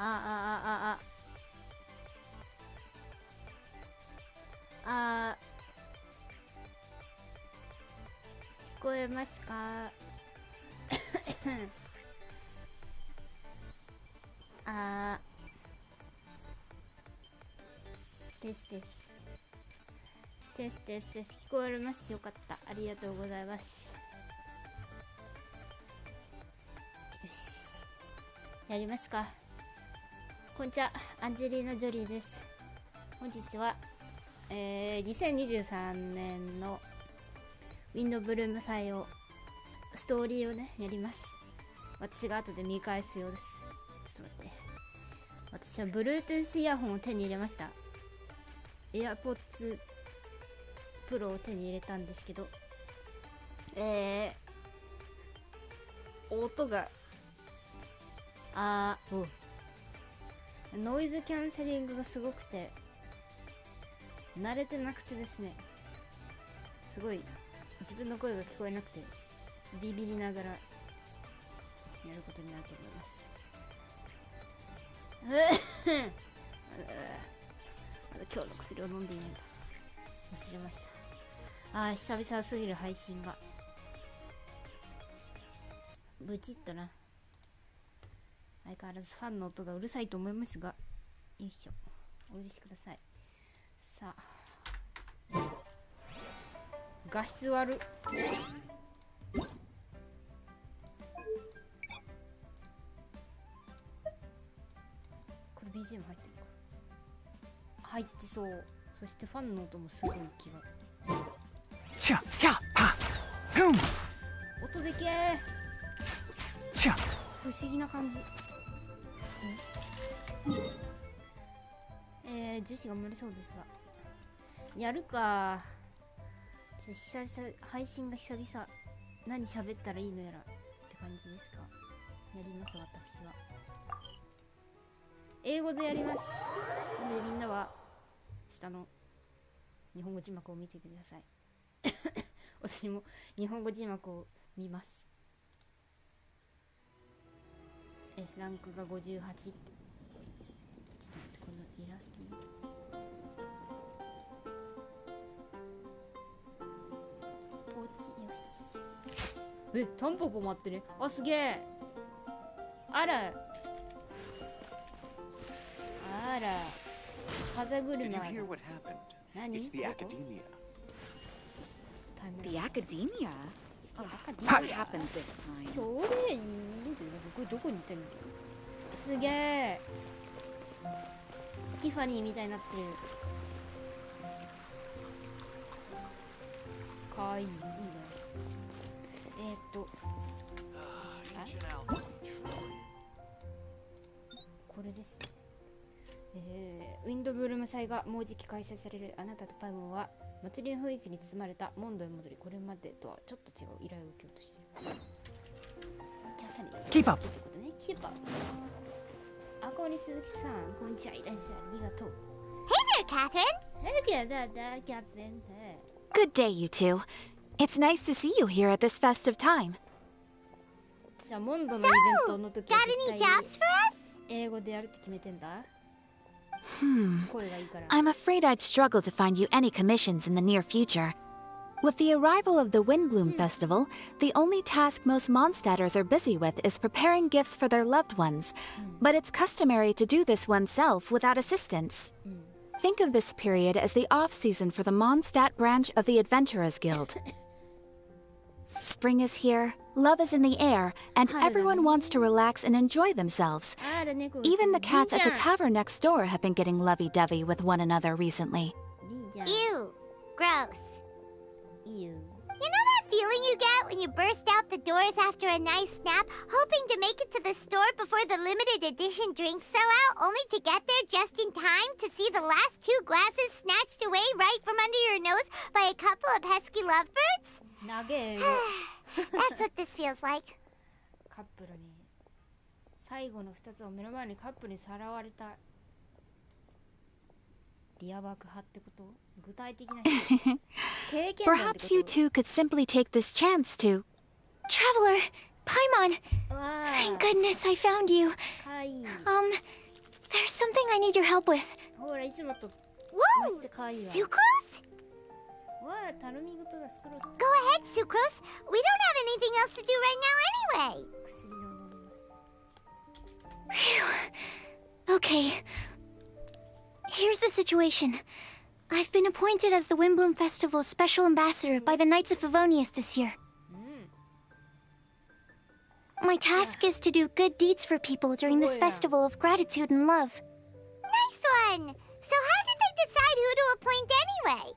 聞こえますか？テス聞こえます。よかった、ありがとうございます。よし、やりますか。こんにちは、アンジェリーナ・ジョリーです。本日は、2023年のウィンドブルーム祭をストーリーをねやります。私が後で見返すようです。ちょっと待って、私は Bluetooth イヤホンを手に入れました。 AirPods Pro を手に入れたんですけど、音がノイズキャンセリングがすごくて慣れてなくてですね、すごい自分の声が聞こえなくてビビりながらやることになると思います。まだ今日の薬を飲んでいないんだ、忘れました。久々すぎる配信がブチッとな。相変わらずファンの音がうるさいと思いますが、よいしょ、お許しください。さあ、画質悪っ。これ BGM 入ってるか、入ってそう。そしてファンの音もすごい気が音でけー、不思議な感じ。よし、樹脂が漏れそうですがやるか。ちょっと久々、配信が久々、何喋ったらいいのやらって感じですか。やります、私は英語でやります。なのでみんなは下の日本語字幕を見ててください。私も日本語字幕を見ます。ランクが58って。ちょっと待って、このイラスト見て。ポーチ、よし。タンポポ待ってね。すげえ。あら風車。何？ The academia. The academia? What happened this time? これどこに行ってんの？すげえ。ティファニーみたいになってる。かわいい、いいね。これですね。ウィンドブルーム祭がもうじき開催される。あなたとパイモンは祭りの雰囲気に包まれたモンドへ戻り、これまでとはちょっと違う依頼を受けようとしている。キャサリンキーパーってことね。キーパー。こんにちは、鈴木さん、こんにちは、いらっしゃい、ありがとう。 Hey there, Catherine! Catherine. Good day, you two. It's nice to see you here at this festive time. じゃあモンドのイベントの時は Got any 絶対 jobs for us? 英語でやるって決めてんだ。声がいいから。 I'm afraid I'd struggle to find you any commissions in the near future. With the arrival of the Windbloom Festival, the only task most Mondstadters are busy with is preparing gifts for their loved ones. But it's customary to do this oneself without assistance. Think of this period as the off-season for the Mondstadt branch of the Adventurers Guild. Spring is here, love is in the air, and everyone wants to relax and enjoy themselves. Even the cats at the tavern next door have been getting lovey-dovey with one another recently. Ew. Gross. Ew. You know that feeling you get when you burst out the doors after a nice nap, hoping to make it to the store before the limited edition drinks sell out, only to get there just in time to see the last two glasses snatched away right from under your nose by a couple of pesky lovebirds? That's what this feels like. カップルに最後の2つを目の前にカップルにさらわれたリア爆破ってこと？具体的な経験談ってこと？ Perhaps you two could simply take this chance to... Traveler! Paimon! Thank goodness I found you. There's something I need your help with. ほらいつもと Whoa! マジで可愛いわ。 Sucrose? わあ頼み事だスクロス。 Go ahead, Sucrose. We don't have anything else to do right now anyway. 薬を飲みます。 Phew. Okay. Here's the situation. I've been appointed as the Windbloom Festival's special ambassador by the Knights of Favonius this year. My task is to do good deeds for people during this festival of gratitude and love. Nice one. So how did they decide who to appoint anyway?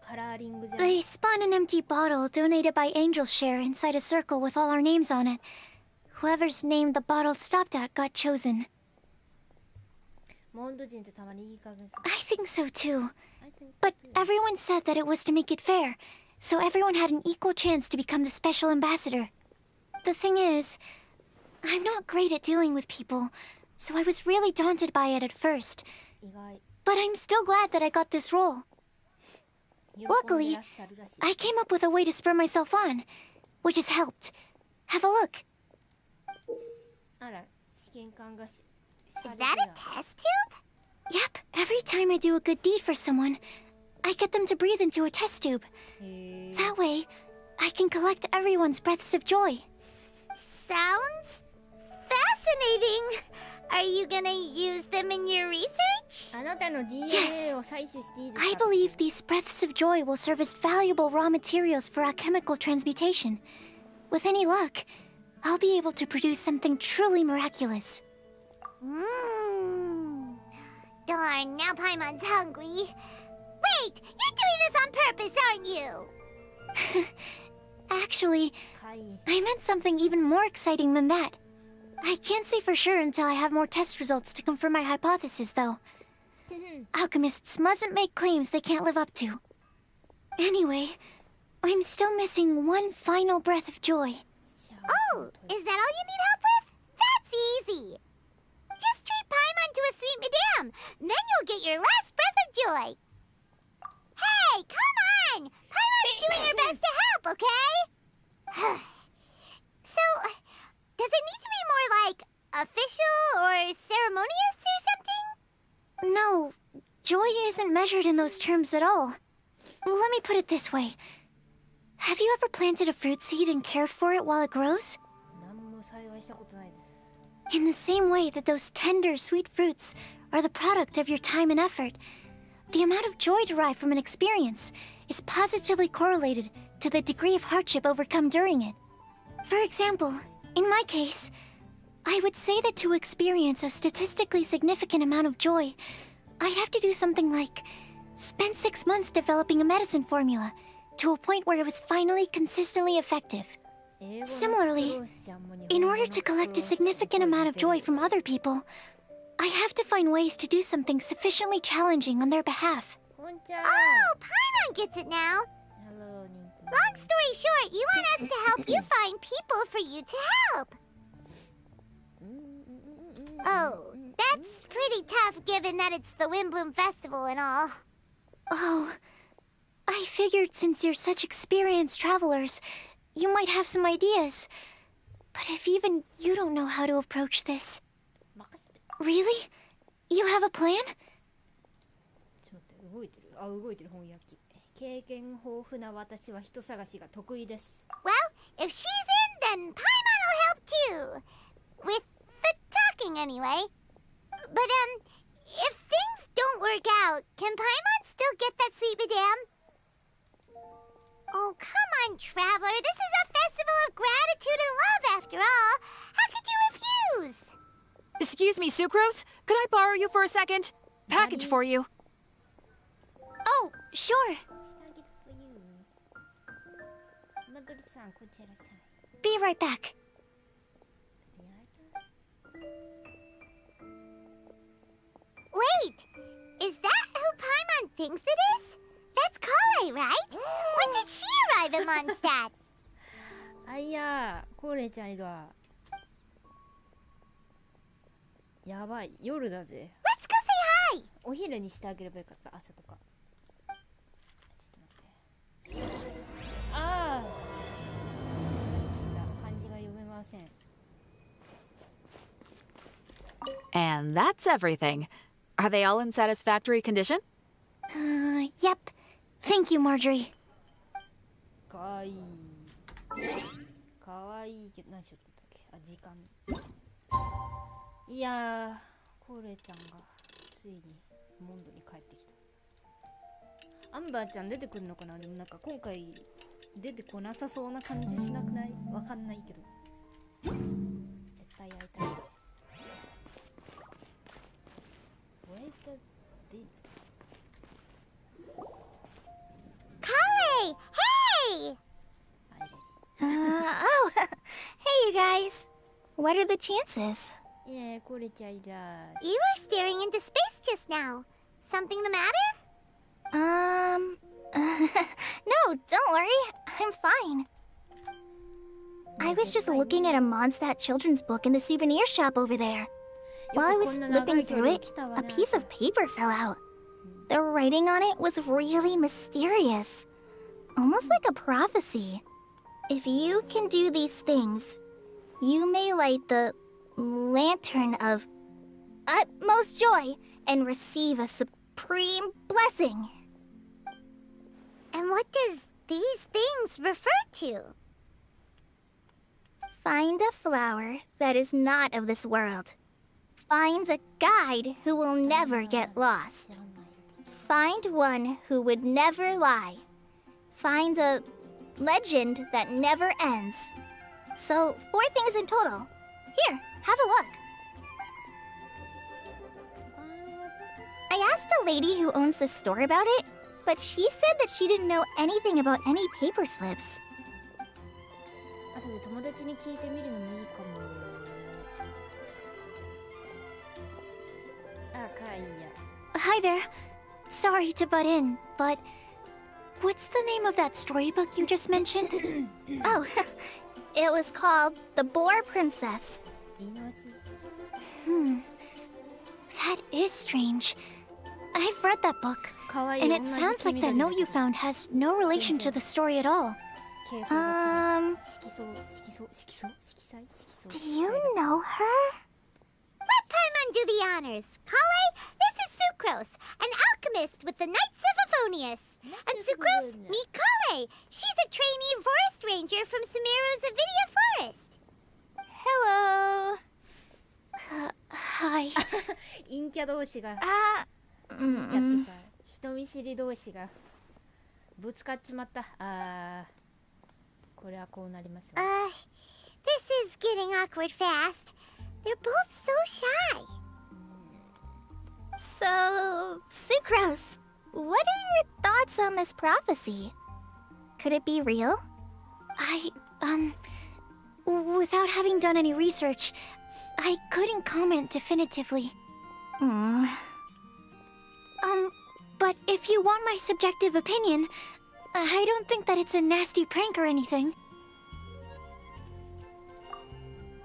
カラーリングじゃん。 They spun an empty bottle donated by Angel's Share inside a circle with all our names on it. Whoever's name the bottle stopped at got chosen. モンド人ってたまにいい加減。 I think so too. I think But too. everyone said that it was to make it fair, so everyone had an equal chance to become the special ambassador. The thing is, I'm not great at dealing with people, so I was really daunted by it at first. 意外。 But I'm still glad that I got this role. 喜んで Luckily, らっしゃるらしい。 I came up with a way to spur myself on, which has helped. Have a look. あら、試験官がし。 Is that a test tube? Yep, every time I do a good deed for someone, I get them to breathe into a test tube. へえ。 That way, I can collect everyone's breaths of joy. Sounds fascinating. Are you gonna use them in your research? あなたの DNA を採取していいですか I believe these breaths of joy will serve as valuable raw materials for alchemical transmutation. With any luck, I'll be able to produce something truly miraculous. Darn, now Paimon's hungry. Wait, you're doing this on purpose, aren't you? Actually, かいい。 I meant something even more exciting than that. I can't say for sure until I have more test results to confirm my hypothesis, though. Alchemists mustn't make claims they can't live up to. Anyway, I'm still missing one final breath of joy. Oh, is that all you need help with? That's easy. Just treat Paimon to a sweet madame. Then you'll get your last breath of joy. Hey, come on! Paimon's doing her best to help, okay? So, does it need to be more like official or ceremonious or something? No, joy isn't measured in those terms at all. Let me put it this way. Have you ever planted a fruit seed and cared for it while it grows? 何も幸いしたことないです。 In the same way that those tender, sweet fruits are the product of your time and effort, the amount of joy derived from an experience is positively correlated to the degree of hardship overcome during it. For example, in my case, I would say that to experience a statistically significant amount of joy, I'd have to do something like spend 6 months developing a medicine formula to a point where it was finally consistently effective. 英語の Similarly, スクロースちゃんも日本 In 語の order ス to クロー collect a スちゃんも significant amount of joy 似て from る other people, I have to find ways to do something sufficiently challenging on their behalf. こんちゃん。 Oh, Paimon gets it now. Hello, 人気。 Long story short, you want us to help you find people for you to help. Oh, that's pretty tough given that it's the Windbloom Festival and all. Oh, I figured since you're such experienced travelers, you might have some ideas. But if even you don't know how to approach this... 任せて。 Really? You have a plan? ちょっと待って、動いてる。あ、動いてる翻訳機。経験豊富な私は人探しが得意です。 Well, if she's in, then Paimon will help too. With the talking, anyway. But, if things don't work out, can Paimon still get that sweet madame? Oh, come on, Traveler. This is a festival of gratitude and love, after all. How could you refuse? Excuse me, Sucrose? Could I borrow you for a second? Package for you. Oh, sure. Target for you. マドリさん、こちらさん。 Be right back. Wait, is that who Paimon thinks it is? That's Kale, right? When did she arrive in Mondstadt? あいやー、コーレちゃんいるわ。やばい、夜だぜ。 Let's go say hi! お昼にしてあげればよかった、朝とか。ちょっと待って。ああ。した漢字が読めません。And that's everything. Are they all in satisfactory condition? Yep. Thank you, Marjorie. かわいいかわいいけど何しようと思ったっけ、あ、時間。いやー、コレちゃんがついにモンドに帰ってきた。アンバーちゃん出てくるのかな。でもなんか今回出てこなさそうな感じしなくない？わかんないけど絶対会いたい。Wait a bit. Kale! Hey! Oh, hey, you guys. What are the chances? いや、コレちゃんじゃ。 You were staring into space just now. Something the matter? No, don't worry. I'm fine. I was just looking at a Mondstadt children's book in the souvenir shop over there. While I was flipping through it, a piece of paper fell out. The writing on it was really mysterious, almost like a prophecy. If you can do these things, you may light the lantern of utmost joy and receive a supreme blessing. And what does these things refer to? Find a flower that is not of this world. Find a guide who will never get lost. Find one who would never lie. Find a legend that never ends. So, 4 things in total. Here, have a look. I asked a lady who owns the store about it, but she said that she didn't know anything about any paper slips. 後で友達に聞いてみるのもいいかも。あ、かわいいや。 Hi there. Sorry to butt in, but what's the name of that storybook you just mentioned? Oh, it was called The Boar Princess. イノシシ。 That is strange. I've read that book, かわいい。 and it sounds like that note you found has no relation to the story at all. 系統が違う。色素、色素、色素、色彩、色素。 Do you know her? Let Paimon do the honors. Kale, this is Sucrose, an alchemist with the Knights of Avonius. And Sucrose, meet Kale. She's a trainee forest ranger from Sumeru's Avidia Forest. Hello. Hi. 陰キャ同士が、 Uh, 陰キャってか、人見知り同士がぶつかっちまった。あー、これはこうなりますわ。 This is getting awkward fast. They're both so shy. So, Sucrose, what are your thoughts on this prophecy? Could it be real? Without having done any research, I couldn't comment definitively. But if you want my subjective opinion, I don't think that it's a nasty prank or anything.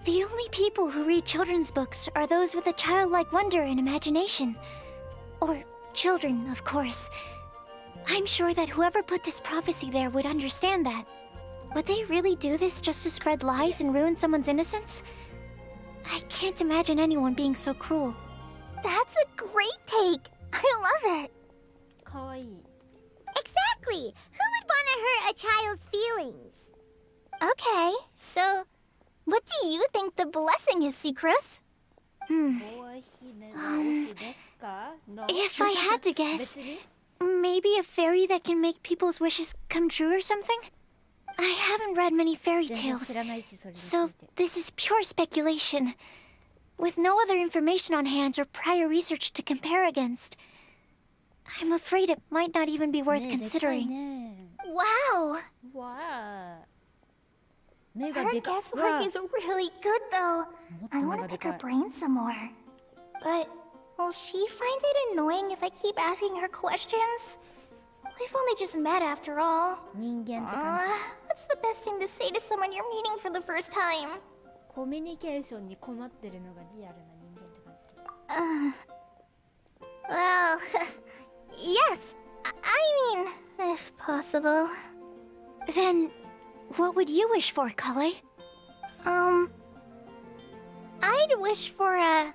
The only people who read children's books are those with a childlike wonder and imagination. Or children, of course. I'm sure that whoever put this prophecy there would understand that. Would they really do this just to spread lies and ruin someone's innocence? I can't imagine anyone being so cruel. That's a great take! I love it! かわいい。 Exactly. Who would want to hurt a child's feelings? Okay, so what do you think the blessing is, Sucrose? 大姫の推しですか？ No? If I had to guess, 別に maybe a fairy that can make people's wishes come true or something? I haven't read many fairy 全然 tales, 知らないし、それについ so て。 this is pure speculation. With no other information on hand or prior research to compare against, I'm afraid it might not even be worth ねえ、でかい considering. ね。 Wow! わあ。目が Her でかい。 guesswork is really good, though. もっと I 目 want が to で pick か her い。 brain some more. But will she find it annoying if I keep asking her questions? We've only just met after all. 人間って感 What's the best thing to say to someone you're meeting for the first time? じ。コミュニケーションに困ってるのがリアルな人間って感じする。 Well, yes. I mean, if possible. Then, what would you wish for, Kale? I'd wish for a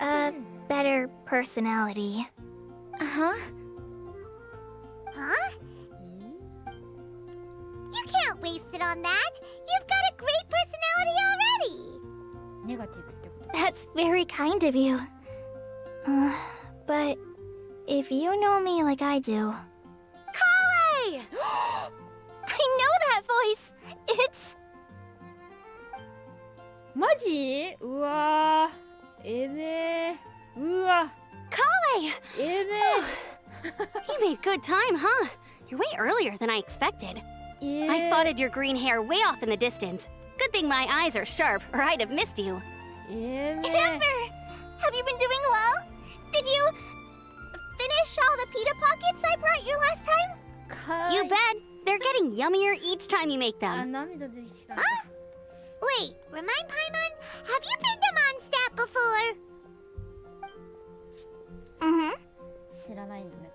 A better personality. Huh? You can't waste it on that. You've got a great personality already. ネガティブってこと？ That's very kind of you. But if you know me like I do... Kale! I know that voice! It's... マジ？うわー、えめー、うわ、Kale! えめ You made good time, huh? You're way earlier than I expected. ー、I spotted your green hair way off in the distance. Good thing my eyes are sharp, or I'd have missed you. えめー、 Amber! Have you been doing well? Did you... finish all the pita pockets I brought you last time? かわいい。 You bet. They're getting yummier each time you make あ、 them. 涙出てきた。 Wait, remind Paimon, have you been to Mondstadt before? Mm-hmm. 知らないんだね、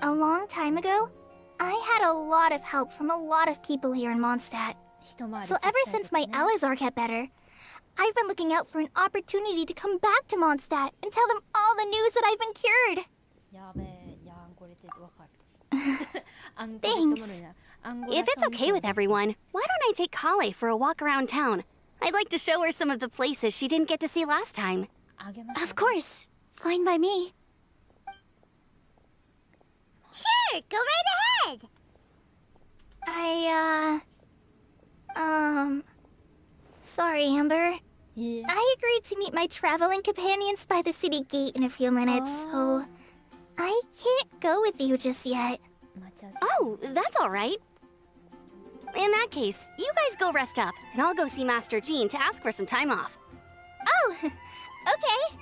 多 A 分。 long time ago, I had a lot of help from a lot of people here in Mondstadt. 一回り So ever since my Alizar got better, I've been looking out for an opportunity to come back to Mondstadt and tell them all the news that I've been cured. やべえ、やんこれってわかる。アンコレってものにな。アンゴラ If it's さんみたい okay な with everyone, why don't I take Kale for a walk around town? I'd like to show her some of the places she didn't get to see last time. あげましょう Of course. Fine by me. Sure, go right ahead. Sorry, Amber. いい I agreed to meet my traveling companions by the city gate in a few minutes, so I can't go with you just yet. 待ち合わせ Oh, that's all right. In that case, you guys go rest up, and I'll go see Master Jean to ask for some time off. Oh, okay.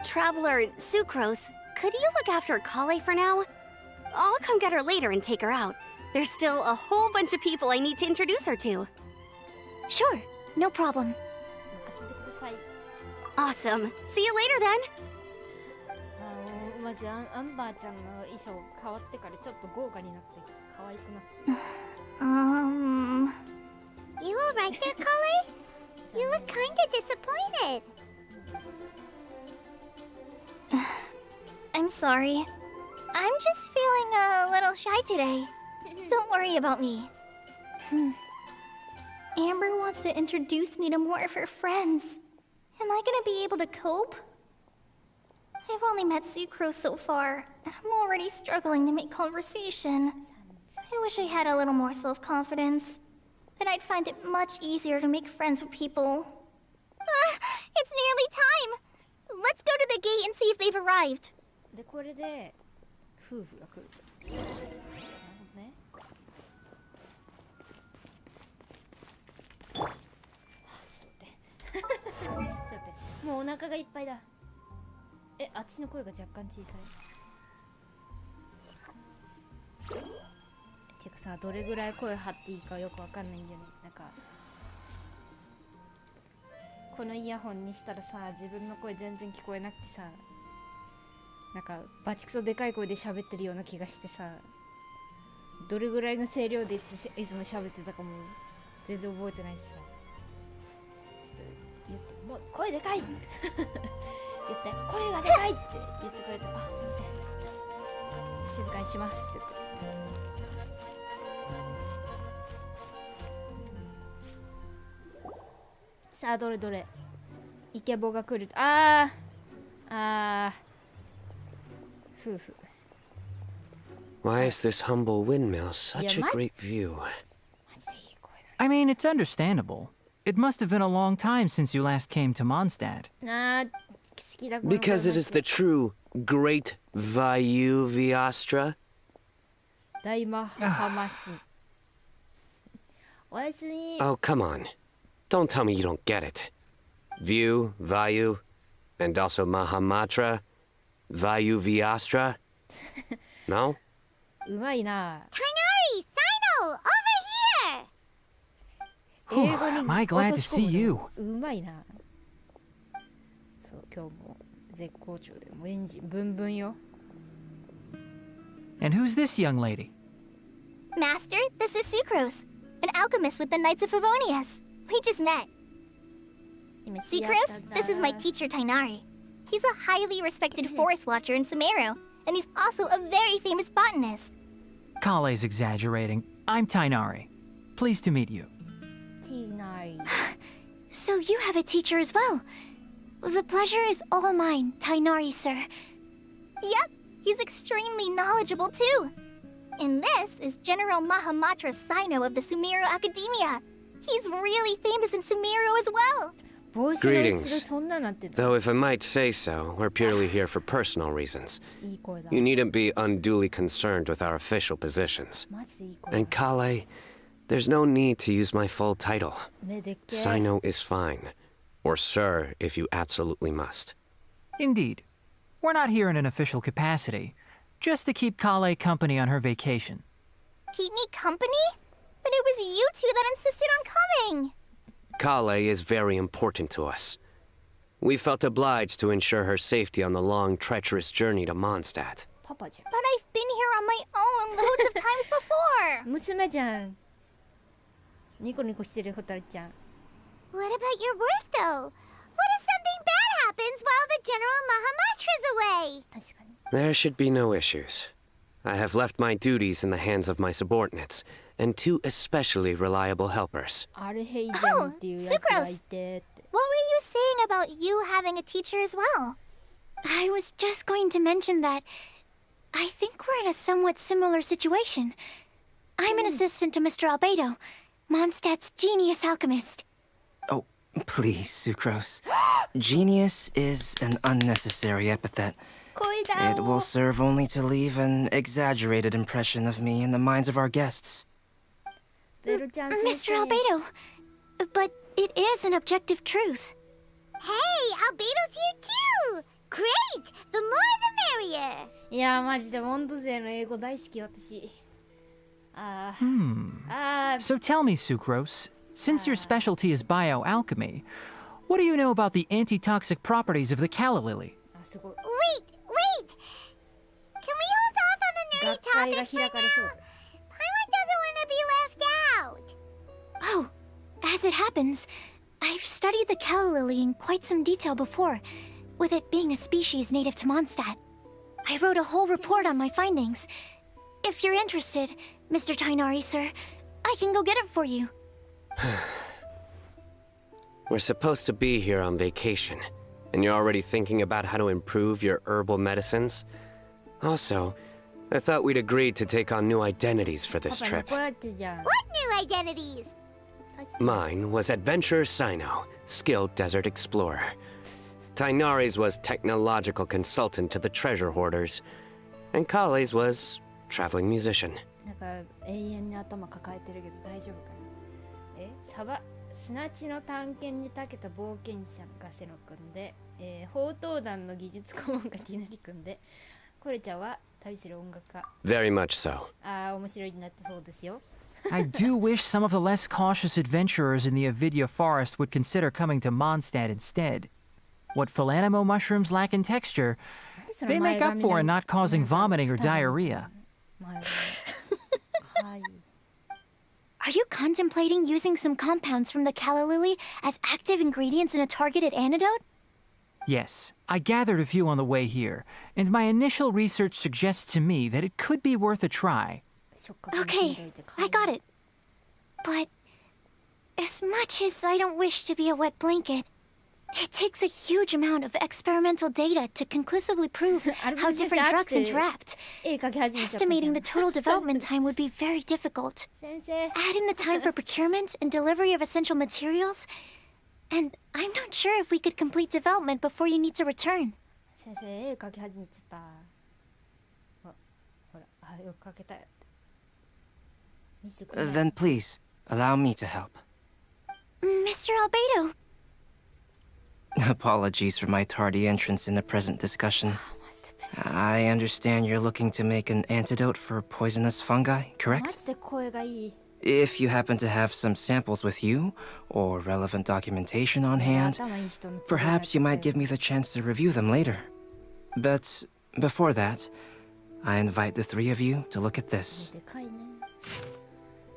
Traveler Sucrose, could you look after Kale for now? I'll come get her later and take her out. There's still a whole bunch of people I need to introduce her to. Sure, no problem. 任せてください。 Awesome. See you later then. マジアンバーちゃんの衣装変わってからちょっと豪華になって可愛くなって。 You alright there, Kale? You look kinda disappointed. I'm sorry. I'm just feeling a little shy today. Don't worry about me. Amber wants to introduce me to more of her friends. Am I gonna be able to cope? I've only met Sucrose so far, and I'm already struggling to make conversation. I wish I had a little more self-confidence. Then I'd find it much easier to make friends with people. It's nearly time! Let's go to the gate and see if they've arrived. でこれで夫婦が来ると。なるほどね。はあ、ちょっと待って。ちょっと待って。もうお腹がいっぱいだ。え、あっちの声が若干小さい。てかさ、どれぐらい声張っていいかよくわかんないんだよね。なんかこのイヤホンにしたらさ、自分の声全然聞こえなくてさ、なんかバチクソでかい声で喋ってるような気がしてさ、どれぐらいの声量でいつも喋ってたかも全然覚えてないしさ。ちょっと言って、もう声でかい言って声がでかいって言ってくれて、あ、すいません、静かにしますって言って。さあ、どれどれイケボが来ると、夫婦。 Why is this humble windmill such a Yeah, great view? マジでいい声 I mean, it's understandable. It must have been a long time since you last came to Mondstadt. だな。好きだこの声 Because it is the true great Vtuber. 大マハマス。おやすみ。 Oh, come on. Don't tell me you don't get it. View, Vayu, and also Mahamatra, Vayuviastra. No? うまいな。 Tighnari, Sino, over here! 英語に Am I glad to see you? うまいな。そう、今日も絶好調で、もうエンジンブンブンよ。 And who's this young lady? Master, this is Sucrose, an alchemist with the Knights of Favonius. We just met. Sucrose, this is my teacher Tainari. He's a highly respected forest watcher in Sumeru, and he's also a very famous botanist. Kale's exaggerating. I'm Tainari. Pleased to meet you. Tinari. So you have a teacher as well. The pleasure is all mine, Tainari, sir. Yep, he's extremely knowledgeable too. And this is General Mahamatra Sino of the Sumeru Academia. He's really famous in Sumeru as well. Greetings. Though if I might say so, we're purely here for personal reasons. You needn't be unduly concerned with our official positions. And Kale, there's no need to use my full title. Sino is fine. Or sir, if you absolutely must. Indeed. We're not here in an official capacity, just to keep Kale company on her vacation. Keep me company? But it was you two that insisted on coming. Kale is very important to us. We felt obliged to ensure her safety on the long, treacherous journey to Mondstadt. But I've been here on my own loads of times before. 娘じゃん。ニコニコしてるホタルちゃん。 What about your work though? What if something bad happens while the General Mahamatra's away? 確かに。 There should be no issues. I have left my duties in the hands of my subordinates, and two especially reliable helpers. アルヘイデンっていうやつがいてって。 What were you saying about you having a teacher as well? I was just going to mention that I think we're in a somewhat similar situation. I'm an assistant to Mr. Albedo, Mondstadt's genius alchemist. Oh, please, Sucrose. Genius is an unnecessary epithet. It will serve only to leave an exaggerated impression of me in the minds of our guests. Mr. Albedo, but it is an objective truth. Hey, Albedo's here too! Great! The more the merrier! いやーマジでモンド勢の英語大好き私。So tell me, Sucrose, since your specialty is bioalchemy, what do you know about the antitoxic properties of the calla lily? あ、すごい。Wait! Can we hold off on the nerdy 学会が topic for 開かれそう now? だ。 Paimon doesn't want to be left out. Oh, as it happens, I've studied the calla lily in quite some detail before, with it being a species native to Mondstadt. I wrote a whole report on my findings. If you're interested, Mr. Tainari, sir, I can go get it for you. We're supposed to be here on vacation, and you're already thinking about how to improve your herbal medicines? Also, I thought we'd agreed to take on new identities for this パパに trip. 怒られてるじゃん。 What new identities? Mine was Adventurer Sino, skilled desert explorer. Tainari's was technological consultant to the treasure hoarders. And Kale's was traveling musician. なんか永遠に頭抱えてるけど大丈夫かな。砂地の探検に長けた冒険者がセノ君で、宝刀団の技術顧問がティナリ君で、コレちゃんは旅する音楽家。 Very much so. ああ面白いになってそうですよ。 I do wish some of the less cautious adventurers in the Avidya forest would consider coming to Mondstadt instead. What Philanimo mushrooms lack in texture, they make up for in not causing vomiting or diarrhea. 前髪はい。 Are you contemplating using some compounds from the calla lily as active ingredients in a targeted antidote? Yes, I gathered a few on the way here, and my initial research suggests to me that it could be worth a try. Okay, I got it. But as much as I don't wish to be a wet blanket, it takes a huge amount of experimental data to conclusively prove how different drugs interact. Estimating the total development time would be very difficult. 先生 Add in the time for procurement and delivery of essential materials, and I'm not sure if we could complete development before you need to return. 先生絵描き始めちゃった。ほらあよく描けたよ。見せてくれ。 Then please, allow me to help. Mr. Albedo, Apologies for my tardy entrance in the present discussion. I understand you're looking to make an antidote for poisonous fungi, マ correct? ジで声がいい。 If you happen to have some samples with you, or relevant documentation on hand, 頭いい人の違い perhaps you might give me the chance to review them later. But before that, I invite the three of you to look at this. でかいね。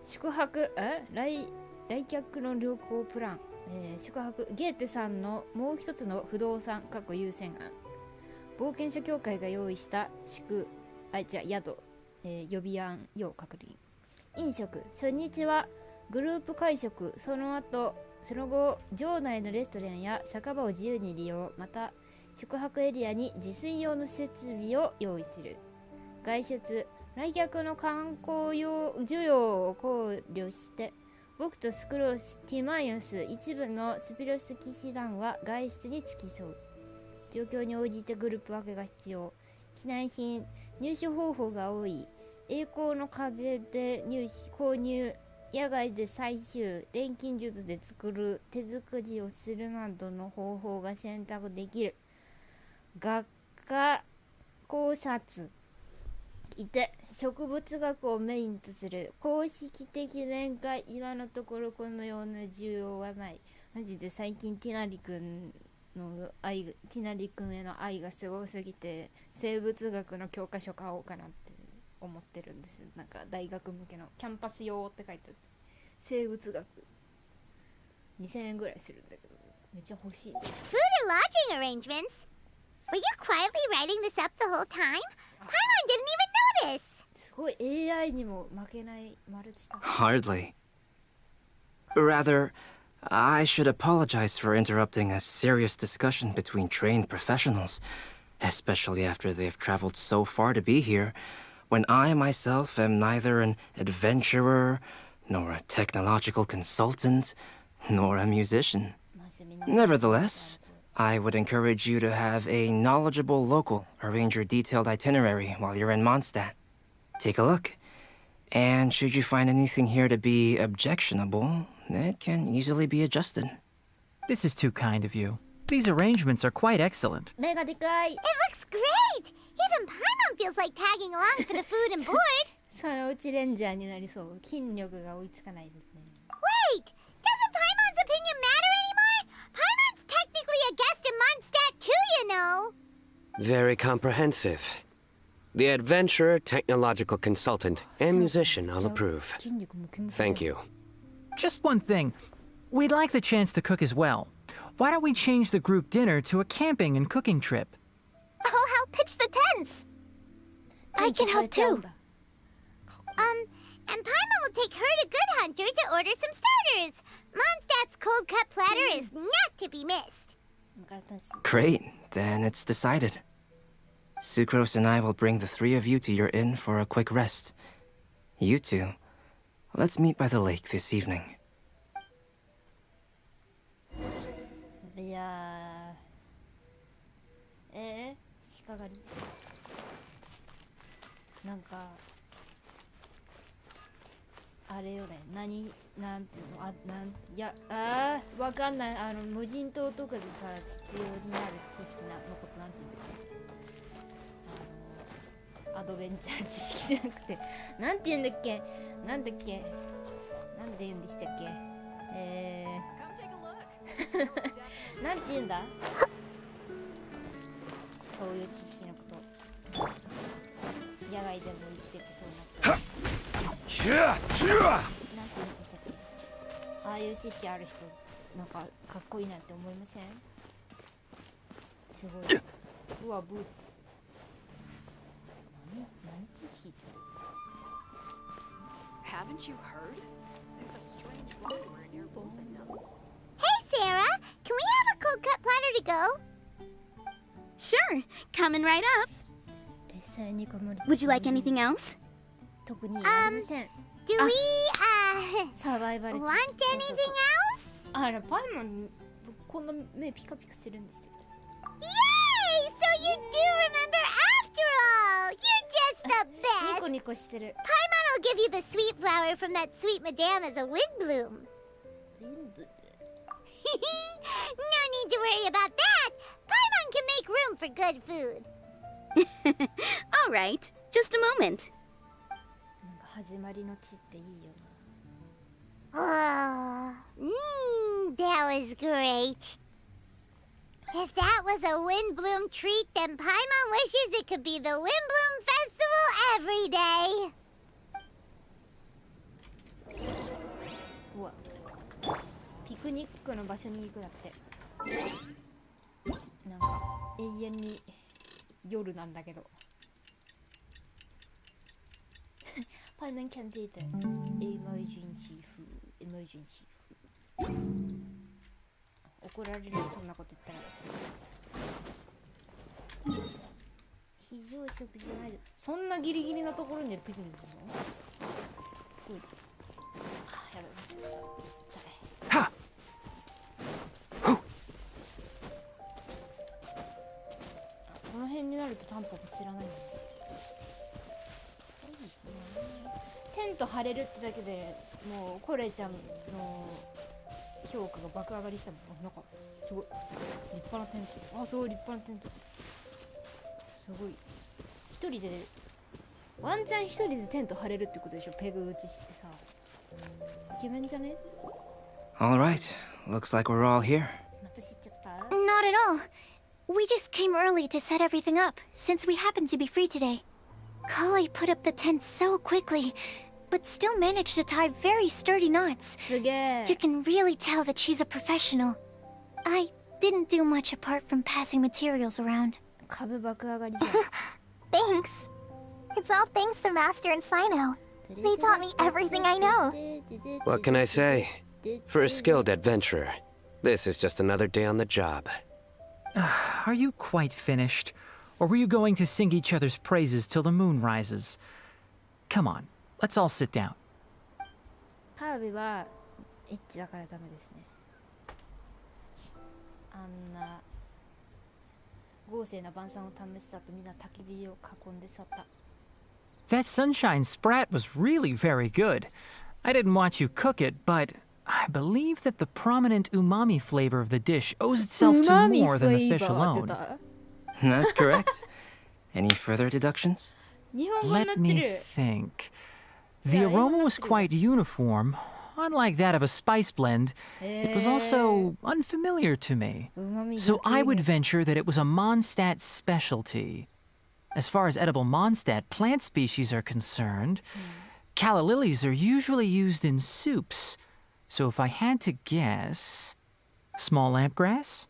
宿泊来客の旅行プラン。宿泊ゲーテさんのもう一つの不動産優先案、冒険者協会が用意した宿予備案要確認。飲食初日はグループ会食、その後場内のレストランや酒場を自由に利用、また宿泊エリアに自炊用の設備を用意する。外出来客の観光用需要を考慮して僕とスクロース、ティマイオス、一部のスピロス騎士団は外出に付き添う。状況に応じてグループ分けが必要。機内品入手方法が多い。栄光の風で購入、野外で採集、錬金術で作る、手作りをするなどの方法が選択できる。学科考察いて植物学をメインとする。公式的面会、今のところこのような需要はない。マジで最近ティナリ君への愛がすごすぎて生物学の教科書買おうかなって思ってるんですよ。なんか大学向けのキャンパス用って書いてあって、生物学2000円ぐらいするんだけどめっちゃ欲しい。 Food and lodging arrangements? Were you quietly writing this up the whole time? Paimon didn't even notice! すごい AI にも負けないマルチタスク。 Hardly. Rather, I should apologize for interrupting a serious discussion between trained professionals, especially after they've traveled so far to be here, when I myself am neither an adventurer, nor a technological consultant, nor a musician. Nevertheless, I would encourage you to have a knowledgeable local arrange your detailed itinerary while you're in Mondstadt. Take a look, and should you find anything here to be objectionable, it can easily be adjusted. This is too kind of you. These arrangements are quite excellent. 目がでかい。 It looks great! Even Paimon feels like tagging along for the food and board! そのうちレンジャーになりそう。筋力が追いつかないですね。 Wait! Doesn't Paimon's opinion matter anymore? Paimon's technically a guest in Mondstadt too, you know! Very comprehensive. The adventurer, technological consultant, and musician all approve. Thank you. Just one thing. We'd like the chance to cook as well. Why don't we change the group dinner to a camping and cooking trip? I'll help pitch the tents. I can help too. And Paimon will take her to Good Hunter to order some starters. Mondstadt's cold cut platter is not to be missed. Great, then it's decided. Sucrose and I will bring the three of you to your inn for a quick rest. You two, let's meet by the lake this evening. いや鹿狩りなんかあれよね、なんていうの、わかんない。無人島とかでさ必要になる知識のことなんていうんだっけ。アドベンチャー知識じゃなくてなんて言うんだっけ、なんで言うんでしたっけ。なんて言うんだそういう知識のこと。野外でも生きててそうなった。なんて言うんでしたっけ。ああいう知識ある人なんかかっこいいなって思いません？すごい。うわブー。何知識って。Haven't you heard? There's a strange wanderer near Bolton. Hey, Sarah! Can we have a cold cut platter to go? Sure, coming right up. Would you like anything else? 特にありません。Do we, サバイバル want 知識。anything else? パイマンこんな目ピカピカするんですよ。Yay! So you do remember after all! You're just the ニコ best! ニコしてる。 Paimon will give you the sweet flower from that sweet madame as a wind bloom. No need to worry about that! Paimon can make room for good food. All right, just a moment. なんか始まりの地っていいよな。That was great. If that was a wind bloom treat, then Paimon wishes it could be the Wind Bloom Festival every day. うわピククニックの場所に行くだって。なんか永遠に夜なんだけど。パイメンキャンティーテエマージェンシー風エマージェンシー風。怒られるよそんなこと言ったら。非常食じゃない。そんなギリギリなところにピクニックするの？あ、やばい、ちょっとはこの辺になるとタンポポ知らないんだね。テント張れるってだけでもうコレちゃんの評価が爆上がりしたもん。なんかすごい立派なテント。あ、すごい立派なテント。すごい一人でワンチャン一人でテント張れるってことでしょ。ペグ打ちしてさ、イケメンじゃね？ All right. Looks like we're all here. また知っちゃった。 Not at all. We just came early to set everything up, since we happen to be free today. Kale put up the tent so quickly, but still managed to tie very sturdy knots. すげえ。 You can really tell that she's a professional. I didn't do much apart from passing materials around. 株爆上がりじゃん。 Thanks. It's all thanks to Master and Sino. They taught me everything I know. What can I say? For a skilled adventurer, this is just another day on the job. Are you quite finished? Or were you going to sing each other's praises till the moon rises? Come on, let's all sit down. ハービはエッチだからダメですね。あんな豪勢な晩餐を試した後みんな焚き火を囲んで去った。 That sunshine sprat was really very good. I didn't watch you cook it, but I believe that the prominent umami flavor of the dish owes itself to more than the fish alone. That's correct. Any further deductions? Let me think. The aroma was quite uniform. Unlike that of a spice blend, it was also unfamiliar to me. So I would venture that it was a Mondstadt specialty. As far as edible Mondstadt plant species are concerned, calla lilies are usually used in soups. So if I had to guess, small lampgrass?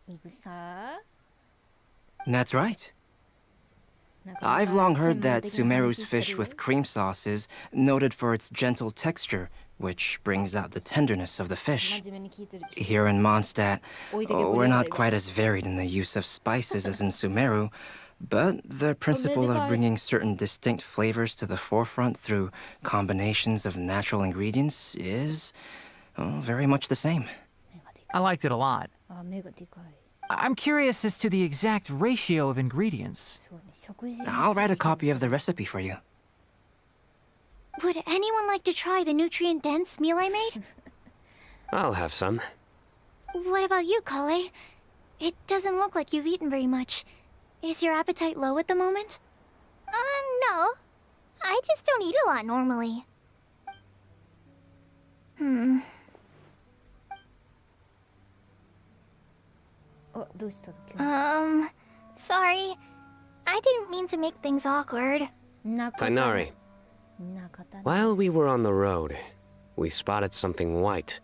いぶさ That's right. I've long heard that Sumeru's fish with cream sauce is noted for its gentle texture, which brings out the tenderness of the fish. Here in Mondstadt, we're not quite as varied in the use of spices as in Sumeru, but the principle of bringing certain distinct flavors to the forefront through combinations of natural ingredients is very much the same. I liked it a lot. あ、目がでかい。 I'm curious as to the exact ratio of ingredients. そうね、食事。 I'll write a copy of the recipe for you. Would anyone like to try the nutrient-dense meal I made? I'll have some. What about you, Kale? It doesn't look like you've eaten very much. Is your appetite low at the moment? No. I just don't eat a lot normally. Oh, どうしたっけ？ Sorry. I didn't mean to make things awkward. Tainari, while we were on the road, we spotted something white,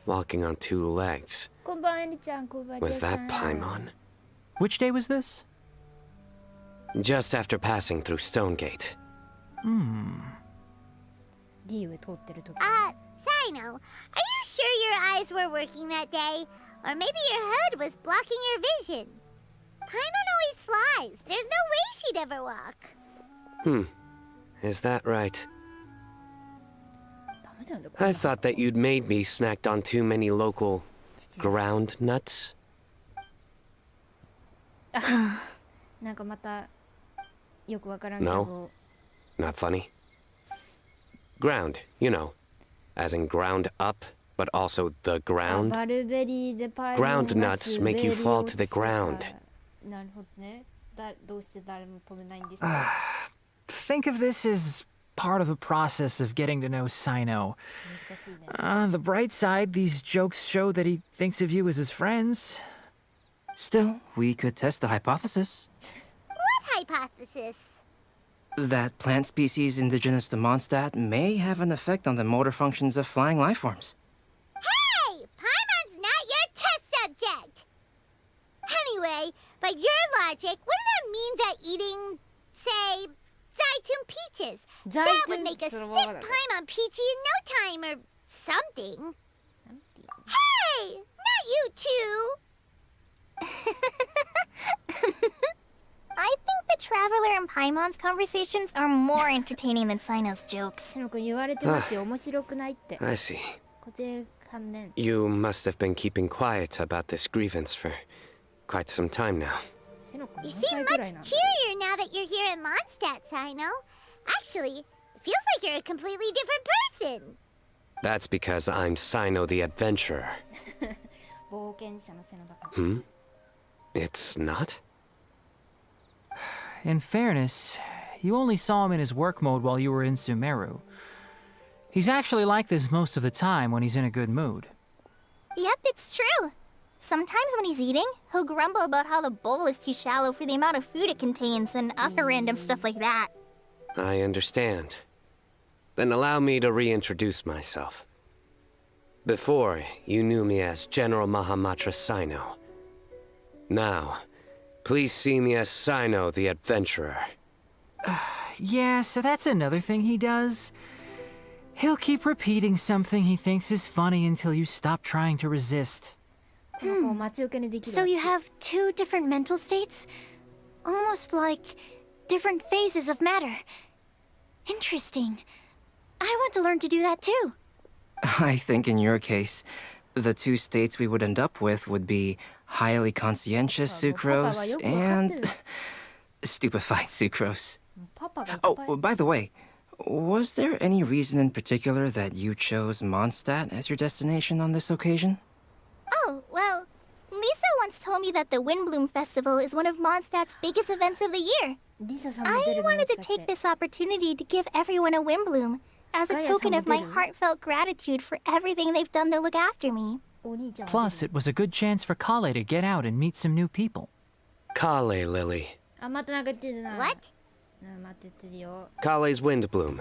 walking on two legs. こんばんは、りちゃん、こんばんは。 Was that Paimon? Which day was this? Just after passing through Stonegate. リーウへ通ってる時。 Sino, are you sure your eyes were working that day? Or maybe your hood was blocking your vision? Paimon always flies. There's no way she'd ever walk. Is that right? ダメだよね、これ。 I thought that you'd made me snacked on too many local ground nuts. なんかまたよくわからんけど。 Not funny. Ground, you know, as in ground up, but also the ground. バルベリーでパイモン Ground nuts make you fall to the ground. なるほどね。どうして誰も止めないんですか？ Think of this as part of the process of getting to know Sino. 難しいね。 The bright side, these jokes show that he thinks of you as his friends. Still, we could test the hypothesis. What hypothesis? That plant species indigenous to Mondstadt may have an effect on the motor functions of flying lifeforms. By your logic, wouldn't that mean that eating, say, Zaytun peaches, that would make us sip Paimon peachy in no time or something? Hey! Not you two! I think the Traveler and Paimon's conversations are more entertaining than Sino's jokes. I see. You must have been keeping quiet about this grievance for quite some time now. You seem much cheerier now that you're here in Mondstadt, Sino. Actually, it feels like you're a completely different person. That's because I'm Sino the Adventurer. It's not? In fairness, you only saw him in his work mode while you were in Sumeru. He's actually like this most of the time when he's in a good mood. Yep, it's true. Sometimes when he's eating, he'll grumble about how the bowl is too shallow for the amount of food it contains and other random stuff like that. I understand. Then allow me to reintroduce myself. Before, you knew me as General Mahamatra Sino. Now, please see me as Sino the Adventurer. Yeah, so that's another thing he does. He'll keep repeating something he thinks is funny until you stop trying to resist. So you have two different mental states? Almost like different phases of matter. Interesting. I want to learn to do that too. I think in your case, the two states we would end up with would be highly conscientious sucrose and stupefied sucrose. Oh, by the way, was there any reason in particular that you chose Mondstadt as your destination on this occasion? Oh, well, Lisa once told me that the Windbloom Festival is one of Mondstadt's biggest events of the year. I wanted to take this opportunity to give everyone a Windbloom as a token of my heartfelt gratitude for everything they've done to look after me. Plus, it was a good chance for Kale to get out and meet some new people. Kale Lily. What? Kale's Windbloom.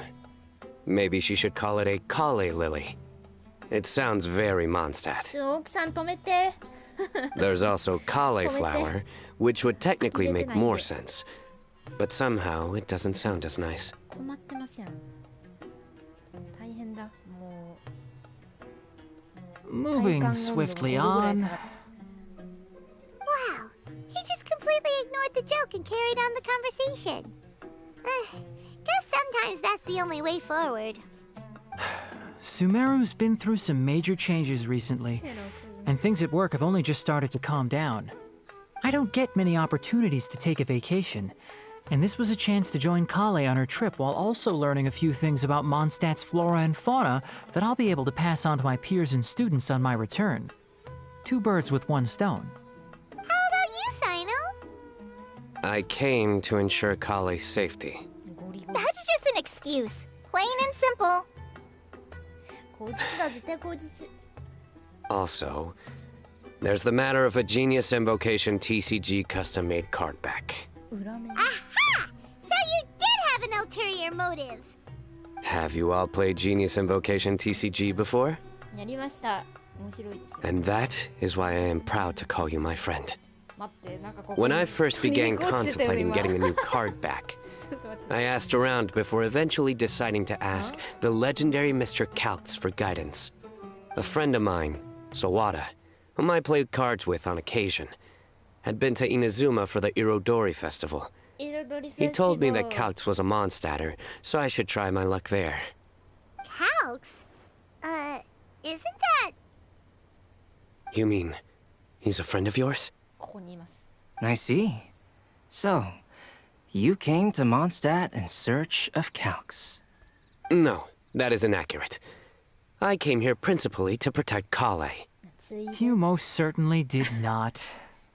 Maybe she should call it a Kale Lily. It sounds very Mondstadt. There's also Kale Flower, which would technically make more sense. But somehow, it doesn't sound as nice. Moving swiftly on. Wow. He just completely ignored the joke and carried on the conversation. Guess sometimes that's the only way forward. Sumeru's been through some major changes recently, and things at work have only just started to calm down. I don't get many opportunities to take a vacation, and this was a chance to join Kale on her trip while also learning a few things about Mondstadt's flora and fauna that I'll be able to pass on to my peers and students on my return. Two birds with one stone. How about you, Sino? I came to ensure Kale's safety. That's just an excuse. Plain and simple. Also, there's the matter of a Genius Invocation TCG custom-made card back. Aha! So you did have an ulterior motive. Have you all played Genius Invocation TCG before? And that is why I am proud to call you my friend. When I first began contemplating getting a new card back, I asked around before eventually deciding to ask the legendary Mr. Kaltz for guidance. A friend of mine, Sawada, whom I played cards with on occasion, had been to Inazuma for the Irodori Festival. He told me that Kaltz was a Mondstadter, so I should try my luck there. Kaltz? Isn't that... You mean, he's a friend of yours? I see. So, you came to Mondstadt in search of Kaltz. No, that is inaccurate. I came here principally to protect Kale. You most certainly did not.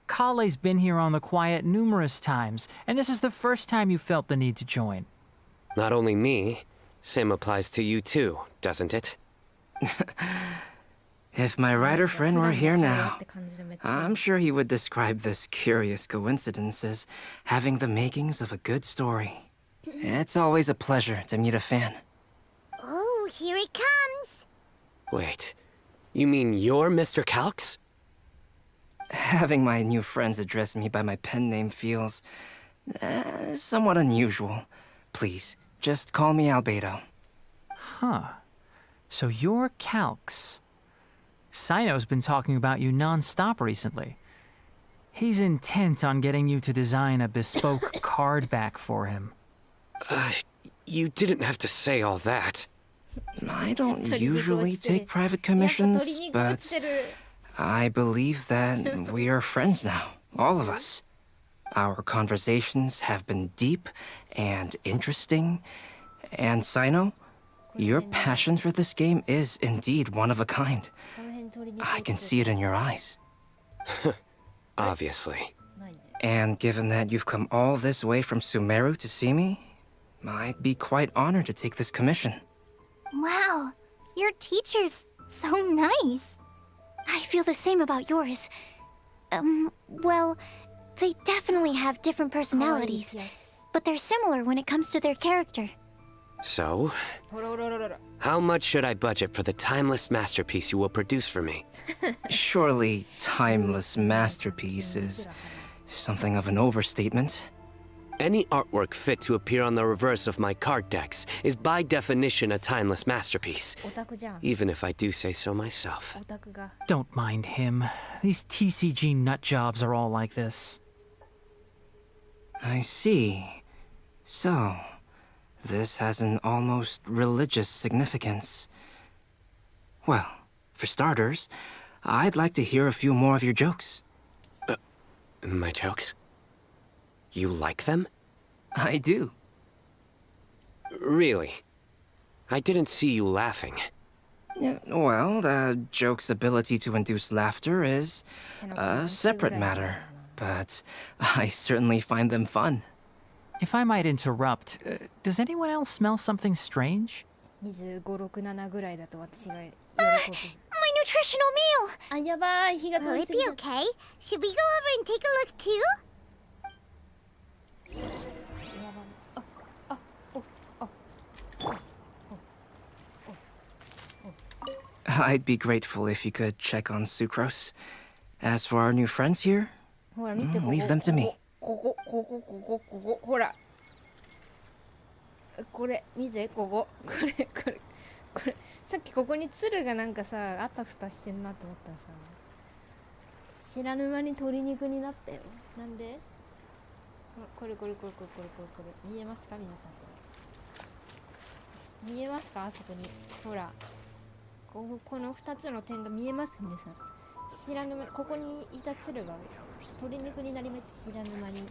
Kale's been here on the quiet numerous times, and this is the first time you felt the need to join. Not only me, same applies to you too, doesn't it? If my writer friend were here now, I'm sure he would describe this curious coincidence as having the makings of a good story. It's always a pleasure to meet a fan. Oh, here he comes. Wait, you mean you're Mr. Kaltz? Having my new friends address me by my pen name feels somewhat unusual. Please, just call me Albedo. Huh. So you're Calx. Sino's been talking about you non-stop recently. He's intent on getting you to design a bespoke card back for him. You didn't have to say all that. I don't usually take private commissions, but I believe that we are friends now, all of us. Our conversations have been deep and interesting, and Sino, your passion for this game is indeed one of a kind. I can see it in your eyes. Obviously. And given that you've come all this way from Sumeru to see me, I'd be quite honored to take this commission. Wow, your teacher's so nice. I feel the same about yours. Well, they definitely have different personalities, but they're similar when it comes to their character. So, how much should I budget for the timeless masterpiece you will produce for me? Surely, timeless masterpiece is something of an overstatement. Any artwork fit to appear on the reverse of my card decks is by definition a timeless masterpiece, even if I do say so myself. Don't mind him. These TCG nutjobs are all like this. I see. So, this has an almost religious significance. Well, for starters, I'd like to hear a few more of your jokes. My jokes? You like them? I do. Really? I didn't see you laughing. Yeah, well, the joke's ability to induce laughter is a separate matter, but I certainly find them fun. If I might interrupt, does anyone else smell something strange? 25、6、7ぐらいだと私が喜ぶ。My nutritional meal! あ、やばい、火が Will 通り it す be ぎた。 okay? Should we go over and take a look too? I'd be grateful if you could check on Sucrose. As for our new friends here, ほら見て、ここ leave them to me. ほら。これ見て、ここさっきここに鶴がなんかさあたふたしてんなと思ったらさ、知らぬ間に鶏肉になったよ。なんで？これ見えますか皆さん？見えますかあそこに。ほら。この2つの点が見えますか皆さん。知らぬ間にここにいた鶴が鶏肉になります。知らぬ間に。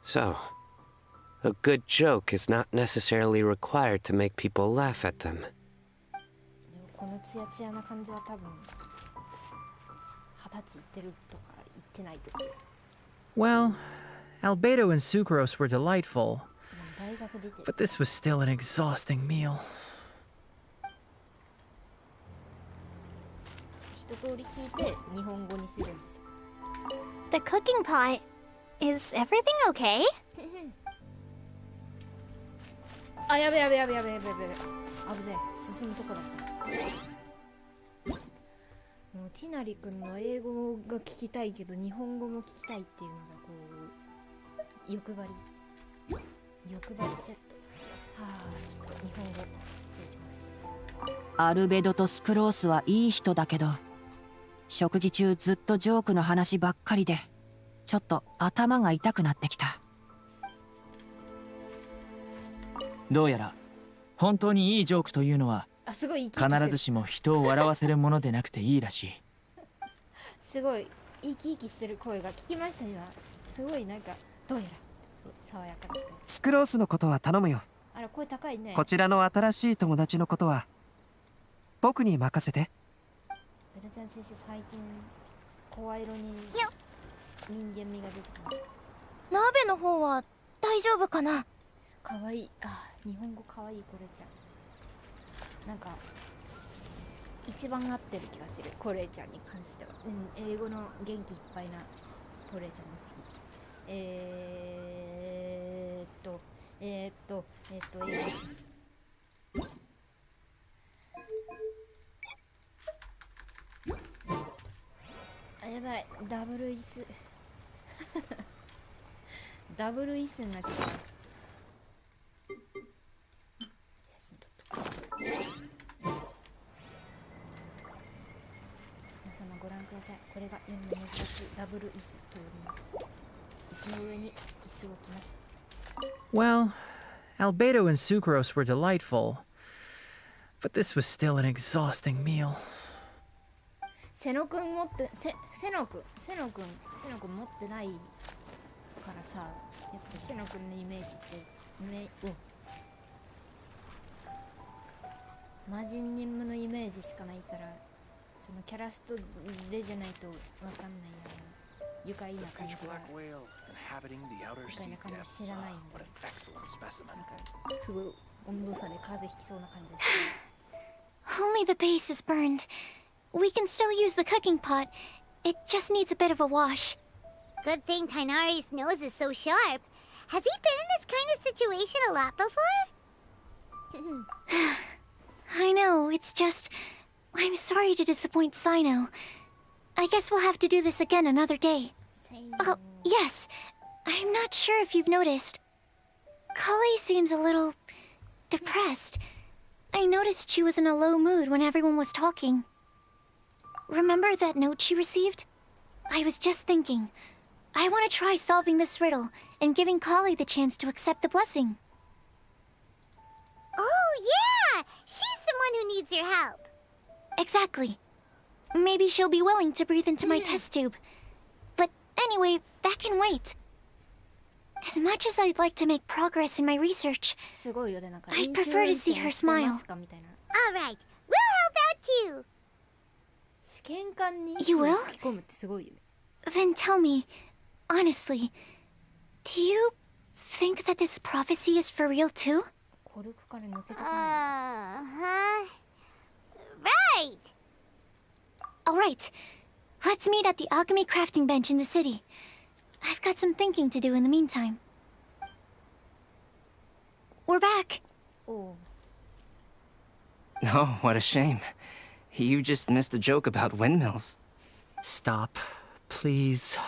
So, a good joke is not necessarily required to make people laugh at them. このツヤツヤな感じは多分20歳いってるとか言ってないとか。Well, Albedo and Sucrose were delightful, but this was still an exhausting meal. 一通り聞いて日本語にするんですよ。 The cooking pot. Is everything okay? あ、やべえ。危ねえ。進むとこだった。もうティナリ君の英語が聞きたいけど日本語も聞きたいっていうのがこう欲張りセット。はあ、ちょっと日本語失礼します。アルベドとスクロースはいい人だけど、食事中ずっとジョークの話ばっかりでちょっと頭が痛くなってきた。どうやら本当にいいジョークというのは必ずしも人を笑わせるものでなくていいらしい。すごい生き生きしてる声が聞きました今。すごいなんかどうやらそう爽やかだった。スクロースのことは頼むよ。あら声高いね。こちらの新しい友達のことは僕に任せて。ベルちゃん先生最近声色に人間味が出てきます。鍋の方は大丈夫かな？かわいい。あ、日本語かわいいこれちゃん。なんか一番合ってる気がするコレイちゃんに関しては。英語の元気いっぱいなコレイちゃんも好き。英語します。ダブル椅子ダブル椅子になっちゃう。写真撮っとこう。皆様ご覧ください。これが世の珍しいダブル椅子と呼びます。椅子の上に椅子を置きます。 Well, Albedo and Sucrose were delightful, but this was still an exhausting meal. セノくん持ってセノくん持ってないからさ、やっぱセノくんのイメージって魔人任務のイメージしかないから、そのキャラストでじゃないとわかんないような愉快な感じが愉快な感じ知らないんで、なんかすごい温度差で風邪ひきそうな感じです。Only the base is burned. We can still use the cooking pot. It just needs a bit of a wash. Good thing Tainari's nose is so sharp. Has he been in this kind of situation a lot before? I know, it's just... I'm sorry to disappoint Sino. I guess we'll have to do this again another day. Oh, yes. I'm not sure if you've noticed. Kali seems a little... depressed. I noticed she was in a low mood when everyone was talking. Remember that note she received? I was just thinking. I want to try solving this riddle and giving Kali the chance to accept the blessing. Oh, yeah! She's the one who needs your help. Exactly. Maybe she'll be willing to breathe into my test tube. But anyway, that can wait. As much as I'd like to make progress in my research, I'd prefer to see her smile. All right, we'll help out too. You will? Then tell me, honestly, do you think that this prophecy is for real too? Right. All right, let's meet at the alchemy crafting bench in the city. I've got some thinking to do in the meantime. We're back. Oh, what a shame. You just missed a joke about windmills. Stop, please.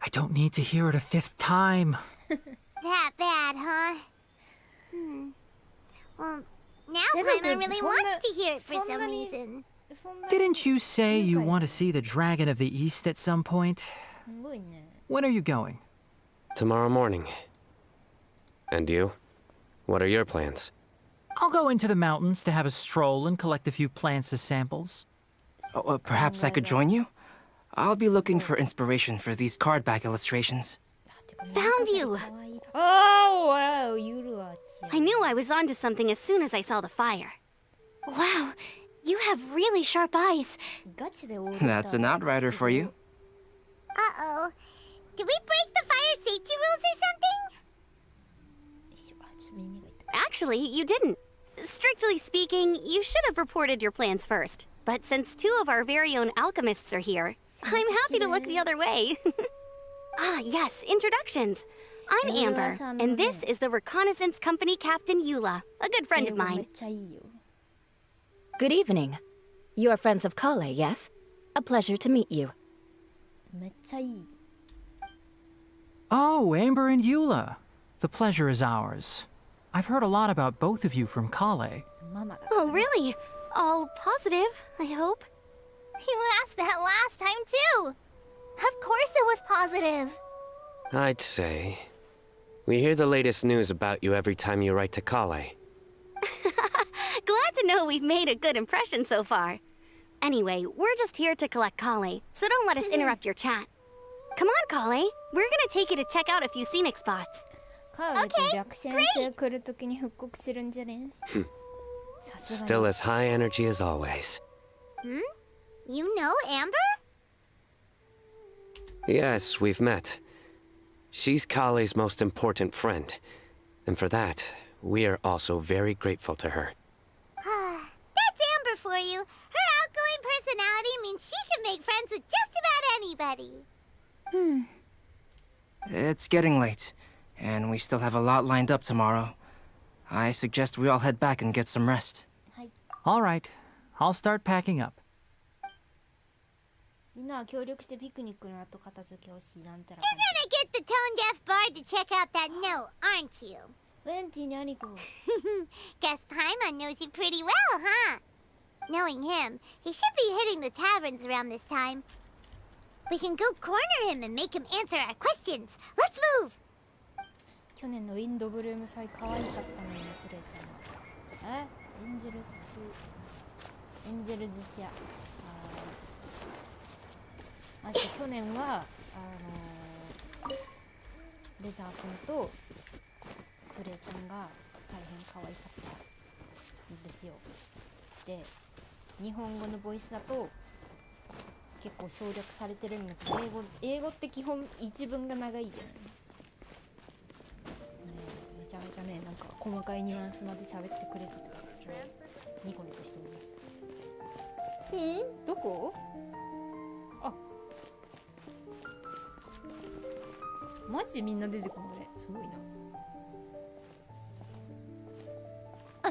I don't need to hear it a fifth time. That bad, huh? Well, now Paimon really wants to hear it for some reason. Didn't you say you want to see the Dragon of the East at some point? When are you going? Tomorrow morning. And you? What are your plans? I'll go into the mountains to have a stroll and collect a few plants as samples. Perhaps I could join you? I'll be looking for inspiration for these card back illustrations. Found you! Oh, wow, I knew I was onto something as soon as I saw the fire. Wow, you have really sharp eyes. That's an outrider for you. Uh-oh. Did we break the fire safety rules or something? Actually, you didn't. Strictly speaking, you should have reported your plans first. But since two of our very own alchemists are here, I'm happy to look the other way. Ah, yes, introductions. I'm Amber, and this is the Reconnaissance Company Captain Eula, a good friend of mine. Good evening. You are friends of Kale, yes? A pleasure to meet you. Oh, Amber and Eula. The pleasure is ours. I've heard a lot about both of you from Kale. Oh, really? All positive, I hope. You asked that last time, too. Of course it was positive. I'd say. We hear the latest news about you every time you write to Kale. Glad to know we've made a good impression so far. Anyway, we're just here to collect Kale, so don't let us interrupt your chat. Come on, Kale. We're gonna take you to check out a few scenic spots. Okay, great! Still as high energy as always. You know Amber? Yes, we've met. She's Kale's most important friend. And for that, we are also very grateful to her. That's Amber for you. Her outgoing personality means she can make friends with just about anybody. It's getting late, and we still have a lot lined up tomorrow. I suggest we all head back and get some rest. All right, I'll start packing up. みんなは協力してピクニックの後片付けをしなんたら You're gonna get the tone deaf bard to check out that note, aren't you? ベンティ何こ Guess Paimon knows you pretty well, huh? Knowing him, he should be hitting the taverns around this time. We can go corner him and make him answer our questions. Let's move! 去年のウィンドブルーム祭可愛かったのにクレイちゃんはエンジェルズシアマジで去年はレザー君とクレイちゃんが大変可愛かったんですよ。で日本語のボイスだと結構省略されてるんだけど英語って基本一文が長いじゃない。めちゃめちゃね、なんか細かいニュアンスまで喋ってくれてて私はニコニコしておりました。どこ？あ、マジでみんな出てくるんだね。すごいな。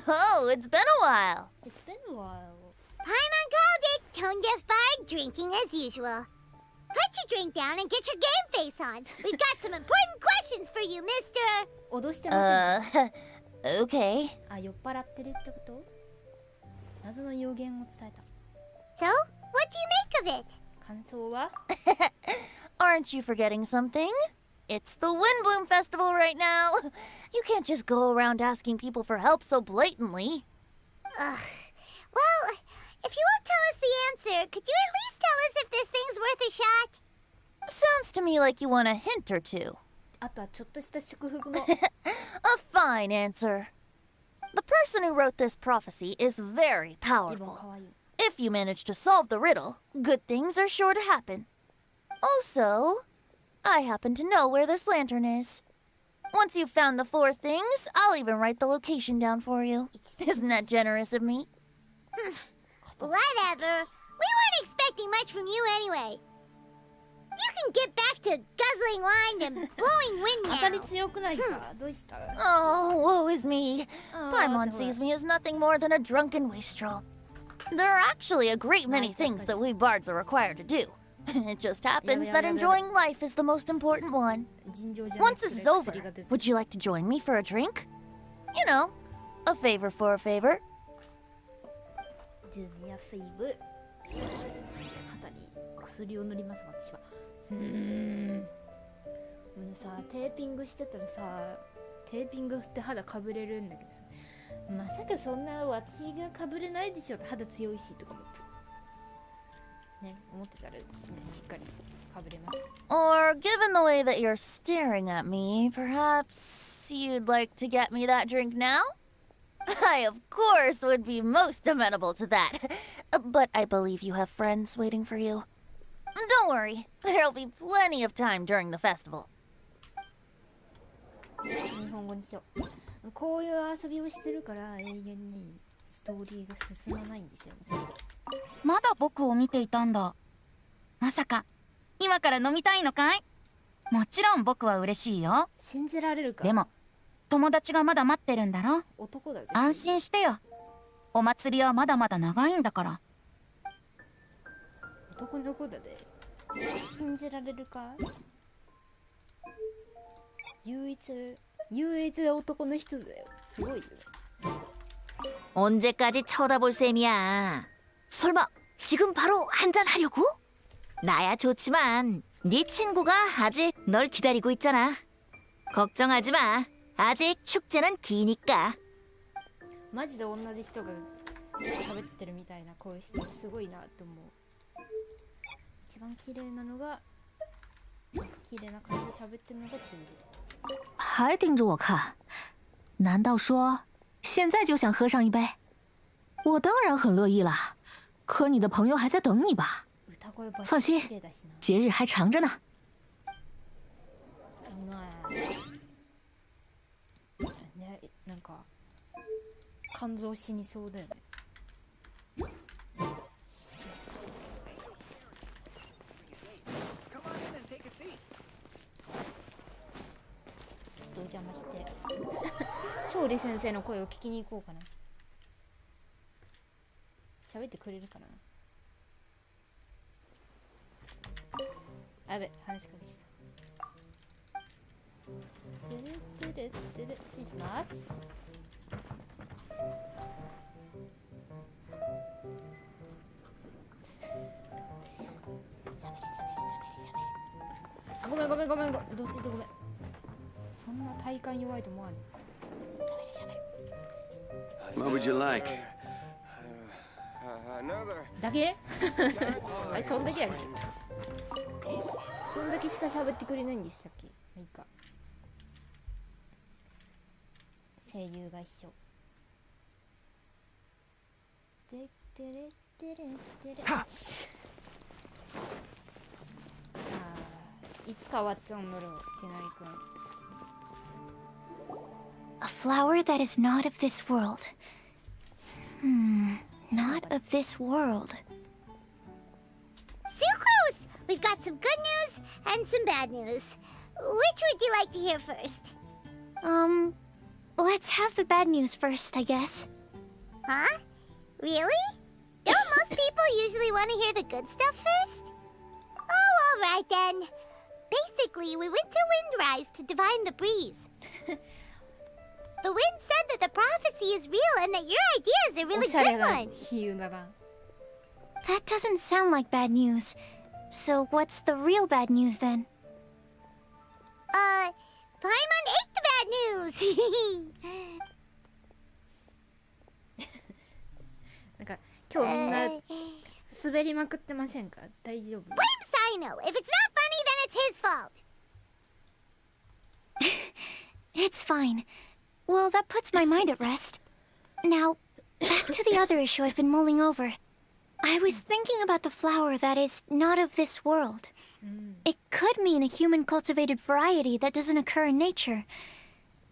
Oh, it's been a while. It's been a while. Paimon called it, tone deaf bard drinking as usual. Put your drink down and get your game face on. We've got some important questions for you, mister. 脅してません。Okay. あ、酔っ払ってるってこと？謎の予言を伝えた。So, what do you make of it? 感想は？ Aren't you forgetting something? It's the Windbloom Festival right now. You can't just go around asking people for help so blatantly. Well, if you won't tell us the answer, could you at least tell us if this thing's worth a shot? Sounds to me like you want a hint or two. あとはちょっとした祝福も。A fine answer. The person who wrote this prophecy is very powerful. If you manage to solve the riddle, good things are sure to happen. Also, I happen to know where this lantern is. Once you've found the 4 things, I'll even write the location down for you. Isn't that generous of me? Whatever. We weren't expecting much from you anyway. You can get back to guzzling wine and blowing wind 当たり now. 強くないか？どうした？ Oh, woe is me. Paimon sees me as nothing more than a drunken wastrel. There are actually a great many things that we bards are required to do. It just happens that enjoying life is the most important one. Once this is over, would you like to join me for a drink? You know, a favor for a favor. Do me a favor. ちょっと肩に薬を塗ります私は。もうねさ、テーピングしてたらさ、テーピングって肌かぶれるんだけどさ、まさかそんな私がかぶれないでしょって肌強いしとか思ってね、思ってたら、ね、しっかりかぶれます。 Or given the way that you're staring at me, perhaps you'd like to get me that drink now? I, of course, would be most amenable to that. But I believe you have friends waiting for you. Don't worry, there'll be plenty of time during the festival. 日本語にしよう。こういう遊びをしてるから永遠にストーリーが進まないんですよ。まだ僕を見ていたんだ。まさか今から飲みたいのかい？もちろん僕は嬉しいよ。信じられるか？でも友達がまだ待ってるんだろ。男だぜ。安心してよ。お祭りはまだまだ長いんだから。男の子だで。信じられるか？唯一男の人だよ。すごいよ。 언제까지 쳐다볼 셈이야? 설마 지금 바로 한잔 하려고? 나야 좋지만 네 친구가 아직 널 기다리고 있잖아. 걱정하지 마. 아직 축제는 기니까. マジで同じ人が喋ってるみたいな声してすごいなと思う。一番綺麗なのがなんか綺麗な感じで喋ってるのが中流。还盯着我看？难道说现在就想喝上一杯？我当然很乐意啦。可你的朋友还在等你吧？放心，节日还长着呢。ね、なんか肝臓死にそうだよね。ちょっとお邪魔して勝利先生の声を聞きに行こうかな。喋ってくれるかな。あ、やべ、話しかけちゃった。失礼します。あ、ごめん、どっちでごめん。そんな体感弱いと思わん。しゃべる。What would you like? だけあれ、そんだけやね。そんだけしか喋ってくれないんでしたっけ。いいか。声優が一緒。てってれってれってれ。いつ変わっちゃうんだろう、てなりくん。A flower that is not of this world. Not of this world. Sucrose! We've got some good news and some bad news. Which would you like to hear first? Let's have the bad news first, I guess. Huh? Really? Don't most people usually want to hear the good stuff first? Oh, alright then. Basically, we went to Windrise to divine the breeze. The wind said that the prophecy is real and that your idea is a really good one. That doesn't sound like bad news. So what's the real bad news then? Paimon ate the bad news! なんか今日みんな滑りまくってませんか？大丈夫？ Blame Sino! If it's not funny, then it's his fault! It's fine. Well, that puts my mind at rest. Now, back to the other issue I've been mulling over. I was thinking about the flower that is not of this world. It could mean a human-cultivated variety that doesn't occur in nature.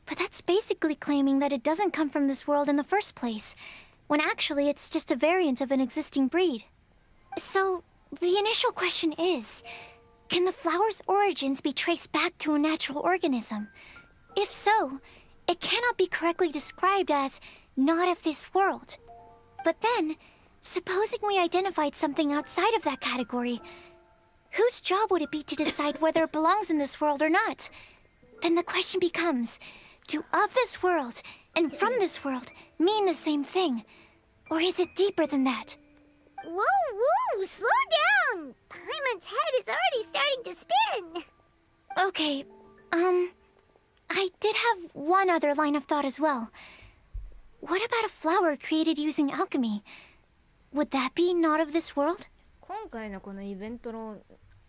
But that's basically claiming that it doesn't come from this world in the first place, when actually it's just a variant of an existing breed. So, the initial question is, can the flower's origins be traced back to a natural organism? If so, it cannot be correctly described as not of this world. But then, supposing we identified something outside of that category, whose job would it be to decide whether it belongs in this world or not? Then the question becomes, do of this world and from this world mean the same thing? Or is it deeper than that? Whoa, slow down! Paimon's head is already starting to spin! Okay, I did have one other line of thought as well. What about a flower created using alchemy? Would that be not of this world? 今回のこのイベントの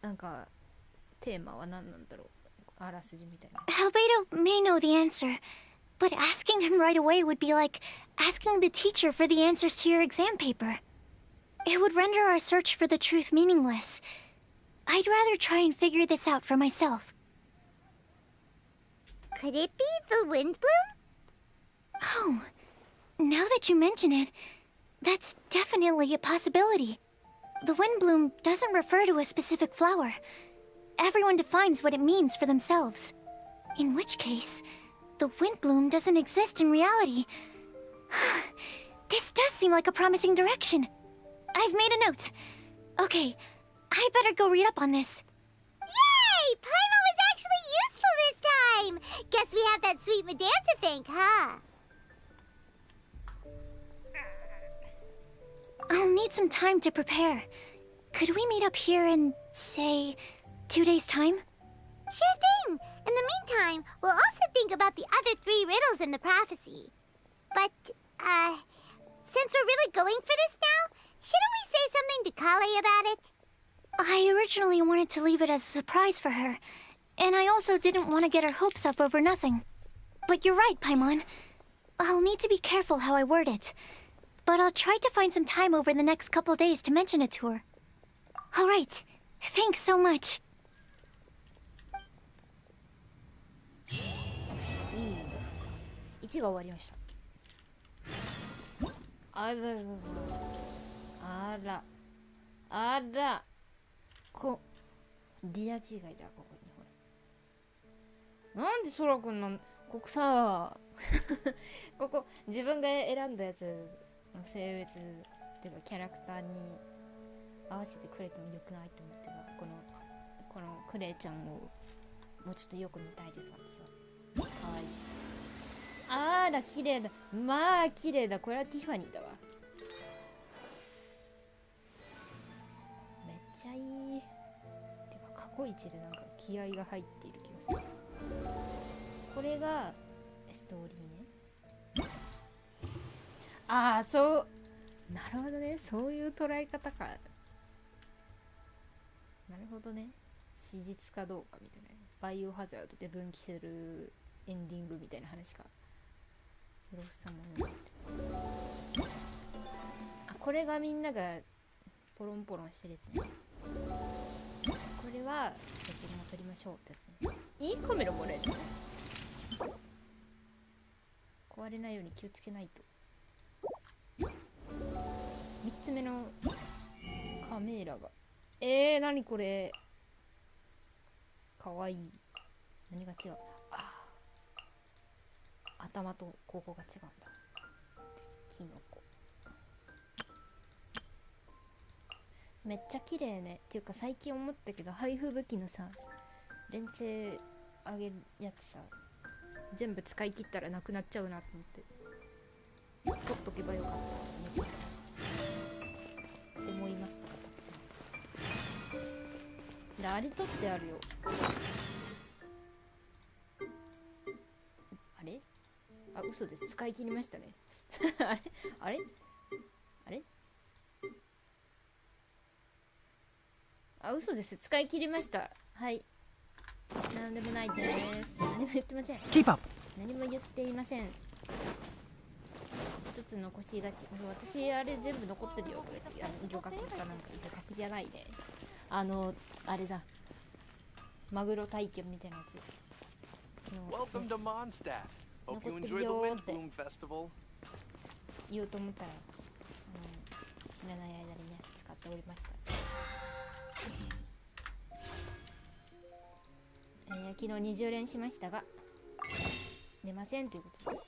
なんかテーマは何なんだろう。あらすじみたいな。Albedo may know the answer, but asking him right away would be like asking the teacher for the answers to your exam paper. It would render our search for the truth meaningless. I'd rather try and figure this out for myself. Could it be the wind bloom? Oh, now that you mention it, that's definitely a possibility. The wind bloom doesn't refer to a specific flower. Everyone defines what it means for themselves. In which case, the wind bloom doesn't exist in reality. This does seem like a promising direction. I've made a note. Okay, I better go read up on this. Yay! Paimon was actually useful this time! Guess we have that sweet madame to thank, huh? I'll need some time to prepare. Could we meet up here in, say, 2 days' time? Sure thing! In the meantime, we'll also think about the other 3 riddles in the prophecy. But, since we're really going for this now, shouldn't we say something to Kale about it? I originally wanted to leave it as a surprise for her, and I also didn't want to get her hopes up over nothing. But you're right, Paimon. I'll need to be careful how I word it. But I'll try to find some time over the next couple days to mention it to her. All right. Thanks so much. 1が終わりました。あらリア違いだ、ここにほら。なんでソラくんのここさここ自分が選んだやつの性別っていうかキャラクターに合わせてくれてもよくないと思ってる。ここのクレイちゃんをもうちょっとよく見たいです、私は。かわいい。あら綺麗だ。まあ綺麗だ。これはティファニーだわ。めっちゃいい。てか過去一でなんか気合が入っている気がする。これがストーリーね。ああ、そう、なるほどね。そういう捉え方か。なるほどね。史実かどうかみたいな。バイオハザードで分岐するエンディングみたいな話か。フロスさんも読んでる。あ、これがみんながポロンポロンしてるやつね。これは写真も撮りましょうってやつね。いいカメラもらえる。壊れないように気をつけないと。3つ目のカメラが何これ、かわいい。何が違う。頭とここが違うんだ。キノコめっちゃ綺麗ね。っていうか最近思ったけど、配布武器のさ連星あげるやつさ、全部使い切ったらなくなっちゃうなと思って、取っとけばよかっためちゃくちゃ思いました。私であれ取ってあるよ。あれ、あ、嘘です。使い切りましたね。あれあれあれ、あ、嘘です。使い切りました。はい。なんでもないです。何も言ってません。Keep up. 何も言っていません。一つ残しがち。私あれ全部残ってるよ。漁獲かなんか漁獲じゃないね。あれだ。マグロ体験みたいなやつ。Welcome to Mondstadt. Hope you 残って enjoy る the よーって Windbloom Festival. 言おうと思ったら、知らない間にね、使っておりました。昨日20連しましたが出ませんということで、ち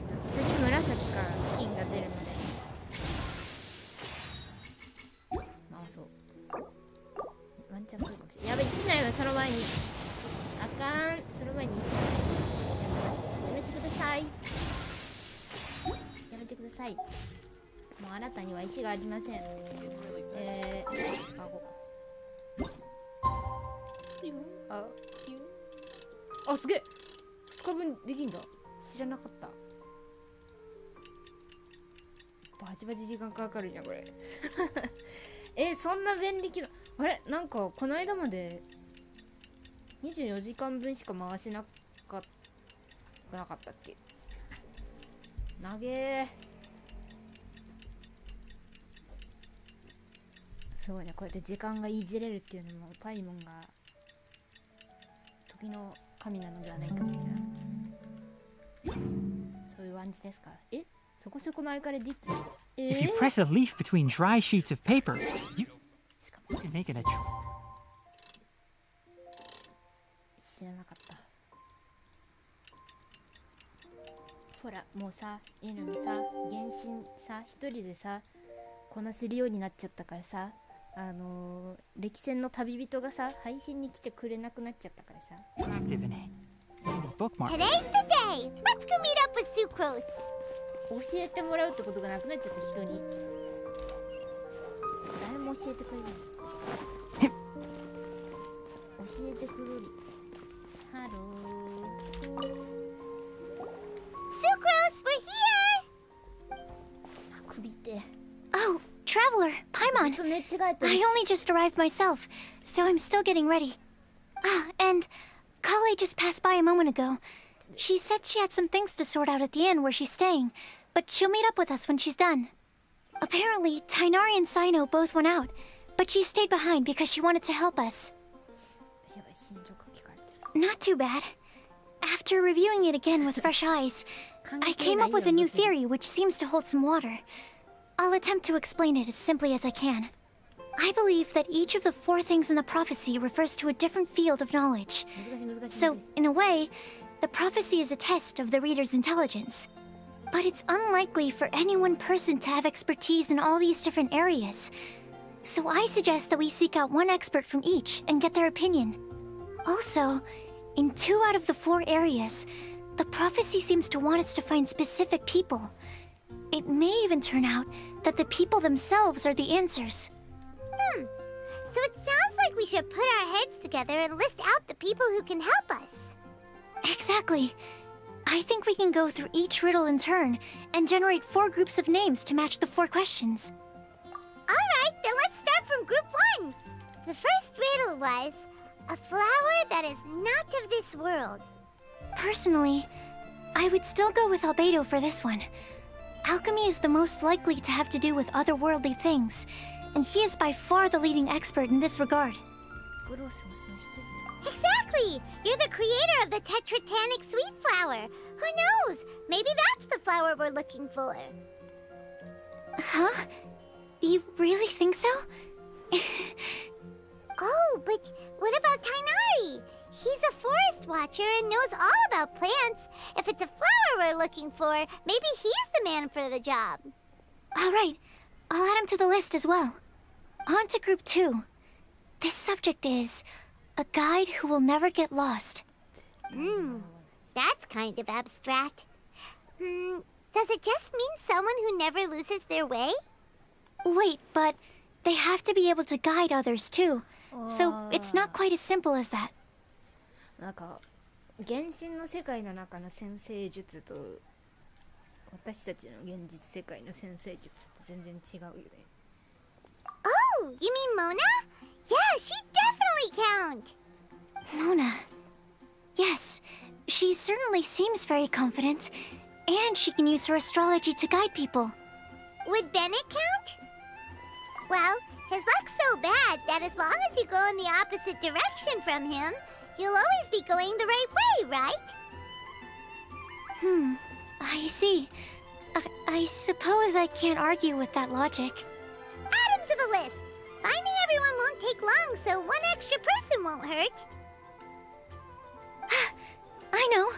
ょっと次紫から金が出るまで回そう。ワンチャン来るかもしれない。やべ、いないわ。その前にあかん。その前にやめてください。やめてください。もうあなたには意思がありません。あ、すげえ。2日分できんだ。知らなかった。バチバチ時間かかるじゃんこれ。そんな便利機能。あれ、なんかこの間まで24時間分しか回せなかったっけ。投げー。すごいね。こうやって時間がいじれるっていうのもパイモンが時の神なのではないかみたいな、そういう感じですか。そこそこ前からできてる。If you press a leaf between dry sheets of paper, you can make it a 知らなかった。ほらもうさ、Nもさ、原神さ、一人でさこなせるようになっちゃったからさ、歴戦の旅人がさ配信に来てくれなくなっちゃったからさ。Today's the day! Let's go meet up with Sucrose! 教えてもらうってことがなくなっちゃった。人に誰も教えてくれない。教えてくるり。ハロー Sucrose, we're here! 首って。 Oh, traveler, Paimon. I only just arrived myself, so I'm still getting ready. Ah, and Kale just passed by a moment ago. She said she had some things to sort out at the inn where she's staying, but she'll meet up with us when she's done. Apparently, Tainari and Sino both went out, but she stayed behind because she wanted to help us. Not too bad. After reviewing it again with fresh eyes, I came up with a new theory which seems to hold some water. I'll attempt to explain it as simply as I can. I believe that each of the 4 things in the prophecy refers to a different field of knowledge. So, in a way, the prophecy is a test of the reader's intelligence. But it's unlikely for any one person to have expertise in all these different areas. So I suggest that we seek out one expert from each and get their opinion. Also, in 2 out of the 4 areas, the prophecy seems to want us to find specific people. It may even turn out that the people themselves are the answers. So it sounds like we should put our heads together and list out the people who can help us. Exactly. I think we can go through each riddle in turn and generate 4 groups of names to match the 4 questions. Alright, then let's start from group 1. The first riddle was, a flower that is not of this world. Personally, I would still go with Albedo for this one. Alchemy is the most likely to have to do with otherworldly things, and he is by far the leading expert in this regard. Exactly! You're the creator of the tetratanic sweet flower. Who knows? Maybe that's the flower we're looking for. Huh? You really think so? Oh, but what about Tainari? He's a forest watcher and knows all about plants. If it's a flower we're looking for, maybe he's the man for the job. Alright, I'll add him to the list as well. On to group 2. This subject is a guide who will never get lost. That's kind of abstract. Does it just mean someone who never loses their way? Wait, but they have to be able to guide others too. So it's not quite as simple as that. なんか原神の世界の中の先生術と私たちの現実世界の先生術って全然違うよね。Oh, you mean Mona? Yeah, she definitely count. Mona. Yes, she certainly seems very confident, and she can use her astrology to guide people. Would Bennett count? Well, his luck's so bad that as long as you go in the opposite direction from him, you'll always be going the right way, right? I see. I suppose I can't argue with that logic. Add him to the list. Finding everyone won't take long, so one extra person won't hurt. I know.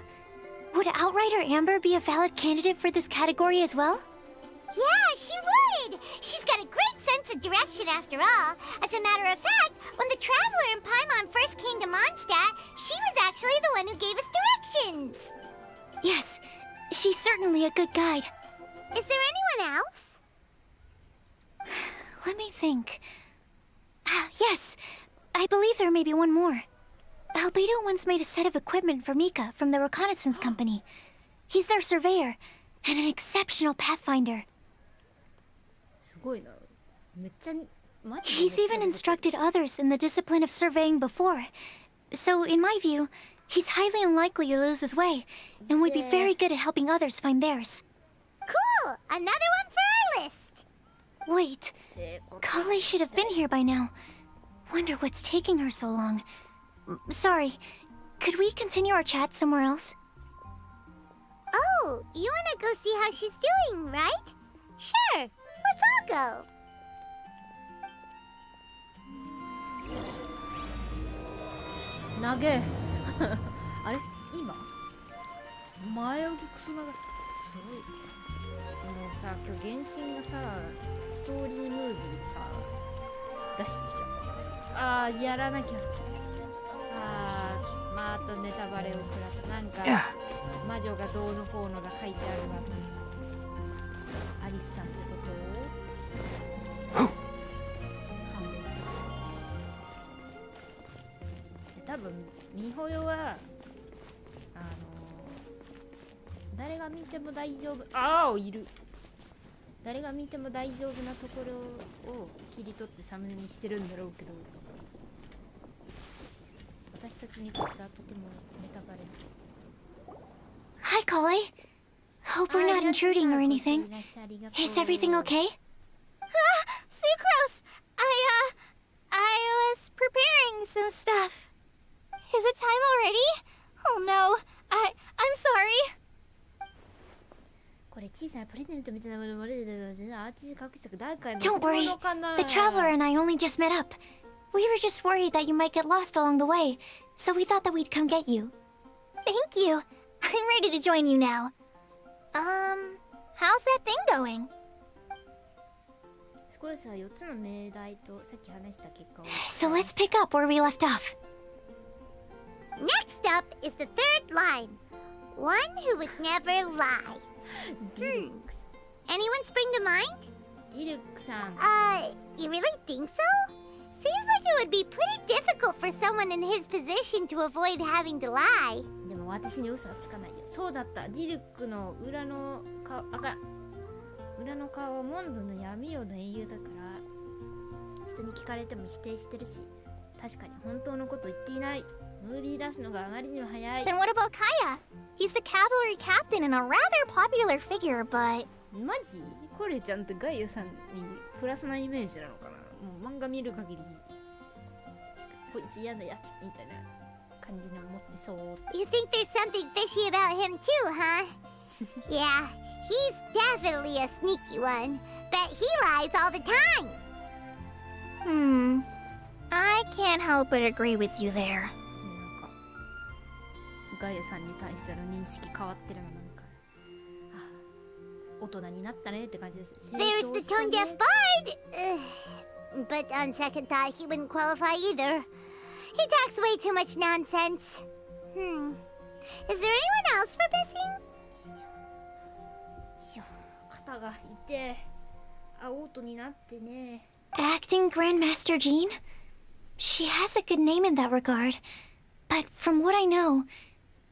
Would Outrider Amber be a valid candidate for this category as well? Yeah, she would! She's got a great sense of direction after all. As a matter of fact, when the Traveler and Paimon first came to Mondstadt, she was actually the one who gave us directions. Yes, she's certainly a good guide. Is there anyone else? Let me think. Yes, I believe there may be one more. Albedo once made a set of equipment for Mika from the reconnaissance company. He's their surveyor and an exceptional pathfinder. He's even instructed others in the discipline of surveying before. So, in my view, he's highly unlikely to lose his way, and would be very good at helping others find theirs. Cool! Another one for our list! Wait, Kale should have been here by now. Wonder what's taking her so long. Sorry, could we continue our chat somewhere else? Oh, you wanna go see how she's doing, right? Sure, let's all go. Nage. あれ今前置きクソ長い。すごい。さ、今日原神がさ、ストーリームービーさ、出してきちゃったからさ。やらなきゃ。またネタバレを食らった。なんか魔女がどうのこうのが書いてあるわ。アリスさんってことを勘弁してます。多分ミホヨは誰が見ても大丈夫。いる。誰が見ても大丈夫なところを切り取ってサムネにしてるんだろうけど、私たちにとってはとてもネタバレ。Hi, Kale. Hope we're not intruding or anything. Is everything okay? Sucrose! I was preparing some stuff. Is it time already? Oh no, I'm sorry. Don't worry. The traveler and I only just met up. We were just worried that you might get lost along the way, so we thought that we'd come get you. Thank you. I'm ready to join you now. How's that thing going? So let's pick up where we left off. Next up is the third line. One who would never lie. Anyone spring to mind? You really think so? Seems like it would be pretty difficult for someone in his position to avoid having to lie. でも私に嘘はつかないよ。そうだった。ディルクの裏の顔はモンドの闇夜の英雄だから、人に聞かれても否定してるし、確かに本当のこと言っていない。ムービー出すのがあまりにも早い。 Then what about Kaya? He's the cavalry captain and a rather popular figure, but... マジ？コレちゃんってガイアさんにプラスなイメージなのかな。もう漫画見る限りこいつ嫌なやつみたいな感じに思ってそう。 You think there's something fishy about him too, huh? Yeah, he's definitely a sneaky one. Bet he lies all the time. I can't help but agree with you there. なんかガイアさんに対しての認識変わってるのなんか、大人になったねって感じです。 There's the tone deaf bard. But on second thought, he wouldn't qualify either. He talks way too much nonsense. Is there anyone else we're missing? 肩が痛い。オートになってね。 Acting Grandmaster Jean? She has a good name in that regard. But from what I know,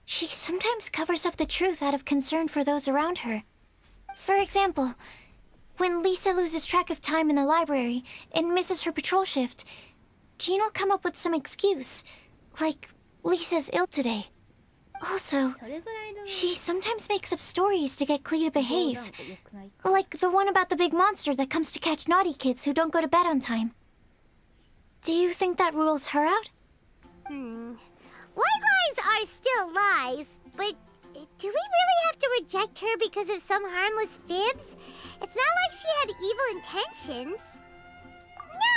she sometimes covers up the truth out of concern for those around her. For example, when Lisa loses track of time in the library and misses her patrol shift, Jean will come up with some excuse, like Lisa's ill today. Also, she sometimes makes up stories to get Klee to behave, like the one about the big monster that comes to catch naughty kids who don't go to bed on time. Do you think that rules her out? White lies are still lies, but do we really have to reject her because of some harmless fibs? It's not like she had evil intentions.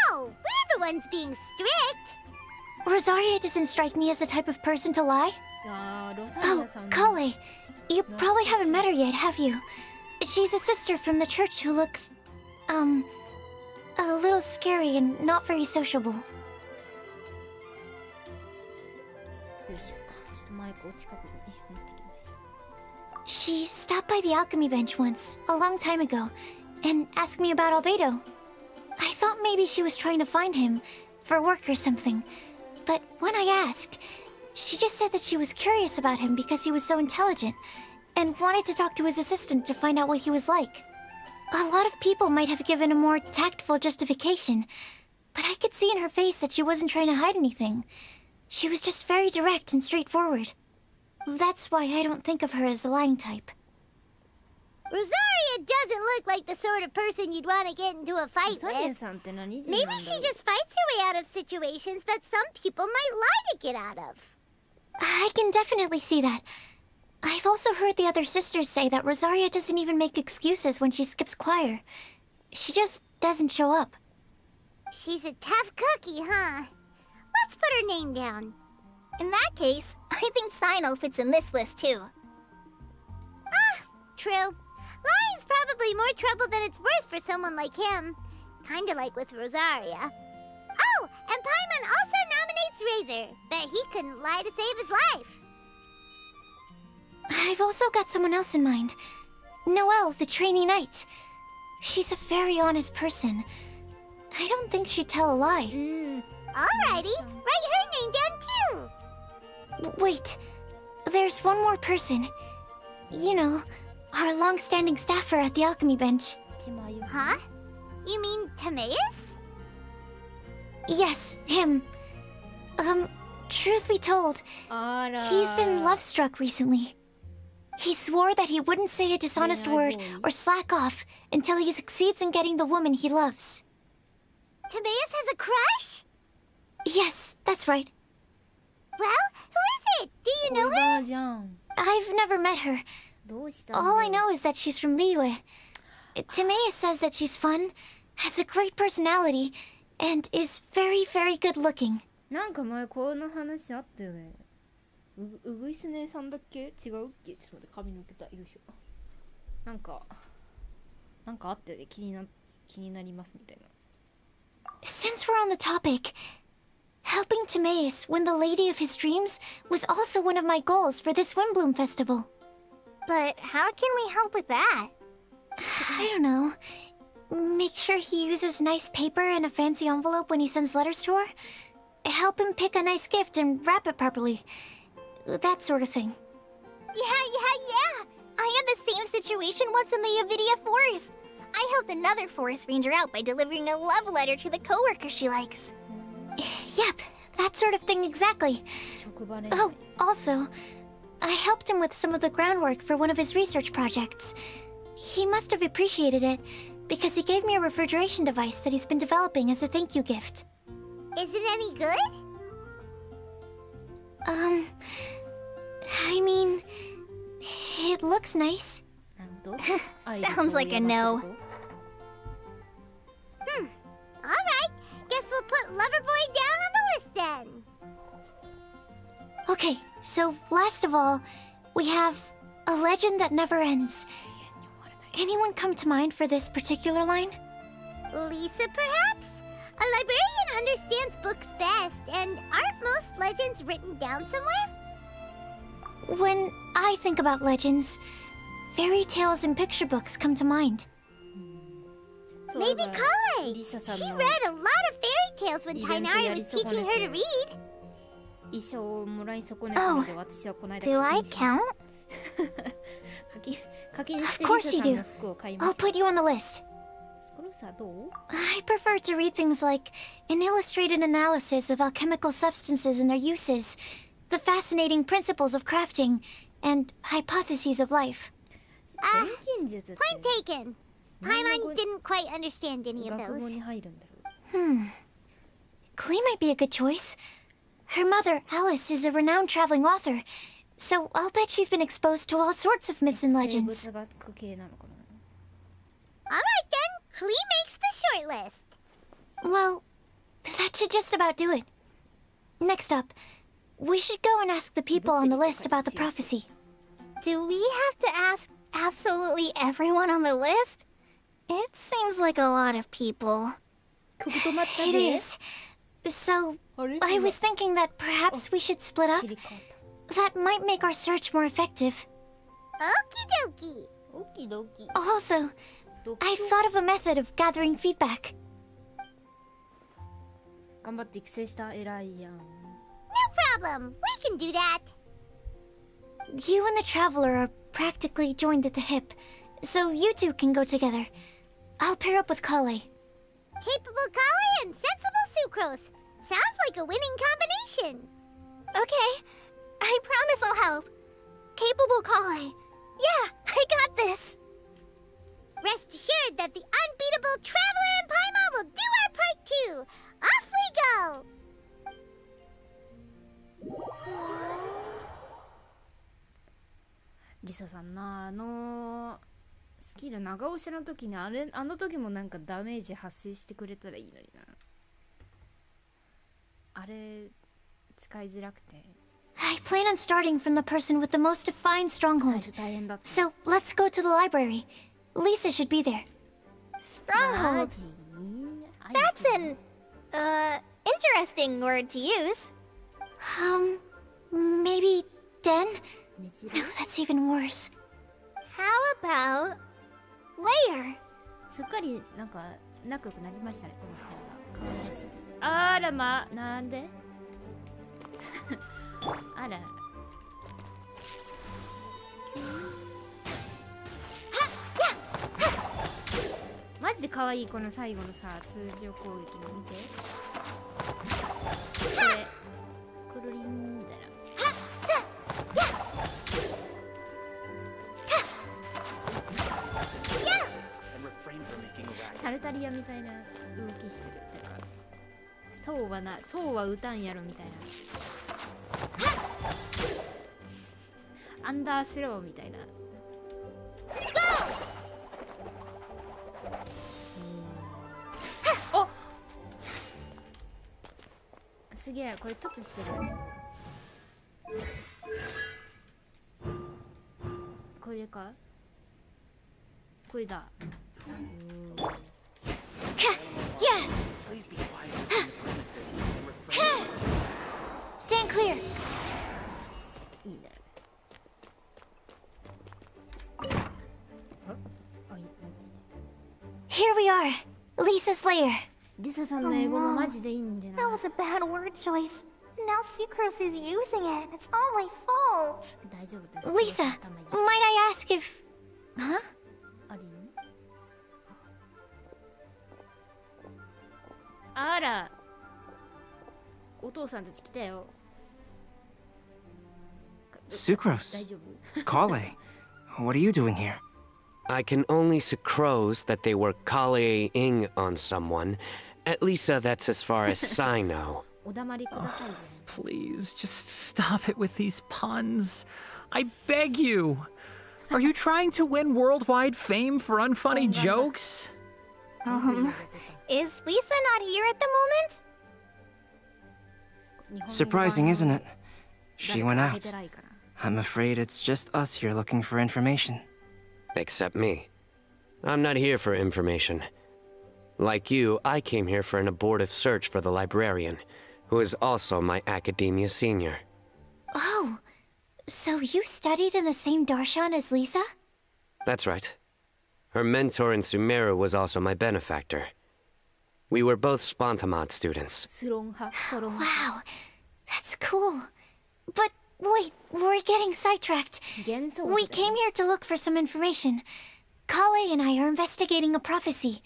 No, we're the ones being strict. Rosaria doesn't strike me as the type of person to lie. Oh, Kale, you probably haven't met her yet, have you? She's a sister from the church who looks, a little scary and not very sociable. She stopped by the alchemy bench once, a long time ago, and asked me about Albedo. I thought maybe she was trying to find him, for work or something. But when I asked, she just said that she was curious about him because he was so intelligent, and wanted to talk to his assistant to find out what he was like. A lot of people might have given a more tactful justification, but I could see in her face that she wasn't trying to hide anything. She was just very direct and straightforward. That's why I don't think of her as the lying type. Rosaria doesn't look like the sort of person you'd want to get into a fight with. Maybe she just fights her way out of situations that some people might lie to get out of. I can definitely see that. I've also heard the other sisters say that Rosaria doesn't even make excuses when she skips choir. She just doesn't show up. She's a tough cookie, huh? Let's put her name down. In that case, I think Sino fits in this list too. True. Lying's probably more trouble than it's worth for someone like him. Kinda like with Rosaria. Oh, and Paimon also nominates Razor. Bet he couldn't lie to save his life. I've also got someone else in mind. Noelle, the trainee knight. She's a very honest person. I don't think she'd tell a lie. Alrighty, write her name down too. Wait, there's one more person. You know, our long-standing staffer at the alchemy bench. Huh? You mean Timaeus? Yes, him. Truth be told, he's been love-struck recently. He swore that he wouldn't say a dishonest word or slack off until he succeeds in getting the woman he loves. Timaeus has a crush? Yes, that's right. Well, who is it? Do you know her? I've never met her, All I know is that she's from Liyue. Timaeus says that she's fun, has a great personality, and is very, very good looking. なんか前この話あったよね。うぐいす姉さんだっけ？違うっけ？ちょっと待って、髪の毛た。よいしょ。なんかあったよね。気になりますみたいな。Since we're on the topic, helping Timaeus win the lady of his dreams was also one of my goals for this Windbloom Festival. But how can we help with that? I don't know. Make sure he uses nice paper and a fancy envelope when he sends letters to her. Help him pick a nice gift and wrap it properly. That sort of thing. Yeah. I had the same situation once in the Avidia Forest. I helped another forest ranger out by delivering a love letter to the coworker she likes. Yep, that sort of thing exactly. Oh, also, I helped him with some of the groundwork for one of his research projects. He must have appreciated it, because he gave me a refrigeration device that he's been developing as a thank you gift. Is it any good? I mean, it looks nice. Sounds like a no. Alright, guess we'll put Loverboy down on the list then. Okay, so last of all, we have a legend that never ends. Anyone come to mind for this particular line? Lisa, perhaps? A librarian understands books best, and aren't most legends written down somewhere? When I think about legends, fairy tales and picture books come to mind. Maybe Kale! She read a lot of fairy tales when Tainari was teaching her to read. Oh, do I count? Of course you do. I'll put you on the list. I prefer to read things like an illustrated analysis of alchemical substances and their uses, the fascinating principles of crafting, and hypotheses of life. Point taken. Paimon didn't quite understand any of those. Klee might be a good choice. Her mother, Alice, is a renowned traveling author, so I'll bet she's been exposed to all sorts of myths and legends. Alright then, Klee makes the short list. Well, that should just about do it. Next up, we should go and ask the people on the list about the prophecy. Do we have to ask absolutely everyone on the list? It seems like a lot of people. It is. So, I was thinking that perhaps we should split up. That might make our search more effective. Okie dokie. Also, I've thought of a method of gathering feedback. No problem. We can do that. You and the Traveler are practically joined at the hip, so you two can go together. I'll pair up with Kale. Capable Kale and sensible Sucrose. Sounds like a winning combination. Okay, I promise I'll help. Capable Kale. Yeah, I got this. Rest assured that the unbeatable Traveler and Paimon will do our part too. Off we go. リサさんな、スキル長押しの時にあの時もなんかダメージ発生してくれたらいいのにな。あれ使いづらくて。I plan on starting from the person with the most defined stronghold. So let's go to the library. Lisa should be there. Stronghold? That's an, interesting word to use. Maybe den? No, that's even worse. How about layer? すっかりなんか仲良くなりましたね、この二人は。可愛らしい。あらま、なんであら。マジで可愛いこの最後のさ、通常攻撃の見て。これ、くるりんみたいな。タルタリアみたいな動きしてるっていうか、そうは歌んやろみたいな。アンダースローみたいなげえ、これ凸してるやつ。これか？これだ。Yeah. Stand clear. いいね。Here we are, Lisa's lair. リサさんの英語もマジでいいんでな。 That was a bad word choice. Now Sucrose is using it. It's all my fault. 大丈夫です。 Lisa, might I ask if... Huh? あり？あら。お父さんたち来たよ。Sucrose. 大丈夫？ Kale, what are you doing here? I can only sucrose that they were Kale-ing on someone. At least that's as far as I know. お黙りくださいよ。 Please, just stop it with these puns. I beg you. Are you trying to win worldwide fame for unfunny jokes? Is Lisa not here at the moment? Surprising, isn't it? She went out. I'm afraid it's just us here looking for information. Except me. I'm not here for information. Like you, I came here for an abortive search for the librarian, who is also my academia senior. Oh, so you studied in the same darshan as Lisa? That's right. Her mentor in Sumeru was also my benefactor. We were both Spontamod students. Wow, that's cool. But wait, we're getting sidetracked. We came here to look for some information. Kale and I are investigating a prophecy,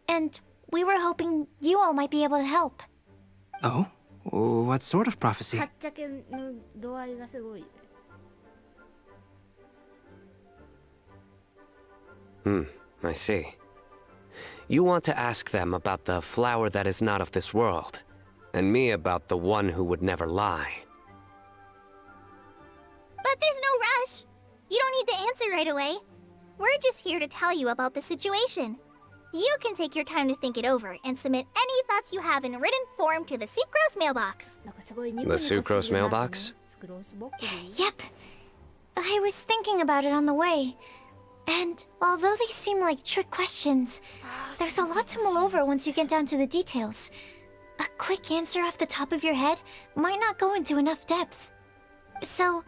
and we were hoping you all might be able to help. Oh? What sort of prophecy? はっちゃけの度合いがすごい。I see. You want to ask them about the flower that is not of this world, and me about the one who would never lie. But there's no rush. You don't need to answer right away. We're just here to tell you about the situation. You can take your time to think it over and submit any thoughts you have in written form to the Sucrose mailbox. The Sucrose mailbox? Yep. I was thinking about it on the way. And although they seem like trick questions, there's a lot to mull over once you get down to the details. A quick answer off the top of your head might not go into enough depth. So,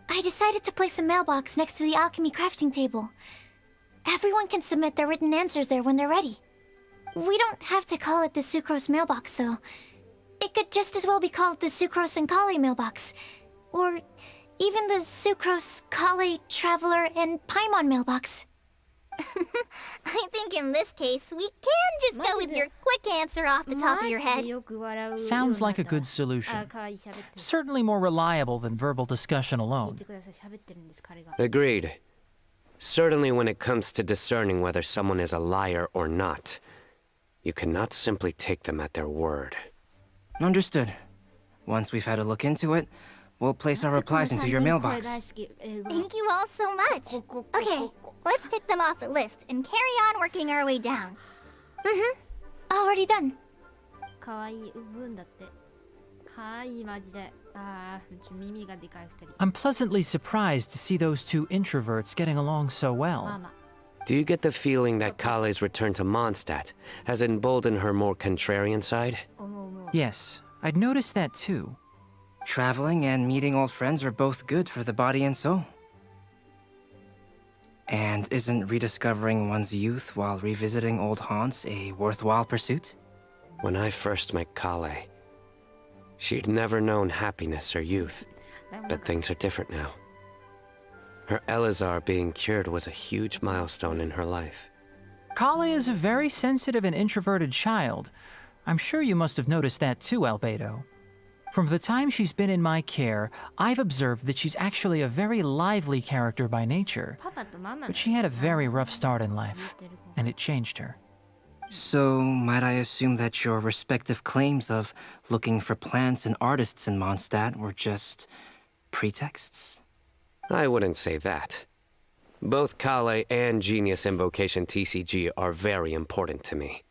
I decided to place a mailbox next to the alchemy crafting table. Everyone can submit their written answers there when they're ready. We don't have to call it the Sucrose mailbox, though. It could just as well be called the Sucrose and Kale mailbox. Or even the Sucrose, Kale, Traveler, and Paimon mailbox. I think in this case, we can just go with your quick answer off the top of your head. Sounds like a good solution. Certainly more reliable than verbal discussion alone. Agreed. Certainly when it comes to discerning whether someone is a liar or not, you cannot simply take them at their word. Understood. Once we've had a look into it, we'll place our replies into your mailbox. Thank you all so much. Okay, let's tick them off the list and carry on working our way down. Already done. かわいい、うんだって。かわいいマジで。耳がでかい二人。I'm pleasantly surprised to see those two introverts getting along so well. Do you get the feeling that Kale's return to Mondstadt has emboldened her more contrarian side? Yes, I'd noticed that too. Traveling and meeting old friends are both good for the body and soul. And isn't rediscovering one's youth while revisiting old haunts a worthwhile pursuit? When I first met Kale, she'd never known happiness or youth, but things are different now. Her Elazar being cured was a huge milestone in her life. Kale is a very sensitive and introverted child. I'm sure you must have noticed that too, Albedo. From the time she's been in my care, I've observed that she's actually a very lively character by nature. But she had a very rough start in life, and it changed her. So, might I assume that your respective claims of looking for plants and artists in Mondstadt were just pretexts? I wouldn't say that. Both Kale and Genius Invocation TCG are very important to me.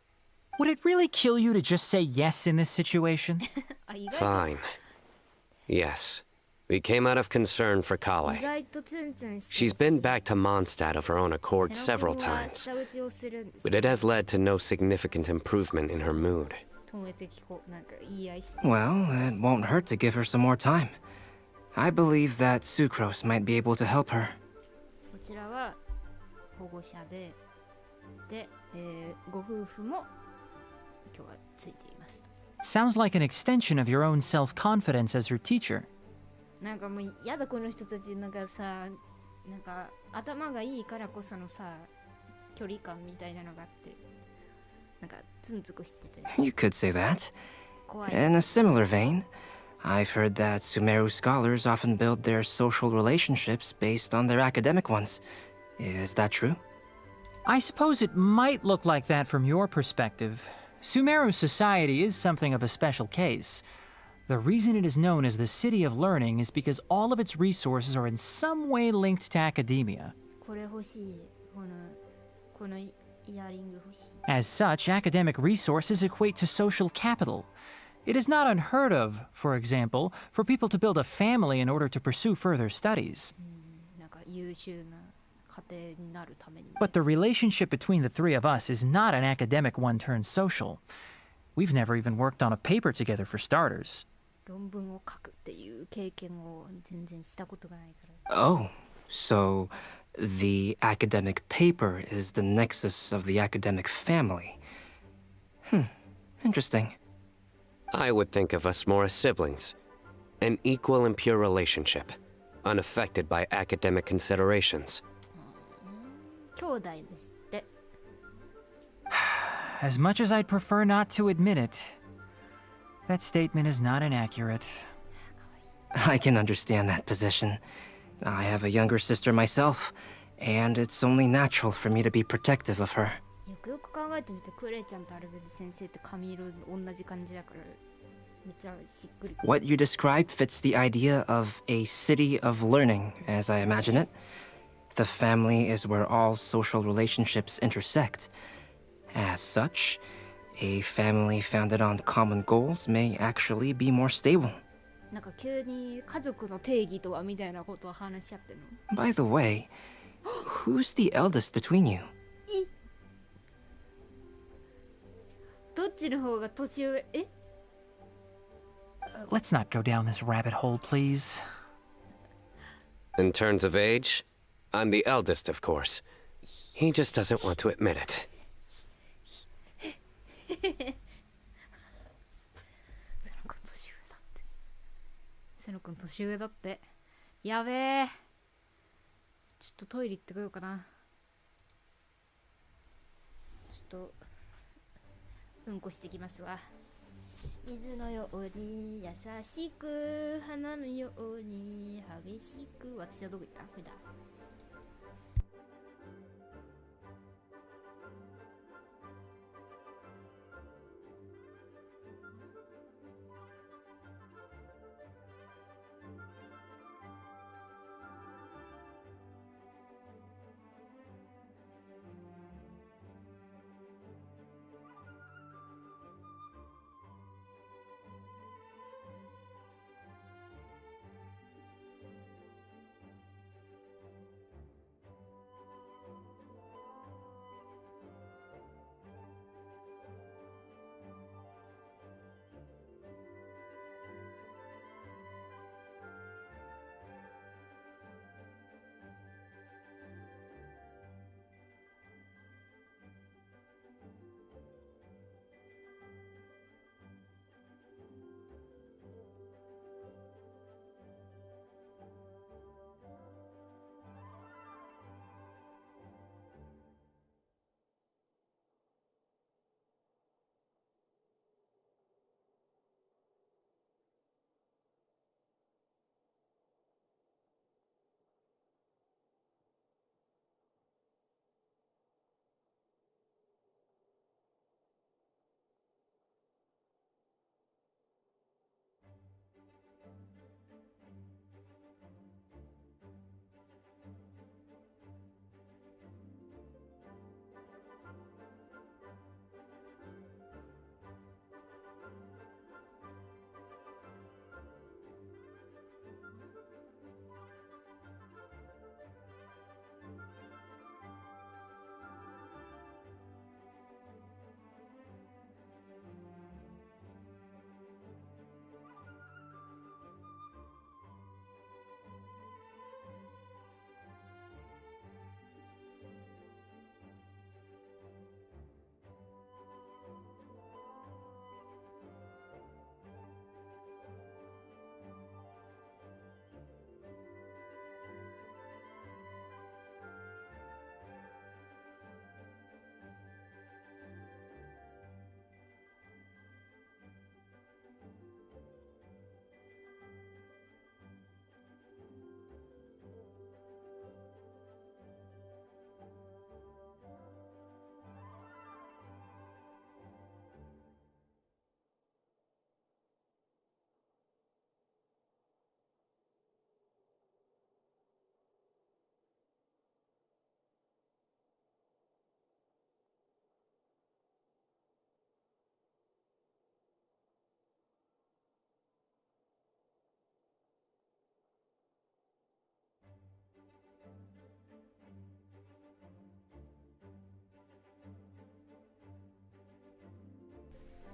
Would it really kill you to just say yes in this situation? Fine. Yes. We came out of concern for Kale. She's been back to Mondstadt of her own accord several times, but it has led to no significant improvement in her mood. Well, it won't hurt to give her some more time. I believe that Sucrose might be able to help her. Sounds like an extension of your own self-confidence as her teacher. なんかもうやだこの人たちなんかさなんか頭がいいからこそのさ距離感みたいなのがあってなんかツンツクしてて You could say that. In a similar vein, I've heard that Sumeru scholars often build their social relationships based on their academic ones. Is that true? I suppose it might look like that from your perspective. Sumeru society is something of a special case. The reason it is known as the City of Learning is because all of its resources are in some way linked to academia. As such, academic resources equate to social capital. It is not unheard of, for example, for people to build a family in order to pursue further studies. But the relationship between the three of us is not an academic one turned social. We've never even worked on a paper together for starters. Oh, so the academic paper is the nexus of the academic family. Interesting. I would think of us more as siblings. An equal and pure relationship, unaffected by academic considerations. As much as I'd prefer not to admit it, that statement is not inaccurate. I can understand that position. I have a younger sister myself, and it's only natural for me to be protective of her. What you described fits the idea of a city of learning, as I imagine it. The family is where all social relationships intersect. As such, a family founded on common goals may actually be more stable. By the way, who's the eldest between you? Let's not go down this rabbit hole, please. In terms of age, I'm the eldest, of course. He just doesn't want to admit it. その子年上だってやべえちょっとトイレ行ってこようかなちょっとうんこしてきますわ水のように優しく花のように激しく私はどこ行ったこれだ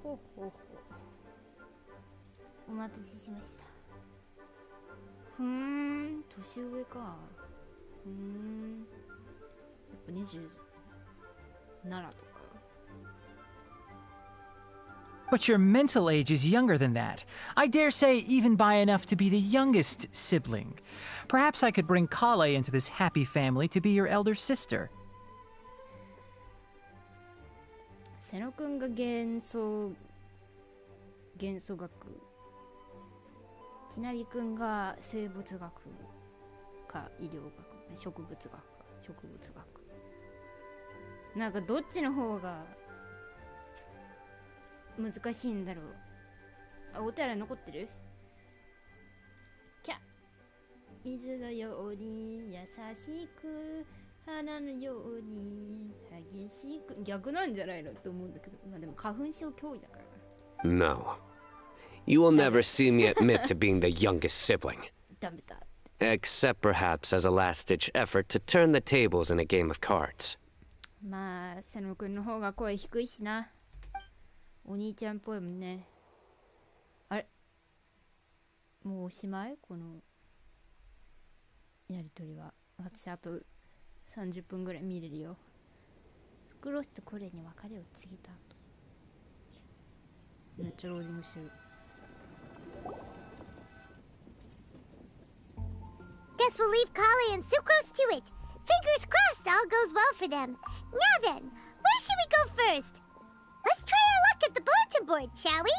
ほうほうほう。お待たせしました。年上か。やっぱ27とか。But your mental age is younger than that. I dare say even by enough to be the youngest sibling. Perhaps I could bring Kale into this happy family to be your elder sister. 瀬野くんが元素学、きなりくんが生物学か医療学、植物学か植物学。なんかどっちの方が難しいんだろう。あ、お手洗い残ってる？キャ。水のように優しく、花のように激しく。逆なんじゃないのって思うんだけど、まあでも花粉症脅威だから。No. You will never see me admit to being the youngest sibling. ダメだ。Except perhaps as a last-ditch effort to turn the tables in a game of cards. まあ、瀬野くんの方が声低いしな。お兄ちゃんっぽいもんね。あれ、もうおしまい？このやりとりは。私あと30分ぐらい見れるよ。スクロスとこれに別れを告げた後。めっちゃローディングしてる。Guess we'll leave Kale and Sucrose to it. Fingers crossed all goes well for them. Now then, where should we go first? Let's try our luck at the bulletin board, shall we?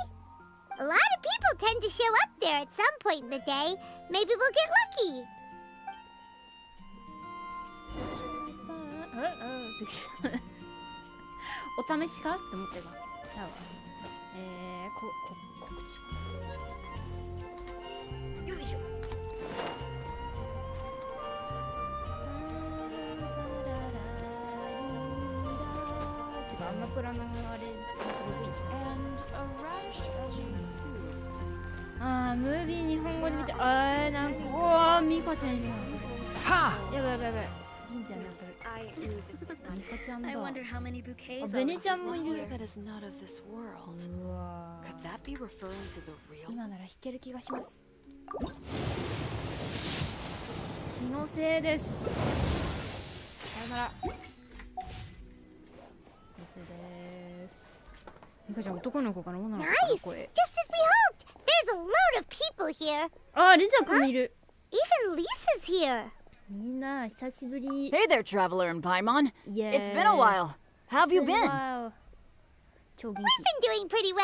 A lot of people tend to show up there at some point in the day. Maybe we'll get lucky. お試しかって思ってた。じゃあ、告知。よいしょ。てかアマプラのあれログインしない。ムービー日本語で見て、なんか、うわミカちゃんいる。はあ、やばいやばいやばい。いいんじゃない？ミカちゃんだ。あ、ベネちゃんもいる。うわ。今なら弾ける気がします。気のせいです。さよなら。気のせいです。ミカちゃん男の子かな女の子かな声。Nice! Just as we hoped! There's a load of people here. あ、リンちゃんくんもいる。Even Lisa's here. みんな久しぶり。 Hey there, traveler in Paimon. Yeah. It's been a while. How have you been? 超元気。 We've been doing pretty well.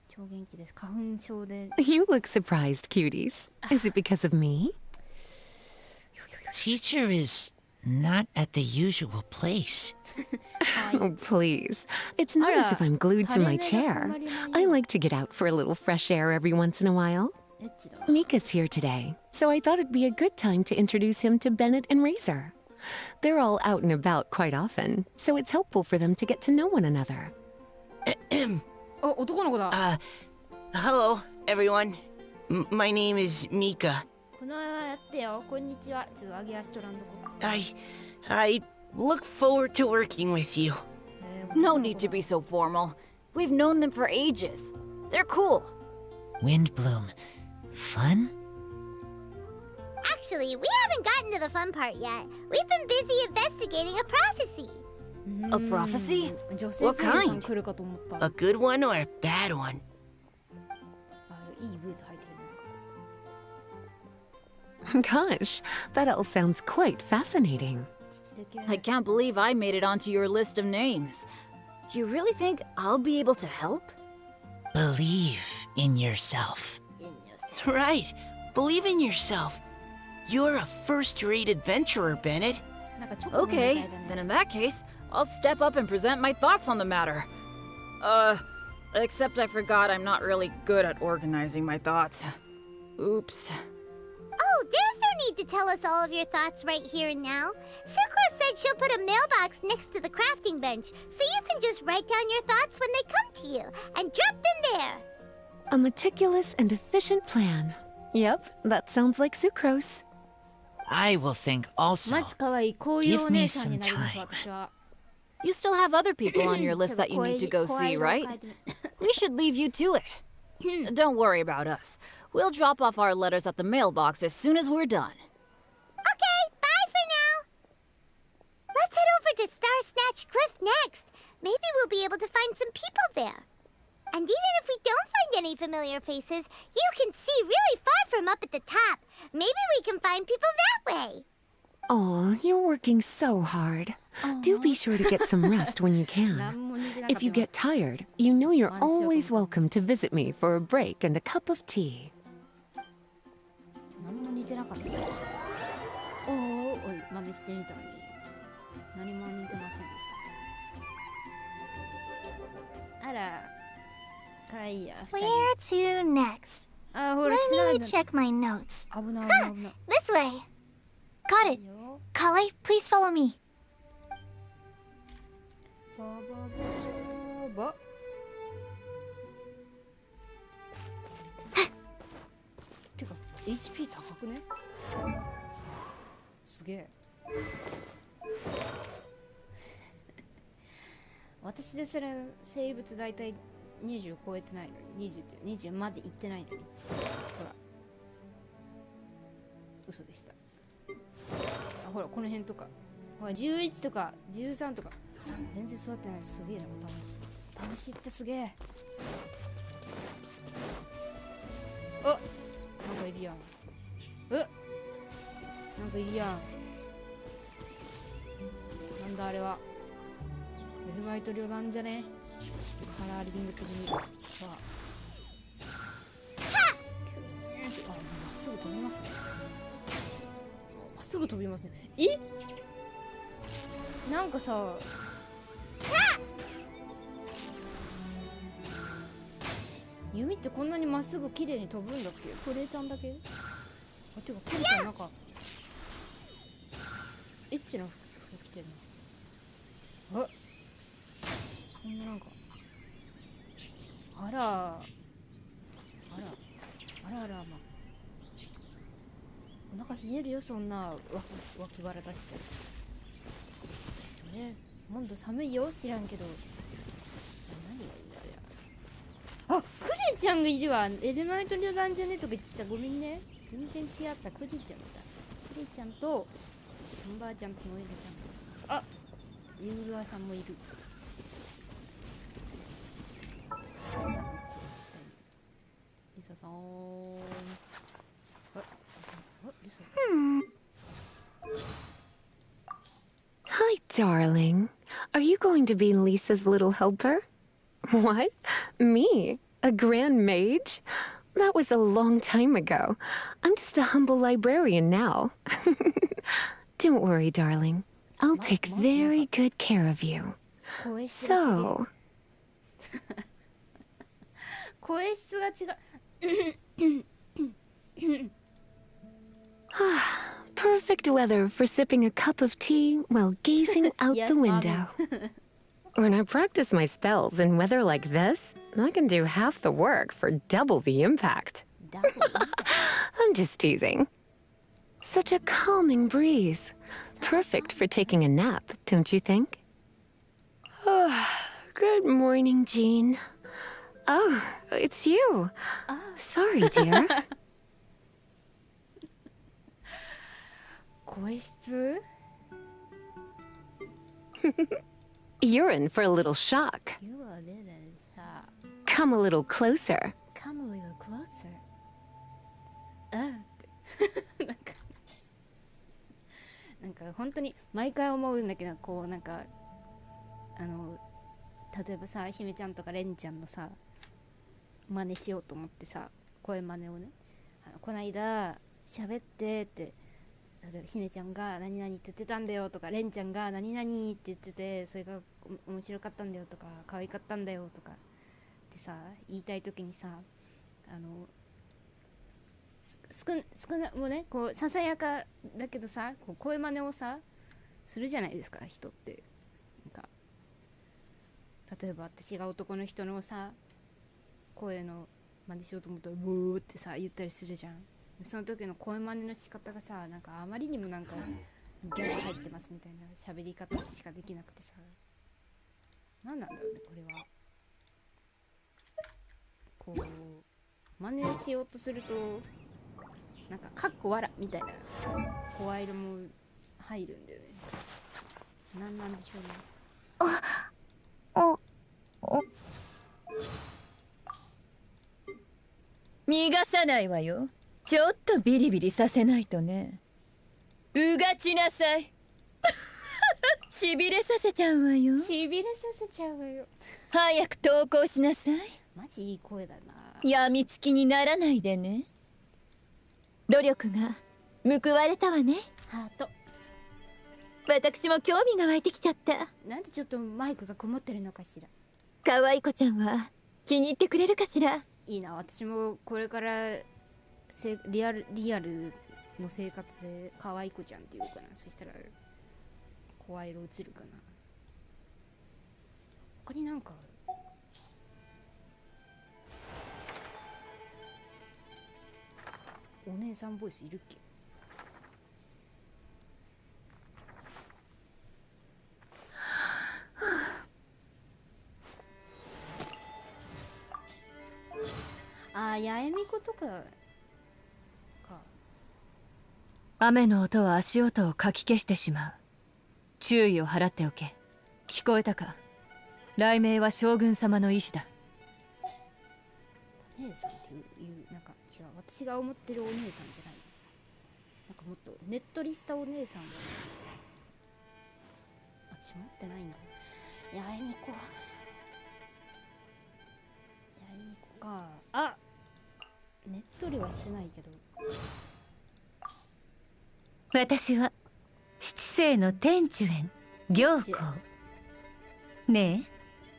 超元気です。花粉症で。You look surprised, cuties. Is it because of me? Teacher is not at the usual place. Oh, please. It's not as if I'm glued to my chair. I like to get out for a little fresh air every once in a while. Mika's here today, so I thought it'd be a good time to introduce him to Bennett and Razor. They're all out and about quite often, so it's helpful for them to get to know one another. Hello, everyone. My name is Mika. I look forward to working with you. No need to be so formal. We've known them for ages. They're cool. Windbloom. Fun? Actually, we haven't gotten to the fun part yet. We've been busy investigating a prophecy. A prophecy? What kind? A good one or a bad one? Gosh, that all sounds quite fascinating. I can't believe I made it onto your list of names. You really think I'll be able to help? Believe in yourself. Right. Believe in yourself. You're a first-rate adventurer, Bennett. Okay, then in that case, I'll step up and present my thoughts on the matter. Except I forgot I'm not really good at organizing my thoughts. Oops. Oh, there's no need to tell us all of your thoughts right here and now. Sakura said she'll put a mailbox next to the crafting bench, so you can just write down your thoughts when they come to you, and drop them there. A meticulous and efficient plan. Yep, that sounds like sucrose. I will think also. Give me some time. You still have other people on your list that you need to go see, right? We should leave you to it. Don't worry about us. We'll drop off our letters at the mailbox as soon as we're done. Okay, bye for now. Let's head over to Star Snatch Cliff next. Maybe we'll be able to find some people there. And even if we don't find any familiar faces, you can see really far from up at the top. Maybe we can find people that way. Oh, you're working so hard. Do be sure to get some rest when you can. If you get tired, you know you're always welcome to visit me for a break and a cup of tea. 何も似てなかった。おお、おい、真似してみたのに何も似てませんでした。あら、かわいいや。Where to next? あ、ほら、 Let me check my notes. 危ない危ない危ない。This way. Got it. Kale, please follow me. ババババ。てか HP 高くね？すげえ。私ですら生物大体20超えてないのに、20までいってないのに。ほら。嘘でした。あ、ほらこの辺とか。ほら11とか13とか。全然座ってない。すげえな、試しってすげえ。あ、なんかいるやん。なんかいるやん。なんだあれは。エルマイト旅団じゃね。カラーリング的に。さあ。まっすぐ飛びますね。まっすぐ飛びますね。え？なんかさ。弓ってこんなにまっすぐ綺麗に飛ぶんだっけ？クレイちゃんだけ？あ、てかクレイちゃんなんかエッチな服着てるな。あ、そんななんかあらまお腹冷えるよ、そんな脇腹出してね。もっと寒いよ、知らんけど。何がいいんだあれ。あ、クレイちゃんがいるわ。エルマイト旅団じゃねとか言ってた。ごめんね。全然違った。クレイちゃんだ。クレイちゃんとおばあちゃんとノエルちゃん。あ、ユールアさんもいる。リサさん。Hi, darling. Are you going to be Lisa's little helper? What? Me? A grand mage? That was a long time ago. I'm just a humble librarian now. Don't worry, darling. I'll take very good care of you. So... 声質が違う。Perfect weather for sipping a cup of tea while gazing out the window. When I practice my spells in weather like this, I can do half the work for double the impact. I'm just teasing. Such a calming breeze. Perfect for taking a nap, don't you think? Good morning, Jean. Oh, it's you. Sorry, dear. 声質 You're in for a little shock. You are a little shock. Come a little closer. Come a little closer. なんか本当に毎回思うんだけど、こうなんか例えばさ、ひめちゃんとかれんちゃんのさ真似しようと思ってさ、声真似をね、こないだ喋ってって、例えばひめちゃんが何々って言ってたんだよとか、れんちゃんが何々って言ってて、それが面白かったんだよとか、可愛かったんだよとかってさ言いたい時にさ、少なもうね、こうささやかだけどさ、こう声真似をさするじゃないですか、人って。なんか例えば私が男の人のさ声の真似しようと思ったらブーってさ言ったりするじゃん。その時の声真似の仕方がさ、なんかあまりにもなんかギャグ入ってますみたいな喋り方しかできなくてさ、何なんだろうねこれは。こう真似しようとするとなんかかっこわらみたいな声色も入るんだよね。何なんでしょうね。逃がさないわよ。ちょっとビリビリさせないとね。うがちなさい。しびれさせちゃうわよ。しびれさせちゃうわよ。早く投稿しなさい。マジいい声だな。やみつきにならないでね。努力が報われたわね。ハート。私も興味が湧いてきちゃった。なんでちょっとマイクがこもってるのかしら。可愛い子ちゃんは気に入ってくれるかしら。いいな、私もこれからリアルの生活で可愛い子ちゃんって言おうかな。そしたら声色映るかな。他になんかお姉さんボイスいるっけ。あ、八重美子とかか。雨の音は足音をかき消してしまう。注意を払っておけ。聞こえたか。雷鳴は将軍様の意志だ。お姉さんっていうなんか違う、私が思ってるお姉さんじゃない。なんかもっとねっとりしたお姉さんだ。私持ってないんだ。八重美子。八重美子か。あ、ねっとりはしてないけど。私は七世の天寿園行幸。ね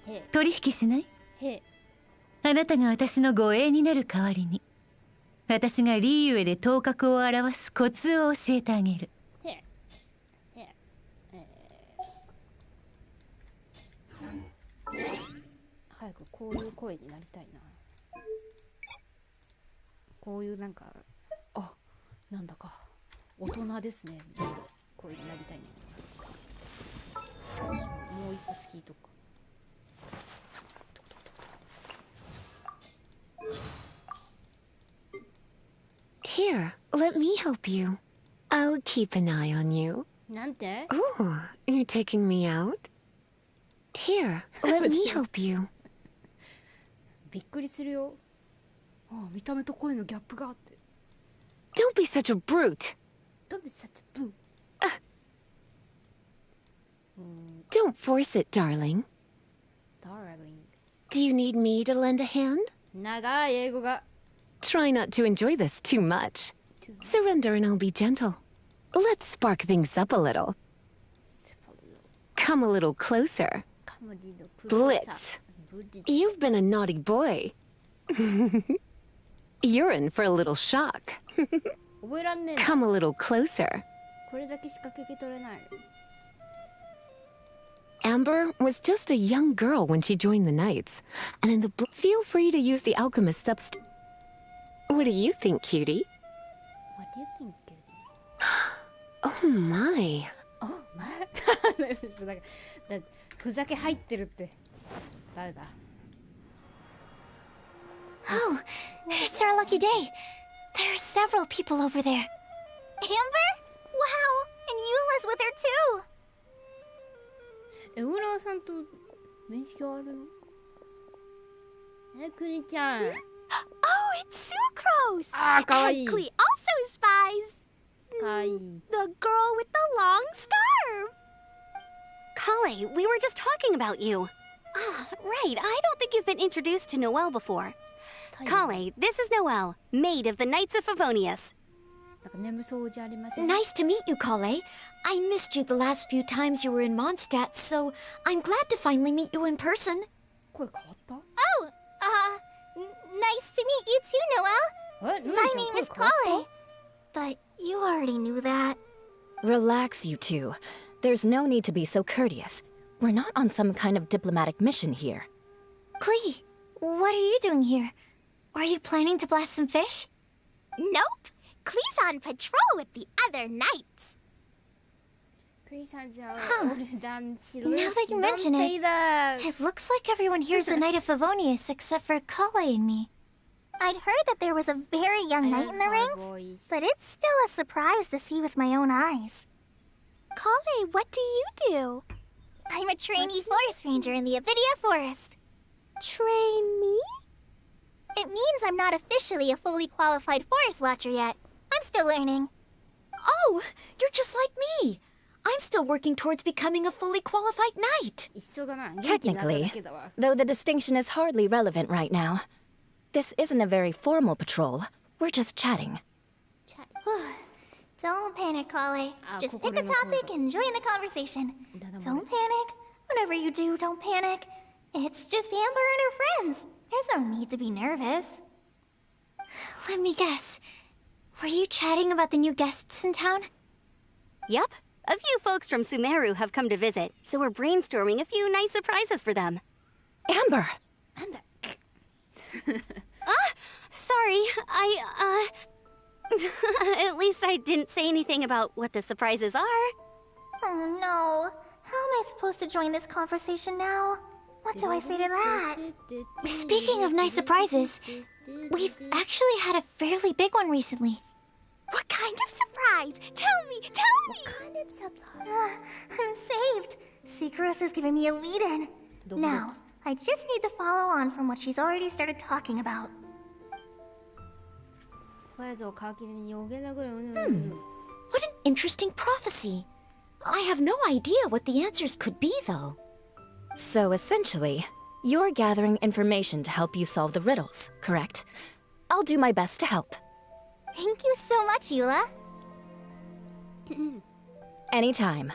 え、取引しない？あなたが私の護衛になる代わりに、私がリーユエで頭角を表すコツを教えてあげる。早くこういう声になりたいな。こういうなんか、あ、なんだか大人ですねみたいな声になりたいな。もう一発聞いとく。Here, let me help you. I'll keep an eye on you. なんて？ Oh, you're taking me out? Here, let me help you. びっくりするよ。あ、見た目と声のギャップがあって。Don't be such a brute. Don't be such a brute. Don't force it, darling. Darling. Do you need me to lend a hand? 長い英語が。Try not to enjoy this too much. Surrender and I'll be gentle. Let's spark things up a little. Come a little closer. Blitz. You've been a naughty boy. You're in for a little shock. Come a little closer. これだけしか聞き取れない。Amber was just a young girl when she joined the Knights, and feel free to use the alchemist substance. What do you think, cutie? What do you think, cutie? Oh my. Oh my. だふざけ入ってるって。誰だ？ Oh, it's our lucky day. There are several people over there. Amber? Wow, and Eula's with her too. ウラさんと面識あるの？クリちゃん。Oh, it's Sucrose! あー、かわいい。 And Klee also spies. かわいい。 The girl with the long scarf. Kale, we were just talking about you. Ah, right. I don't think you've been introduced to Noelle before. Kale, this is Noelle, maid of the Knights of Favonius. Nice to meet you, Kale. I missed you the last few times you were in Mondstadt, so I'm glad to finally meet you in person. Oh, nice to meet you too, Noelle. My name is Kale. But you already knew that. Relax, you two. There's no need to be so courteous. We're not on some kind of diplomatic mission here. Klee, what are you doing here? Are you planning to blast some fish? Nope. Klee's on patrol with the other knights. Now that you mention it, it looks like everyone here's a Knight of Favonius except for Kale and me. I'd heard that there was a very young knight in the rings, but it's still a surprise to see with my own eyes. Kale, what do you do? I'm a trainee forest ranger in the Avidia Forest. Trainee? It means I'm not officially a fully qualified forest watcher yet. I'm still learning. Oh, you're just like me. I'm still working towards becoming a fully qualified knight. Technically, though the distinction is hardly relevant right now. This isn't a very formal patrol. We're just chatting. Don't panic, Kale. Just pick a topic and join the conversation. Don't panic. Whatever you do, don't panic. It's just Amber and her friends. There's no need to be nervous. Let me guess. Were you chatting about the new guests in town? Yep. A few folks from Sumeru have come to visit, so we're brainstorming a few nice surprises for them. Amber! Sorry. At least I didn't say anything about what the surprises are. Oh no. How am I supposed to join this conversation now? What do I say to that? Speaking of nice surprises, we've actually had a fairly big one recently. What kind of surprise? Tell me! What kind of surprise? I'm saved. Secros is giving me a lead-in. Now, I just need to follow on from what she's already started talking about. What an interesting prophecy. I have no idea what the answers could be, though. So essentially, you're gathering information to help you solve the riddles, correct? I'll do my best to help. Thank you so much, Eula. Anytime.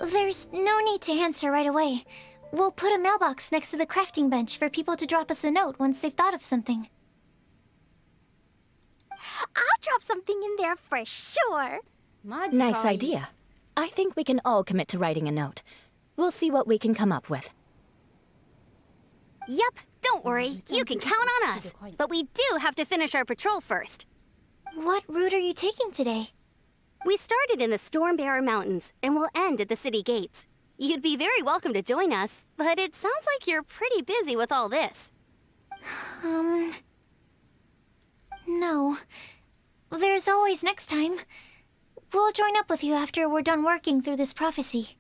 There's no need to answer right away. We'll put a mailbox next to the crafting bench for people to drop us a note once they've thought of something. I'll drop something in there for sure. Nice idea. I think we can all commit to writing a note. We'll see what we can come up with. Yep, don't worry. You can count on us. But we do have to finish our patrol first. What route are you taking today? We started in the Stormbearer Mountains, and we'll end at the city gates. You'd be very welcome to join us, but it sounds like you're pretty busy with all this. No. There's always next time. We'll join up with you after we're done working through this prophecy.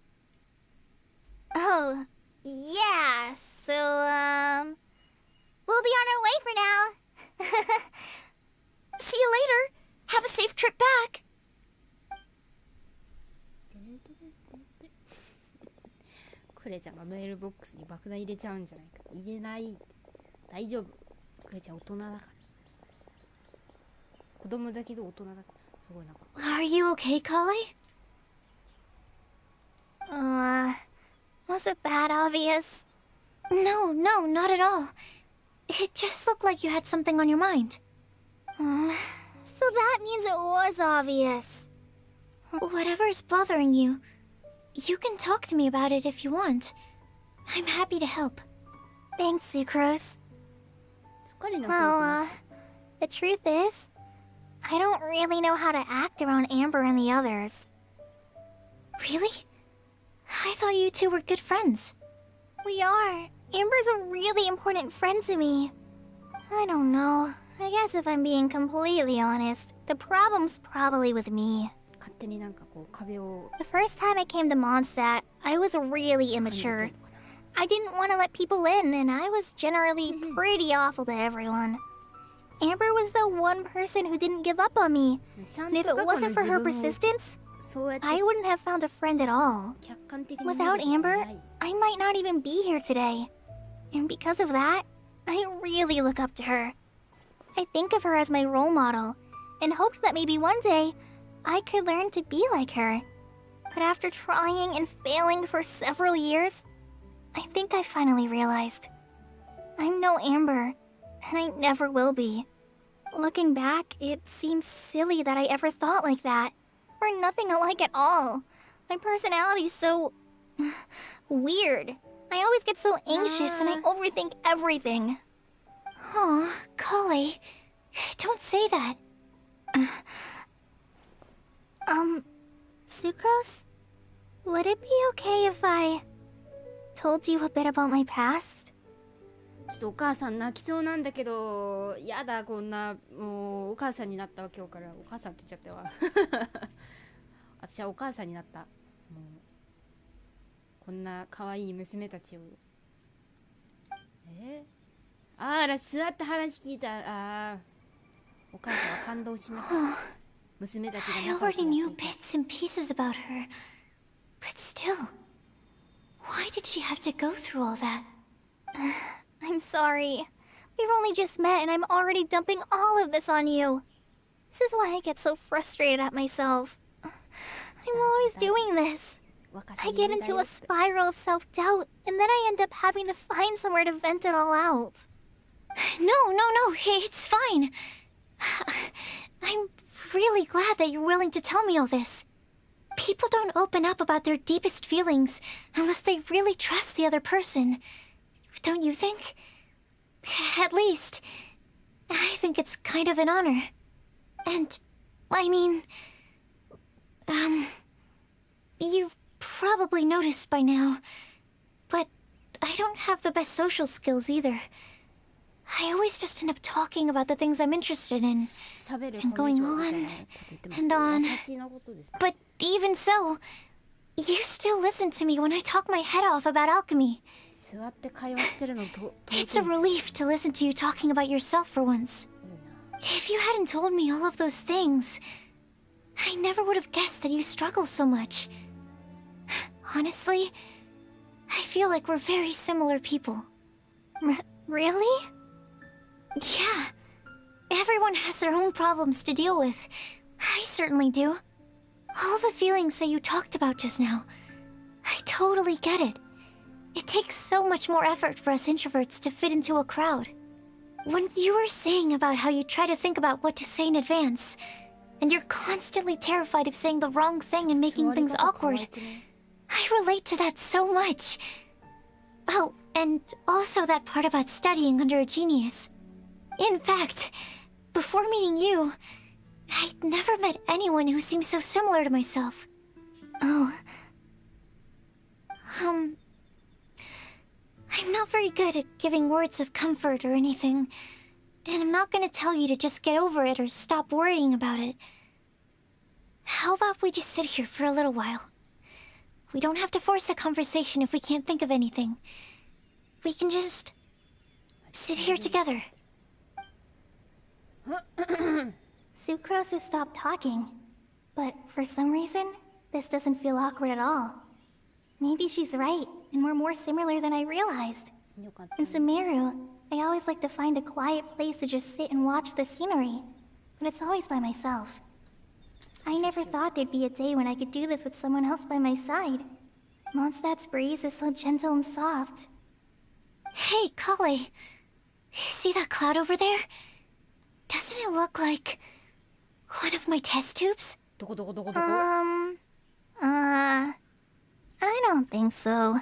Oh, yeah, so, we'll be on our way for now. See you later. Have a safe trip back. クレちゃんがメールボックスに爆弾入れちゃうんじゃないか。入れない。大丈夫。クレちゃん大人だから。子供だけど大人だから。すごいなんか。Are you okay, Kale? Was it that obvious? No, not at all. It just looked like you had something on your mind. So that means it was obvious. Whatever's bothering you, you can talk to me about it if you want. I'm happy to help. Thanks, Sucrose. Well, the truth is, I don't really know how to act around Amber and the others. Really? I thought you two were good friends. We are. Amber's a really important friend to me. I don't know. I guess if I'm being completely honest, the problem's probably with me. The first time I came to Mondstadt, I was really immature. I didn't want to let people in, and I was generally pretty awful to everyone. Amber was the one person who didn't give up on me, and if it wasn't for her persistence, I wouldn't have found a friend at all. Without Amber, I might not even be here today. And because of that, I really look up to her. I think of her as my role model, and hoped that maybe one day, I could learn to be like her. But after trying and failing for several years, I think I finally realized. I'm no Amber, and I never will be. Looking back, it seems silly that I ever thought like that. We're nothing alike at all. My personality's so... weird. I always get so anxious and I overthink everything. Aw, Kale, don't say that. Sucrose? Would it be okay if I told you a bit about my past? ちょっとお母さん泣きそうなんだけど、やだ、こんな、もうお母さんになったわ、今日から。お母さんって言っちゃったわ。私はお母さんになった。もうこんな可愛い娘たちを。あら、座って話聞いた。お母さんは感動しました。娘たちが I already knew bits and pieces about her. But still, why did she have to go through all that? I'm sorry. We've only just met and I'm already dumping all of this on you. This is why I get so frustrated at myself. I'm always doing this. I get into a spiral of self-doubt and then I end up having to find somewhere to vent it all out. No, it's fine. I'm really glad that you're willing to tell me all this. People don't open up about their deepest feelings unless they really trust the other person. Don't you think? At least, I think it's kind of an honor. And, I mean, you've probably noticed by now, but I don't have the best social skills either. I always just end up talking about the things I'm interested in, and going on and on. But even so, you still listen to me when I talk my head off about alchemy. It's a relief to listen to you talking about yourself for once. If you hadn't told me all of those things, I never would have guessed that you struggle so much. Honestly, I feel like we're very similar people. Really? Yeah. Everyone has their own problems to deal with. I certainly do. All the feelings that you talked about just now, I totally get it. It takes so much more effort for us introverts to fit into a crowd. When you were saying about how you try to think about what to say in advance, and you're constantly terrified of saying the wrong thing and making things awkward, I relate to that so much. Oh, and also that part about studying under a genius. In fact, before meeting you, I'd never met anyone who seemed so similar to myself. Oh. I'm not very good at giving words of comfort or anything, and I'm not gonna tell you to just get over it or stop worrying about it. How about we just sit here for a little while? We don't have to force a conversation if we can't think of anything. We can just sit here together. Sucrose has stopped talking, but for some reason, this doesn't feel awkward at all. Maybe she's right, and we're more similar than I realized. In Sumeru, I always like to find a quiet place to just sit and watch the scenery, but it's always by myself. I never thought there'd be a day when I could do this with someone else by my side. Mondstadt's breeze is so gentle and soft. Hey, Kale. See that cloud over there? Doesn't it look like one of my test tubes? I don't think so.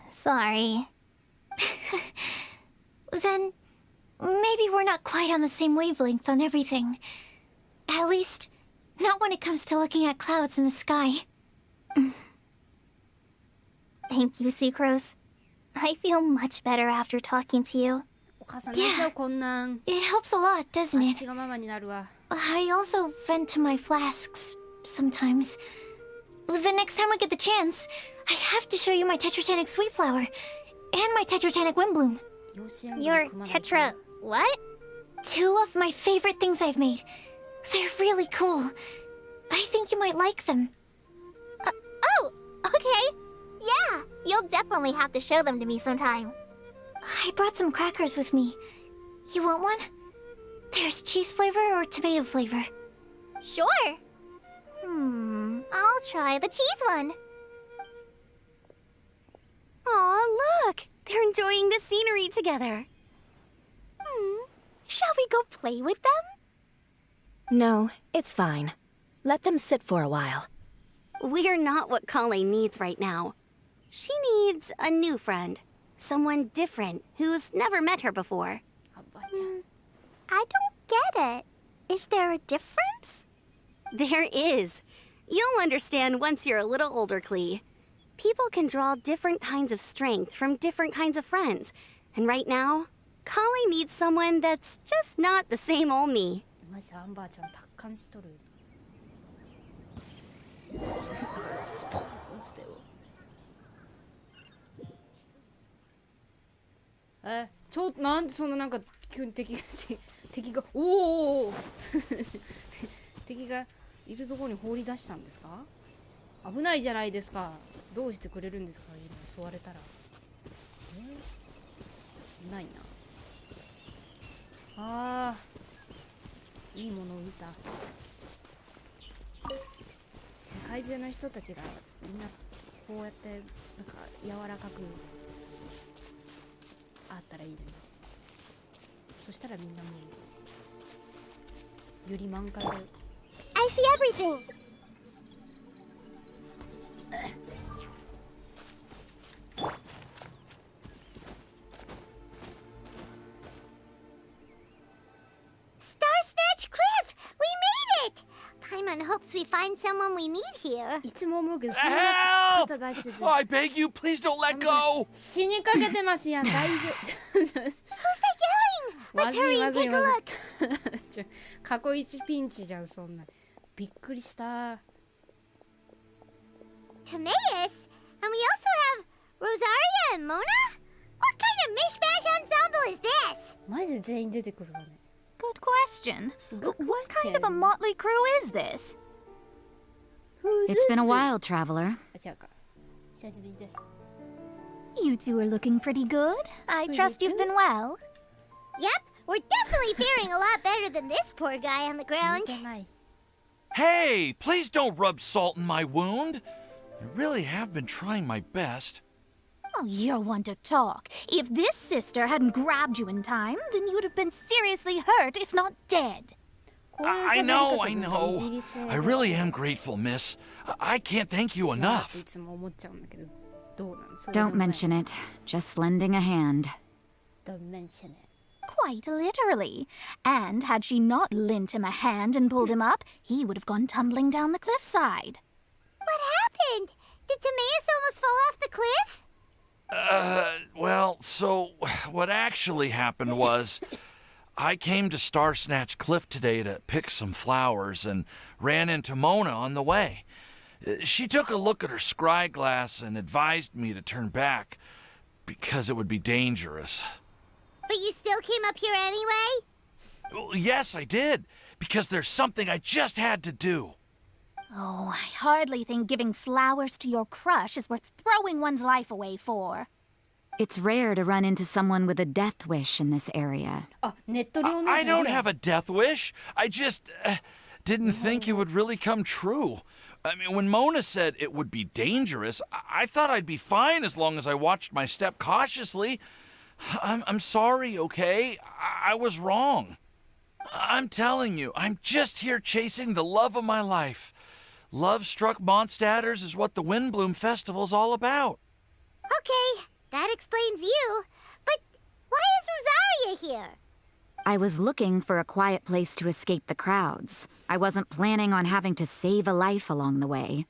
Sorry. Then maybe we're not quite on the same wavelength on everything. At least, not when it comes to looking at clouds in the sky. Thank you, Sucrose. I feel much better after talking to you. Yeah, it helps a lot, doesn't it? I also vent to my flasks sometimes. The next time I get the chance, I have to show you my Tetratanic Sweet Flower and my Tetratanic Windbloom. Your Tetra... what? 2 of my favorite things I've made. They're really cool. I think you might like them. Oh, okay. Yeah, you'll definitely have to show them to me sometime. I brought some crackers with me. You want one? There's cheese flavor or tomato flavor. Sure. I'll try the cheese one. Aw, look! They're enjoying the scenery together. Shall we go play with them? No, it's fine. Let them sit for a while. We're not what Kale needs right now. She needs a new friend. Someone different who's never met her before. I don't get it. Is there a difference? There is. You'll understand once you're a little older, Klee. People can draw different kinds of strength from different kinds of friends. And right now, Kali needs someone that's just not the same old me. マジさアンバーちゃん達観しとるスポーン落ちたよちょっとなんでそんななんか急に敵がおお敵がいるところに放り出したんですか危ないじゃないですかどうしてくれるんですか襲われたらないないいものを見た世界中の人たちがみんなこうやってなんか柔らかくあったらいいのにそしたらみんなもうより満開で I see everything! Starsnatch Cliff! We made it! Paimon hopes we find someone we need here. いつも思うけど Help! I beg you, please don't let go! 死にかけてますやん大丈夫 Who's that yelling? Let's hurry and take a look! 過去一ピンチじゃんそんなびっくりした Timaeus? And we also have Rosaria and Mona? What kind of mishmash ensemble is this? マジで全員出てくるわね Good question. What kind of a motley crew is this? It's been a while, traveler. 違うか久しぶりです You two are looking pretty good. I trust you've been well. Yep, we're definitely faring a lot better than this poor guy on the ground. Hey, please don't rub salt in my wound. I really have been trying my best. Oh, you're one to talk. If this sister hadn't grabbed you in time, then you would have been seriously hurt, if not dead. I know. I really am grateful, miss. I can't thank you enough. Don't mention it. Just lending a hand. Don't mention it. Quite literally. And had she not lent him a hand and pulled him up, he would have gone tumbling down the cliffside. What happened? Did Timaeus almost fall off the cliff? Well, so what actually happened was I came to Starsnatch Cliff today to pick some flowers and ran into Mona on the way. She took a look at her scry glass and advised me to turn back because it would be dangerous. But you still came up here anyway? Well, yes, I did, because there's something I just had to do. Oh, I hardly think giving flowers to your crush is worth throwing one's life away for. It's rare to run into someone with a death wish in this area. I don't have a death wish. I just didn't think it would really come true. I mean, when Mona said it would be dangerous, I thought I'd be fine as long as I watched my step cautiously. I'm sorry, okay? I was wrong. I'm telling you, I'm just here chasing the love of my life. Love-struck Mondstadters is what the Windbloom Festival's all about. Okay, that explains you. But why is Rosaria here? I was looking for a quiet place to escape the crowds. I wasn't planning on having to save a life along the way.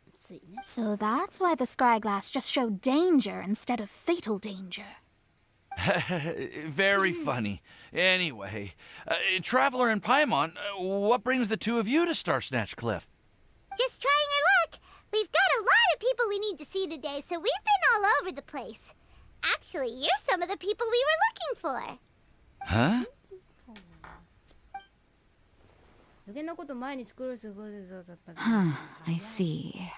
So that's why the scryglass just showed danger instead of fatal danger. Very funny. Anyway, Traveler and Paimon, what brings the two of you to Starsnatch Cliff? Just trying our luck. We've got a lot of people we need to see today, so we've been all over the place. Actually, you're some of the people we were looking for. Huh? I see.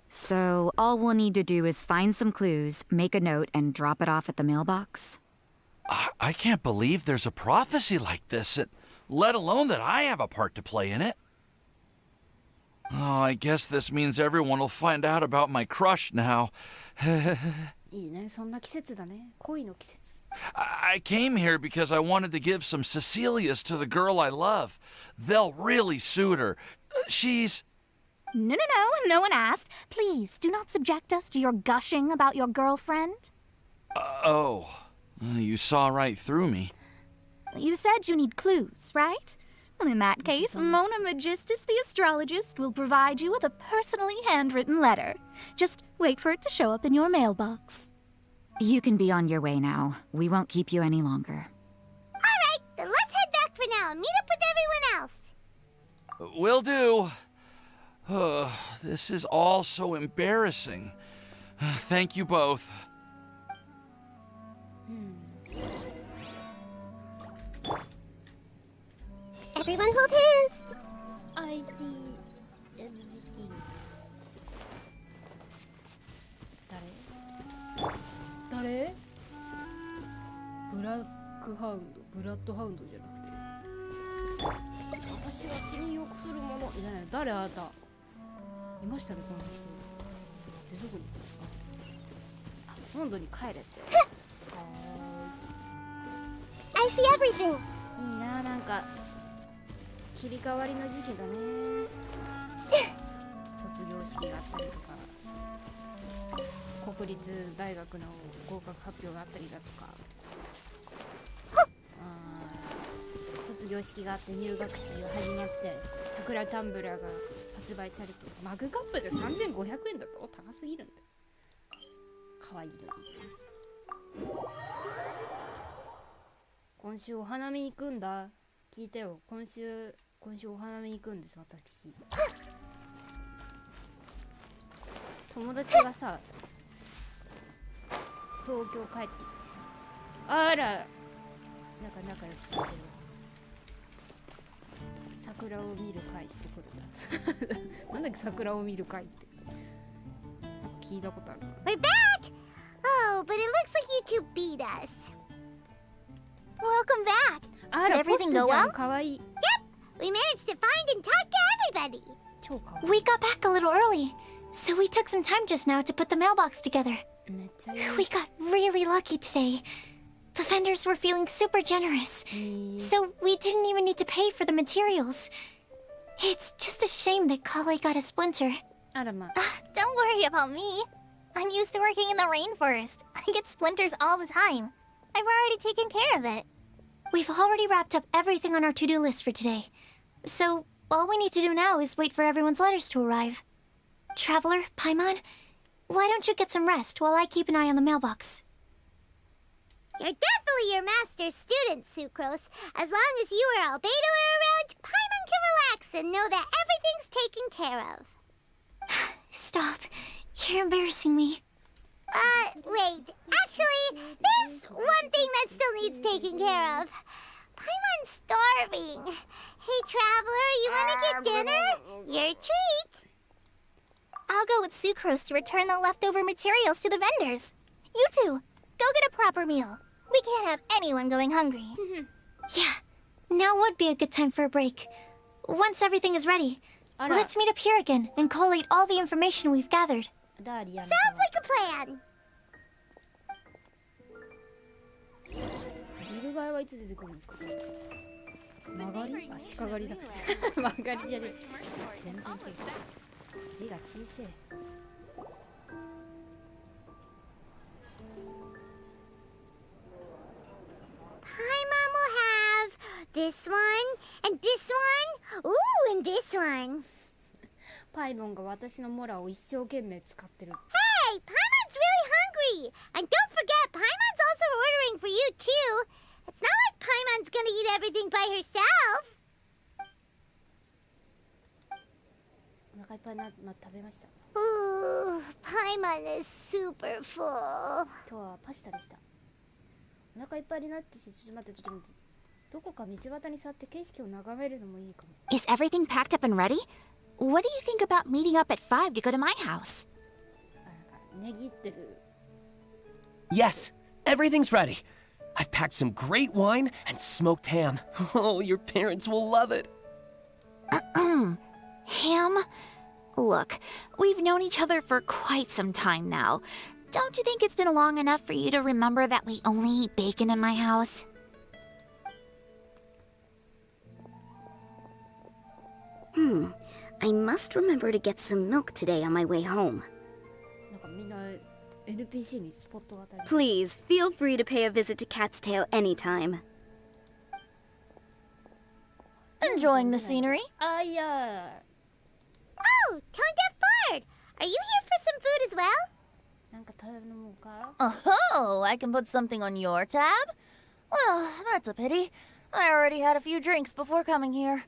So, all we'll need to do is find some clues, make a note, and drop it off at the mailbox? I can't believe there's a prophecy like this, let alone that I have a part to play in it. Oh, I guess this means everyone will find out about my crush now. I came here because I wanted to give some Cecilias to the girl I love. They'll really suit her. She's... No one asked. Please, do not subject us to your gushing about your girlfriend. You saw right through me. You said you need clues, right? In that case, Mona Magistus the astrologist will provide you with a personally handwritten letter. Just wait for it to show up in your mailbox. You can be on your way now. We won't keep you any longer. Alright, then let's head back for now and meet up with everyone else. Will do. This is all so embarrassing. Thank you both. Everyone hold hands. I see everything. 誰？ブラッドハウンドじゃなくて。私は血に良くするものじゃない。誰あなた？いましたねこの人。でどこに行ったんですか？あ、本土に帰れって。I see everything. いいな、なんか切り替わりの時期だね。卒業式があったりとか、国立大学の合格発表があったりだとか、卒業式があって入学式が始まって、桜タンブラーが発売されて、マグカップで3500円だと高すぎるんだよ。かわいいのに。今週お花見に行くんだ。聞いてよ。今週お花見に行くんです私。友達がさ、東京帰ってきてさ、あら、なんか仲良ししてる。桜を見る会してくれた。なんだっけ桜を見る会って。なんか聞いたことある。We're back! Oh, but it looks like you two beat us. Welcome back. Did everything go well? Yep. We managed to find and talk to everybody. We got back a little early, so we took some time just now to put the mailbox together. We got really lucky today. The vendors were feeling super generous, so we didn't even need to pay for the materials. It's just a shame that Kale got a splinter. Don't worry about me. I'm used to working in the rainforest. I get splinters all the time. I've already taken care of it. We've already wrapped up everything on our to-do list for today. So, all we need to do now is wait for everyone's letters to arrive. Traveler, Paimon, why don't you get some rest while I keep an eye on the mailbox? You're definitely your master's student, Sucrose. As long as you or Albedo are around, Paimon can relax and know that everything's taken care of. Stop. You're embarrassing me. Wait. Actually, there's one thing that still needs taking care of. Paimon's starving. Hey, Traveler, you wanna get dinner? Your treat. I'll go with Sucrose to return the leftover materials to the vendors. You two, go get a proper meal. We can't have anyone going hungry. Yeah, now would be a good time for a break. Once everything is ready, let's meet up here again and collate all the information we've gathered. Sounds like a plan. ビル街はいつ出てくるんですか？曲がり？あ、鹿狩りだ。曲がりじゃねえ。全然違う。字が小さい。Paimon will have this one, and this one, ooh, and this one. パイモンが私のモラを一生懸命使ってる。Hey, Paimon's really hungry! And don't forget, Paimon's also ordering for you too. It's not like Paimon's gonna eat everything by herself. お腹いっぱいな、食べました。Ooh, Paimon is super full. 今日はパスタでした。お腹いっぱいになってちょっと待って。どこか道端に座って景色を眺めるのもいいかも。Is everything packed up and ready? What do you think about meeting up at 5 to go to my house? ねぎってる。 Yes, everything's ready. I've packed some great wine and smoked ham. Oh, your parents will love it. Ham? Look, we've known each other for quite some time now. Don't you think it's been long enough for you to remember that we only eat bacon in my house? I must remember to get some milk today on my way home. なんかみんな NPC にスポットが当たる。 Please, feel free to pay a visit to Cat's Tail anytime. enjoying the scenery? Yeah. Oh, Tone Deaf Bard! Are you here for some food as well? Oh, I can put something on your tab? Well, that's a pity. I already had a few drinks before coming here.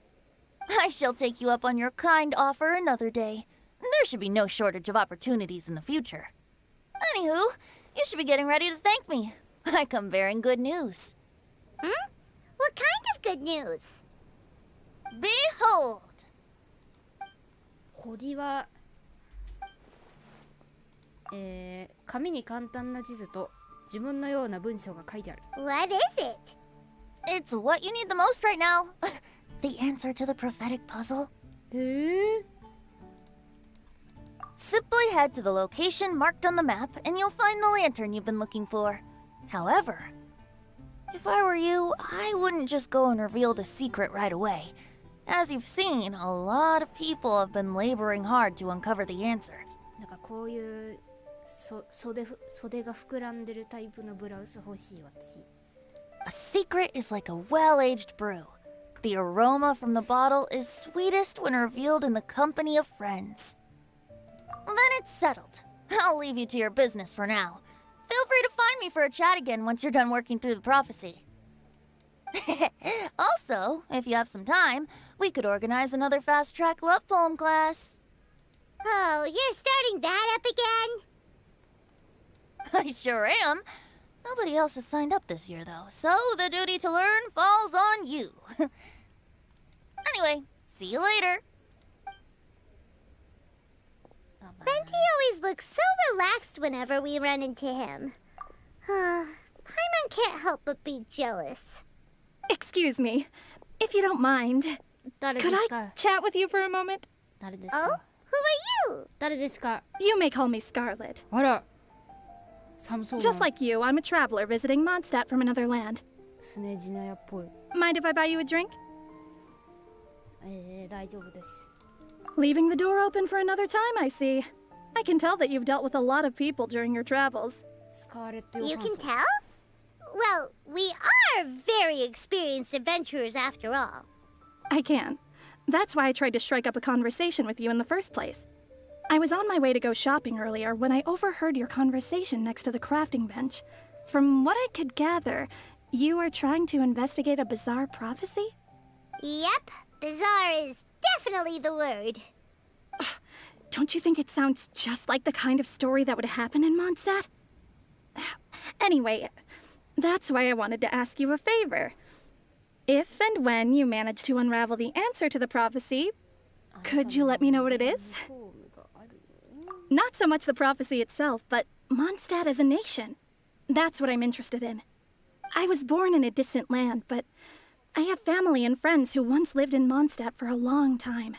I shall take you up on your kind offer another day. There should be no shortage of opportunities in the future. Anywho, you should be getting ready to thank me. I come bearing good news. Hmm? What kind of good news? Behold! これは紙に簡単な地図と自分のような文章が書いてある。 What is it? It's what you need the most right now. The answer to the prophetic puzzle. Simply head to the location marked on the map and you'll find the lantern you've been looking for. However, if I were you, I wouldn't just go and reveal the secret right away. As you've seen, a lot of people have been laboring hard to uncover the answer. なんかこういう袖が膨らんでるタイプのブラウス欲しい私。 A secret is like a well-aged brew. The aroma from the bottle is sweetest when revealed in the company of friends. Then it's settled. I'll leave you to your business for now. Feel free to find me for a chat again once you're done working through the prophecy. Also, if you have some time, we could organize another fast-track love poem class. Oh, you're starting that up again? I sure am. Nobody else has signed up this year, though, so the duty to learn falls on you. Anyway, see you later. Venti always looks so relaxed whenever we run into him. Paimon can't help but be jealous. Excuse me, if you don't mind, could I chat with you for a moment? Oh? Who are you? 誰ですか? You may call me Scarlet. あら、寒そうな。 Just like you, I'm a traveler visiting Mondstadt from another land. スネジナヤっぽい。 Mind if I buy you a drink? 大丈夫です。 Leaving the door open for another time, I see. I can tell that you've dealt with a lot of people during your travels. You can tell? Well, we are very experienced adventurers after all. I can. That's why I tried to strike up a conversation with you in the first place. I was on my way to go shopping earlier when I overheard your conversation next to the crafting bench. From what I could gather, you are trying to investigate a bizarre prophecy? Yep, bizarre is definitely the word. Don't you think it sounds just like the kind of story that would happen in Mondstadt? Anyway, that's why I wanted to ask you a favor. If and when you manage to unravel the answer to the prophecy, could you let me know what it is? Not so much the prophecy itself, but Mondstadt as a nation. That's what I'm interested in. I was born in a distant land, but I have family and friends who once lived in Mondstadt for a long time.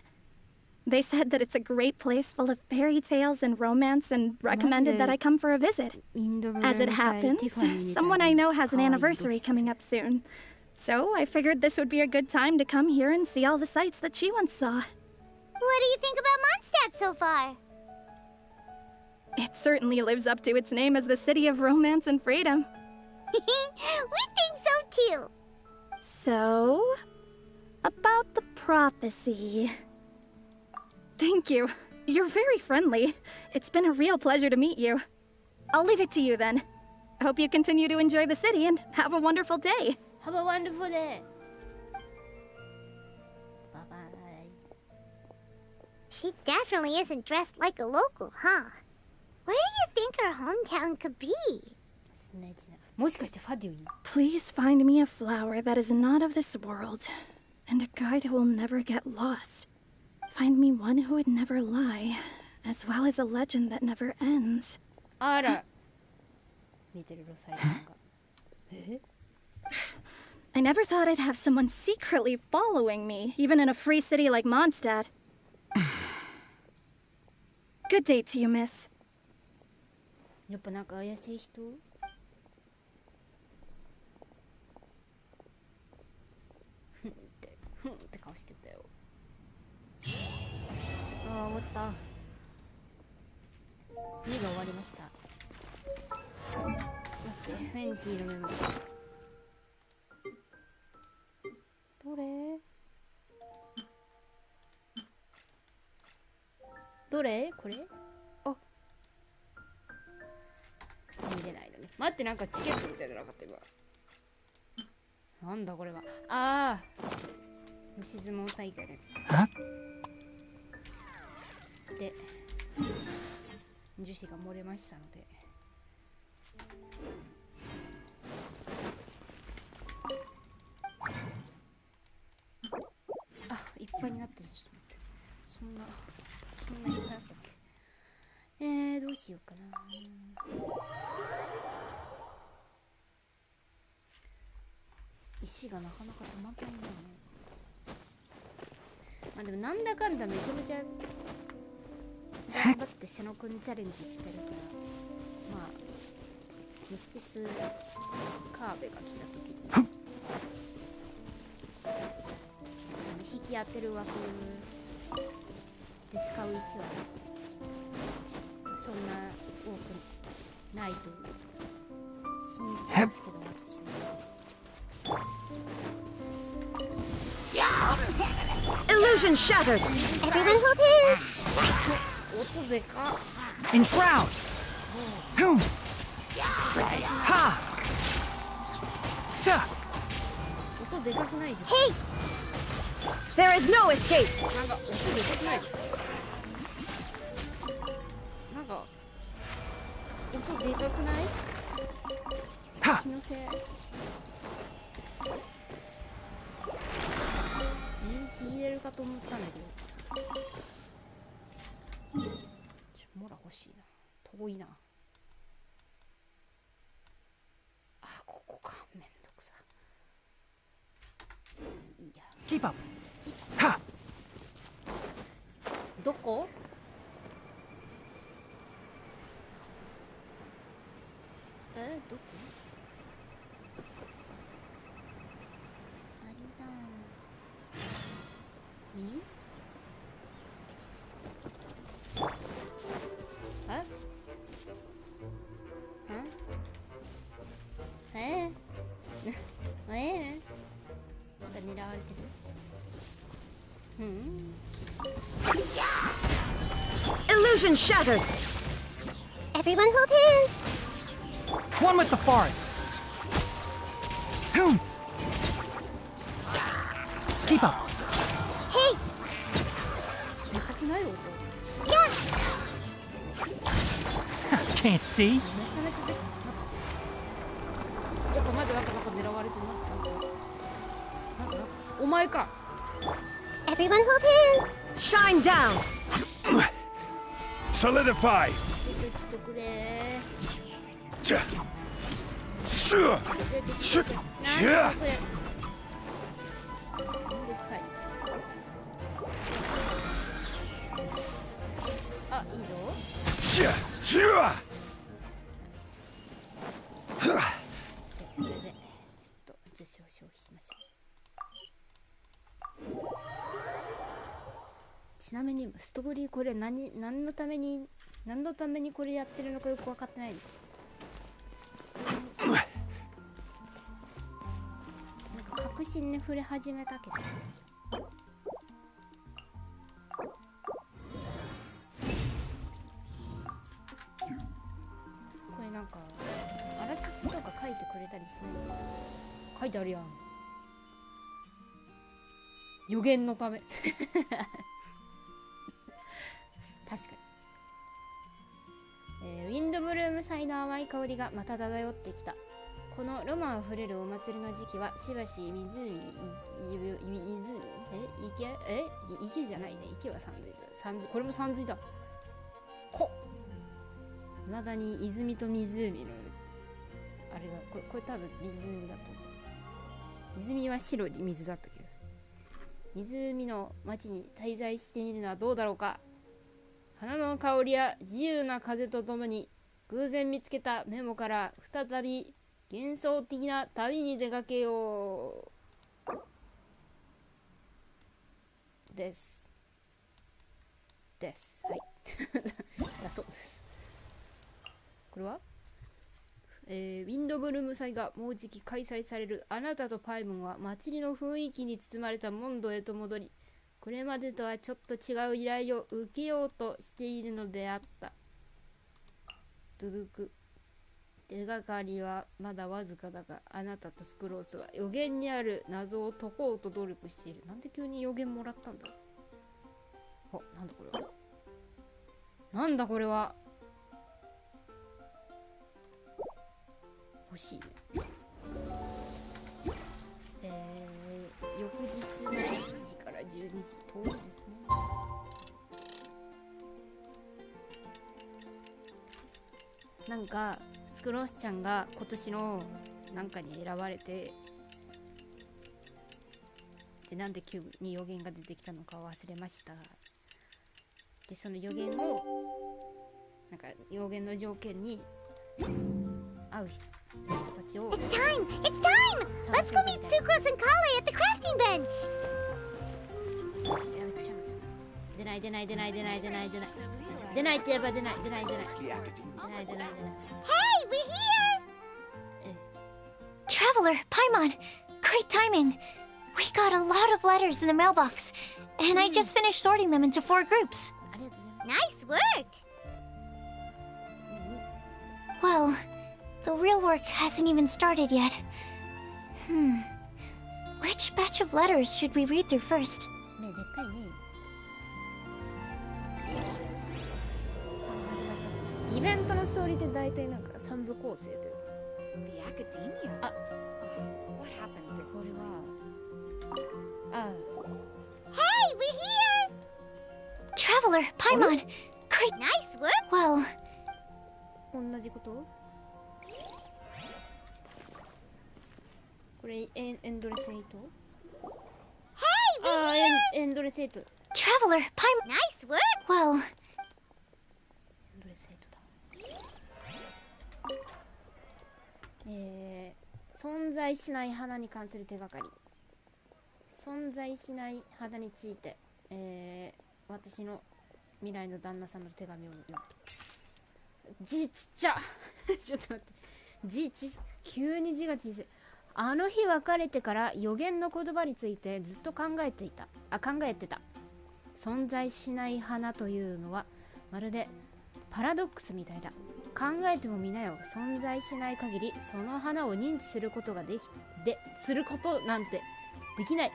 They said that it's a great place full of fairy tales and romance and recommended that I come for a visit. As it happens, someone I know has an anniversary coming up soon. So I figured this would be a good time to come here and see all the sights that she once saw. What do you think about Mondstadt so far? It certainly lives up to its name as the city of romance and freedom. We think so too. So, about the prophecy. Thank you. You're very friendly. It's been a real pleasure to meet you. I'll leave it to you then. I hope you continue to enjoy the city and have a wonderful day. Have a wonderful day. Bye-bye. She definitely isn't dressed like a local, huh? Where do you think her hometown could be? もしかしてファデュイ? Please find me a flower that is not of this world, and a guide who will never get lost. Find me one who would never lie, as well as a legend that never ends. あら。見てるロサリアンが。I never thought I'd have someone secretly following me, even in a free city like Mondstadt. Good day to you, miss. やっぱなんか怪しい人? って顔してたよ。ああ、終わった。2が終わりました。待って、フェンティのメモ。どれ？どれこれ？あ、見れないのね。待って、なんかチケットみたいなのなかった今。なんだこれは。ああ、虫相撲大会のやつ。で、樹脂が漏れましたので。あ、いっぱいになってる。ちょっと待って。そんないっぱいあったっけ。どうしようかな。石がなかなか止まんないな。まあでもなんだかんだめちゃめちゃ頑張って瀬野くんチャレンジしてるから、まあ実質カーベが来た時に引き当てる枠で使う石はそんな多くないと信じてますけど、私は。Illusion shattered! Everyone hold hands! 音でかっ。 Enshroud! Ha! Sa! 音でかくないですか？ Hey! There is no escape! なんか音でかくないですか？なんか音でかくない？気のせい。入れるかと思ったんだけど、モラ欲しいな。遠いな。あ、ここか。めんどくさ。いいや。Keep up! Ha! どこ？どこ？あれだ。いい？なんか狙われてる？Illusion shattered! Everyone hold hands! One with the forest! Keep up! Hey! でかくない音？ Yeah! Can't see! めちゃめちゃでかい。やっぱまだなんか狙われてるな。お前か。Everyone hold hands! Shine down! Solidify! 出てきてくれ。じゃ。すぐ。しゅっ。なんだこれ。あ、いいぞ。じゃ。しゅわ。これでちょっと樹脂を消費しましょう。ちなみにストーリーこれ何のためにこれやってるのかよく分かってないの。なんか確信に触れ始めたけど。これなんかあらすじとか書いてくれたりしないの？書いてあるやん。予言のため。確かに。ウィンドブルーム祭の甘い香りがまた漂ってきた。このロマンあふれるお祭りの時期はしばし池じゃないね。池は山水だ。これも山水だ。いまだに泉と湖のあれがこれ多分湖だと思う。泉は白に水だったけど、湖の町に滞在してみるのはどうだろうか。花の香りや自由な風とともに偶然見つけたメモから再び幻想的な旅に出かけようですはいだそうです。これはウィンドブルーム祭がもうじき開催される。あなたとパイモンは祭りの雰囲気に包まれたモンドへと戻り、これまでとはちょっと違う依頼を受けようとしているのであった。ドゥドゥク。手がかりはまだわずかだが、あなたとスクロースは予言にある謎を解こうと努力している。なんで急に予言もらったんだ。あ、なんだこれは。なんだこれは。欲しいね。翌日の1時から12時遠いですね。なんかスクロースちゃんが今年のなんかに選ばれて、でなんで急に予言が出てきたのか忘れました。でその予言をなんか予言の条件に合う人たちを It's time! It's time! Let's go meet Sucrose and Kale at the crafting bench! やめてしまうんですよ。出ない出ない出ない出ない出ない出ない出ないって言えば出ない出ない出ない出ない出ない出ない。 Hey, we're here! Traveler, Paimon! Great timing! We got a lot of letters in the mailbox, and I just finished sorting them into 4 groups. Nice work! Well, the real work hasn't even started yet. Which batch of letters should we read through first? 目でっかいね。イベントのストーリーって大体なんか3部構成というか。あ、これはあ。Hey, we're here! Traveler, Paimon! Great! Nice work! Well, 同じこと？これエンドレスエイト？ Hey, we're あ、 here! エンドレスエイト。 Traveler, Paimon! Nice work! Well, エンドレスエイトだ。存在しない花に関する手がかり。存在しない花について、私の未来の旦那さんの手紙を読むと。字ちっちゃちょっと待って。急に字が小さい。あの日別れてから予言の言葉についてずっと考えてた。存在しない花というのはまるでパラドックスみたいだ。考えてもみなよ。存在しない限りその花を認知することなんてできない。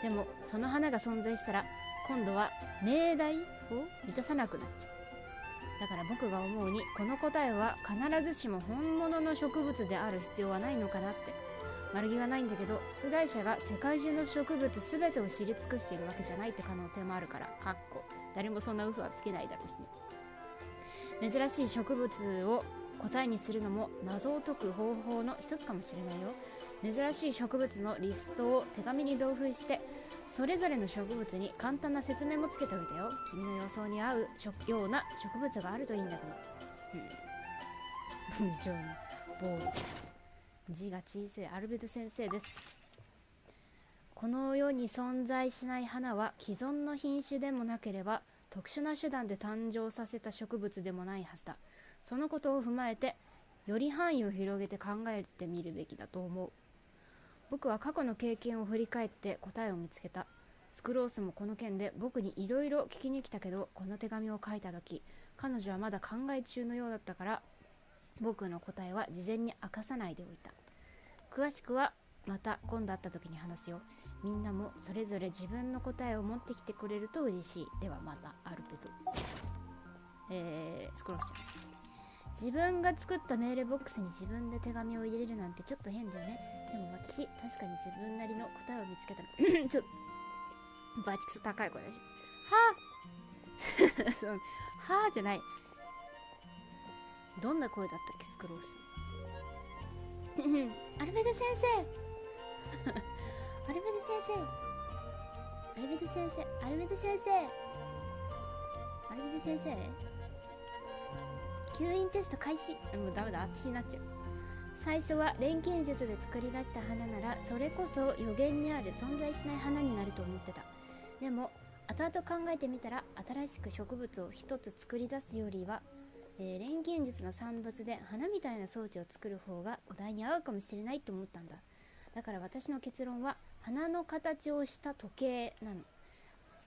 でもその花が存在したら今度は命題を満たさなくなっちゃう。だから僕が思うにこの答えは必ずしも本物の植物である必要はないのかなって。悪気はないんだけど、出題者が世界中の植物全てを知り尽くしているわけじゃないって可能性もあるから、誰もそんな嘘はつけないだろうしね。珍しい植物を答えにするのも謎を解く方法の一つかもしれないよ。珍しい植物のリストを手紙に同封して、それぞれの植物に簡単な説明もつけておいたよ。君の予想に合うような植物があるといいんだけど。文章のボール。字が小さいアルベド先生です。この世に存在しない花は既存の品種でもなければ特殊な手段で誕生させた植物でもないはずだ。そのことを踏まえてより範囲を広げて考えてみるべきだと思う。僕は過去の経験を振り返って答えを見つけた。スクロースもこの件で僕にいろいろ聞きに来たけど、この手紙を書いた時彼女はまだ考え中のようだったから、僕の答えは事前に明かさないでおいた。詳しくはまた今度会った時に話すよ。みんなもそれぞれ自分の答えを持ってきてくれると嬉しい。ではまた。アルペド。スクロールちゃん。自分が作ったメールボックスに自分で手紙を入れるなんてちょっと変だよね。でも私、確かに自分なりの答えを見つけたの。ちょっとバチクソ高い声だし。はぁそう、はぁじゃない。どんな声だったっけ、スクロース。アルベド先生アルベド先生アルベド先生アルベド先生アルベド先生吸引テスト開始。もうダメだ、あっちになっちゃう。最初は錬金術で作り出した花ならそれこそ予言にある存在しない花になると思ってた。でも後々考えてみたら新しく植物を一つ作り出すよりは錬金術の産物で花みたいな装置を作る方がお題に合うかもしれないと思ったんだ。だから私の結論は花の形をした時計なの。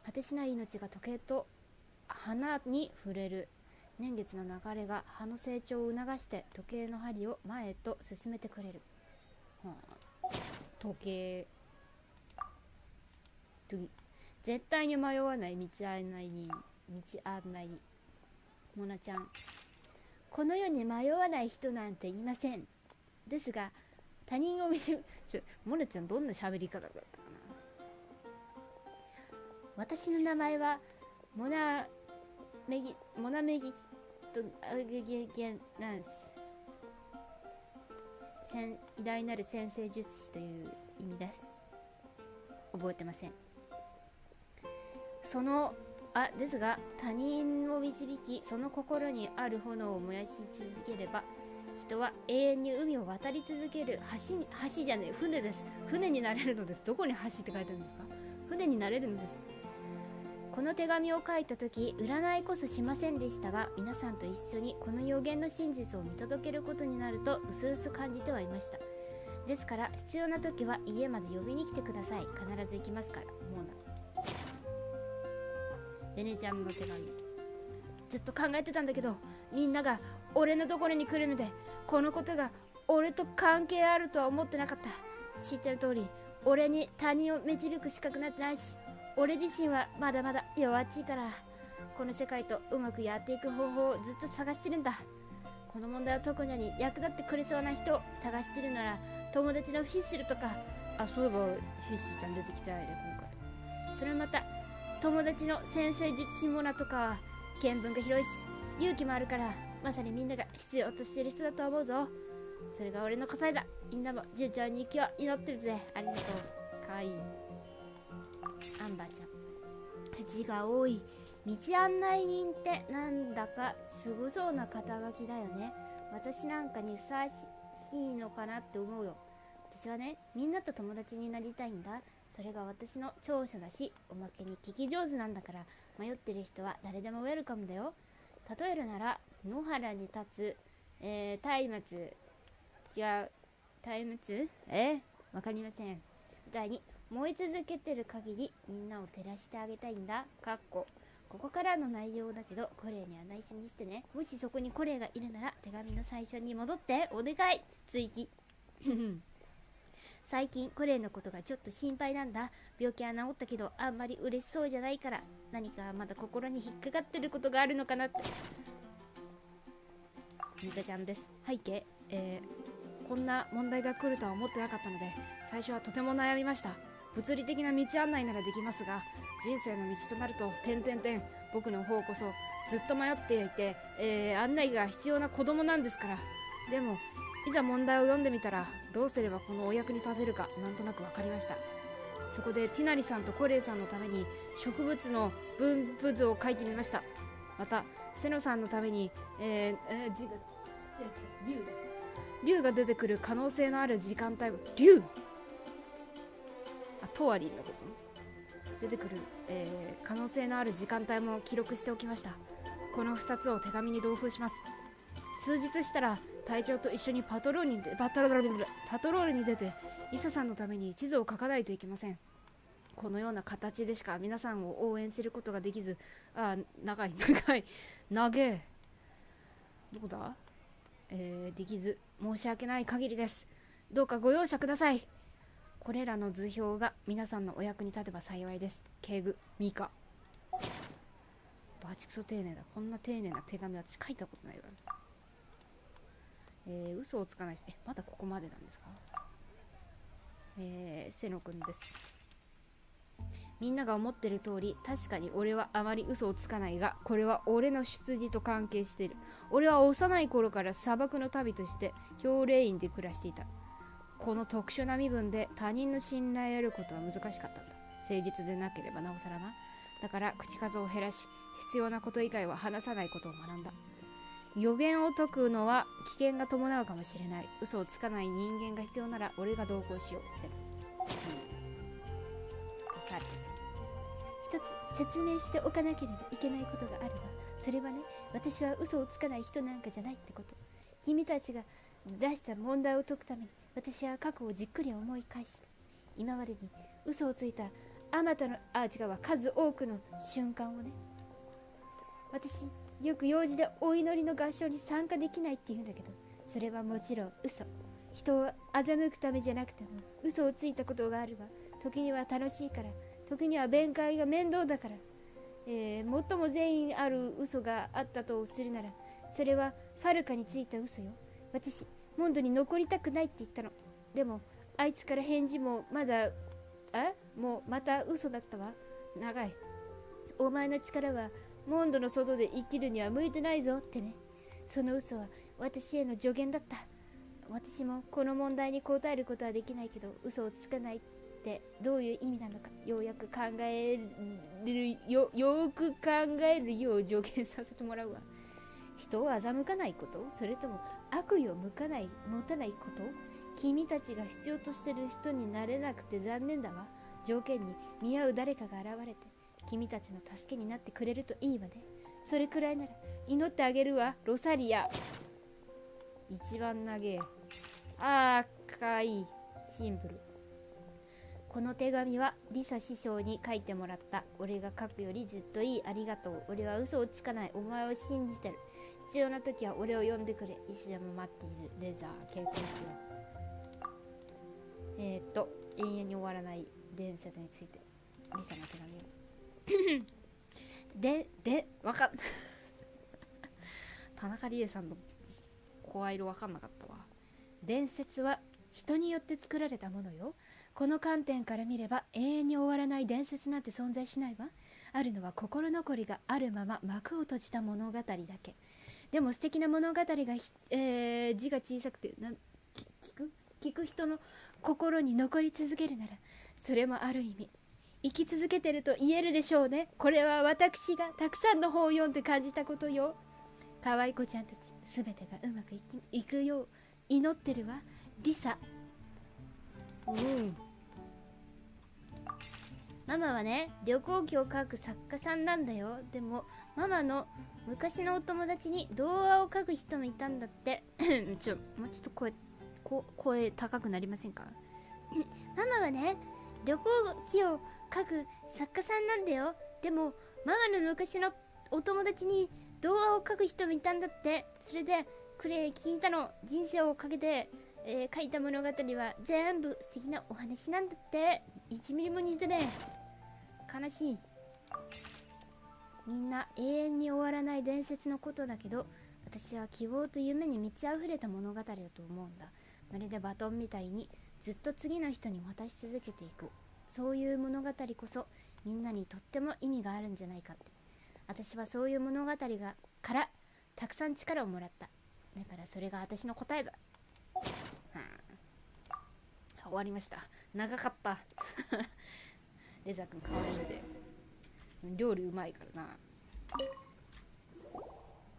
果てしない命が時計と花に触れる。年月の流れが葉の成長を促して時計の針を前へと進めてくれる。時計。絶対に迷わない道案内人。モナちゃん。この世に迷わない人なんていません。ですが他人をモナちゃんどんな喋り方だったかな。私の名前はモナメギとなんす。偉大なる先生術師という意味です。覚えてません。ですが他人を導き、その心にある炎を燃やし続ければ、人は永遠に海を渡り続ける橋じゃねえ、船です。船になれるのです。どこに橋って書いてあるんですか？船になれるのです。この手紙を書いた時、占いこそしませんでしたが、皆さんと一緒にこの予言の真実を見届けることになるとうすうす感じてはいました。ですから必要な時は家まで呼びに来てください。必ず行きますから。もうなレネちゃんの手紙。ずっと考えてたんだけど、みんなが俺のところに来るので、このことが俺と関係あるとは思ってなかった。知ってる通り、俺に他人を導く資格なんてないし、俺自身はまだまだ弱っちいから、この世界とうまくやっていく方法をずっと探してるんだ。この問題を解くのに役立ってくれそうな人を探してるなら、友達のフィッシュルとか、そういえばフィッシュちゃん出てきたよね今回。それまた友達の先生術師モナとかは見聞が広いし勇気もあるから、まさにみんなが必要としてる人だと思うぞ。それが俺の答えだ。みんなも順調に生きを祈ってるぜ。ありがとう。かわいいアンバーちゃん。字が多い。道案内人ってなんだかすごそうな肩書きだよね。私なんかにふさわしいのかなって思うよ。私はね、みんなと友達になりたいんだ。それが私の長所だし、おまけに聞き上手なんだから、迷ってる人は誰でもウェルカムだよ。例えるなら、野原に立つ、松明。違う。松明？わかりません。みたいに、燃え続けてる限り、みんなを照らしてあげたいんだ。ここからの内容だけど、コレイには内緒にしてね。もしそこにコレイがいるなら、手紙の最初に戻って、お願い。追記。最近コレイのことがちょっと心配なんだ。病気は治ったけどあんまり嬉しそうじゃないから、何かまだ心に引っかかってることがあるのかなって。ミカちゃんです。背景、こんな問題が来るとは思ってなかったので、最初はとても悩みました。物理的な道案内ならできますが、人生の道となると僕の方こそずっと迷っていて、案内が必要な子供なんですから。でもいざ問題を読んでみたら、どうすればこのお役に立てるかなんとなく分かりました。そこでティナリさんとコレイさんのために植物の分布図を書いてみました。またセノさんのために、字がちっちゃい竜が出てくる可能性のある時間帯、トワリンのこと出てくる、可能性のある時間帯も記録しておきました。この2つを手紙に同封します。数日したら隊長と一緒にパトロールに出て、イサさんのために地図を書かないといけません。このような形でしか皆さんを応援することができず、長えどこだ、できず申し訳ない限りです。どうかご容赦ください。これらの図表が皆さんのお役に立てば幸いです。敬具ミカ。バチクソ丁寧だ。こんな丁寧な手紙私書いたことないわ。嘘をつかない。まだここまでなんですか？セノくんです。みんなが思ってる通り、確かに俺はあまり嘘をつかないが、これは俺の出自と関係している。俺は幼い頃から砂漠の旅として氷霊院で暮らしていた。この特殊な身分で他人の信頼を得ることは難しかったんだ。誠実でなければなおさらな。だから口数を減らし、必要なこと以外は話さないことを学んだ。予言を解くのは危険が伴うかもしれない。嘘をつかない人間が必要なら俺が同行しよう。一つ説明しておかなければいけないことがあるが、それはね、私は嘘をつかない人なんかじゃないってこと。君たちが出した問題を解くために、私は過去をじっくり思い返した。今までに嘘をついたあまたの数多くの瞬間をね。私よく用事でお祈りの合唱に参加できないって言うんだけど、それはもちろん嘘。人を欺くためじゃなくても嘘をついたことがあるわ。時には楽しいから、時には弁解が面倒だから。最も善意ある嘘があったとするなら、それはファルカについた嘘よ。私モンドに残りたくないって言ったの。でもあいつから返事もまた嘘だったわ。長い。お前の力はモンドの外で生きるには向いてないぞってね。その嘘は私への助言だった。私もこの問題に答えることはできないけど、嘘をつかないってどういう意味なのかよく考えるよう助言させてもらうわ。人を欺かないこと、それとも悪意を持たないこと。君たちが必要としてる人になれなくて残念だわ。条件に見合う誰かが現れて君たちの助けになってくれるといいわね。それくらいなら祈ってあげるわ。ロサリア。一番長え。かわいい。シンプル。この手紙はリサ師匠に書いてもらった。俺が書くよりずっといい。ありがとう。俺は嘘をつかない。お前を信じてる。必要な時は俺を呼んでくれ。いつでも待っている。レザー。経験しよう。永遠に終わらない伝説について。リサの手紙。わかん田中理恵さんの声色わかんなかったわ。伝説は人によって作られたものよ。この観点から見れば永遠に終わらない伝説なんて存在しないわ。あるのは心残りがあるまま幕を閉じた物語だけ。でも素敵な物語が、字が小さくて聞く人の心に残り続けるなら、それもある意味生き続けてると言えるでしょうね。これは私がたくさんの本を読んで感じたことよ。可愛い子ちゃんたちすべてがうまくいくよう祈ってるわ。リサ。ママはね、旅行記を書く作家さんなんだよ。でもママの昔のお友達に童話を書く人もいたんだって。もうちょっと声高くなりませんか？ママはね、旅行記を書く作家さんなんだよ。でもママの昔のお友達に童話を書く人もいたんだって。それで聞いたの。人生をかけて、書いた物語は全部素敵なお話なんだって。1ミリも似てねえ。悲しい。みんな永遠に終わらない伝説のことだけど、私は希望と夢に満ち溢れた物語だと思うんだ。まるでバトンみたいにずっと次の人に渡し続けていく。そういう物語こそみんなにとっても意味があるんじゃないかって。私はそういう物語からたくさん力をもらった。だからそれが私の答えだ。終わりました。長かったレザ君かわいいので料理うまいからな。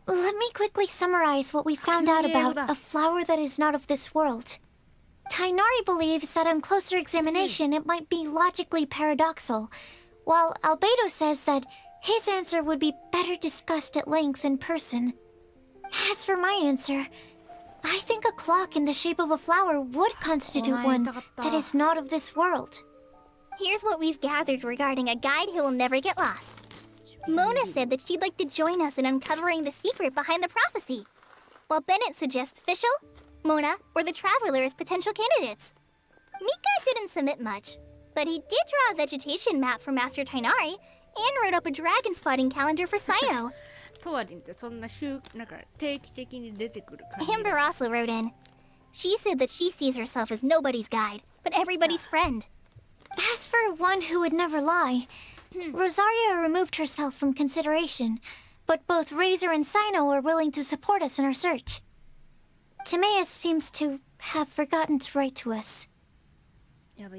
Let me quickly summarize what we found out about a flower that is not of this world. Tainari believes that on closer examination it might be logically paradoxal, while Albedo says that his answer would be better discussed at length in person. As for my answer, I think a clock in the shape of a flower would constitute one that is not of this world. Here's what we've gathered regarding a guide who will never get lost. Mona said that she'd like to join us in uncovering the secret behind the prophecy, while Bennett suggests Fischl, Mona, or the Traveler as potential candidates. Mika didn't submit much, but he did draw a vegetation map for Master Tainari and wrote up a dragon spotting calendar for Sino. Amber also wrote in. She said that she sees herself as nobody's guide, but everybody's friend. As for one who would never lie, Rosaria removed herself from consideration, but both Razor and Sino are willing to support us in our search. Timaeus seems to have forgotten to write to us. And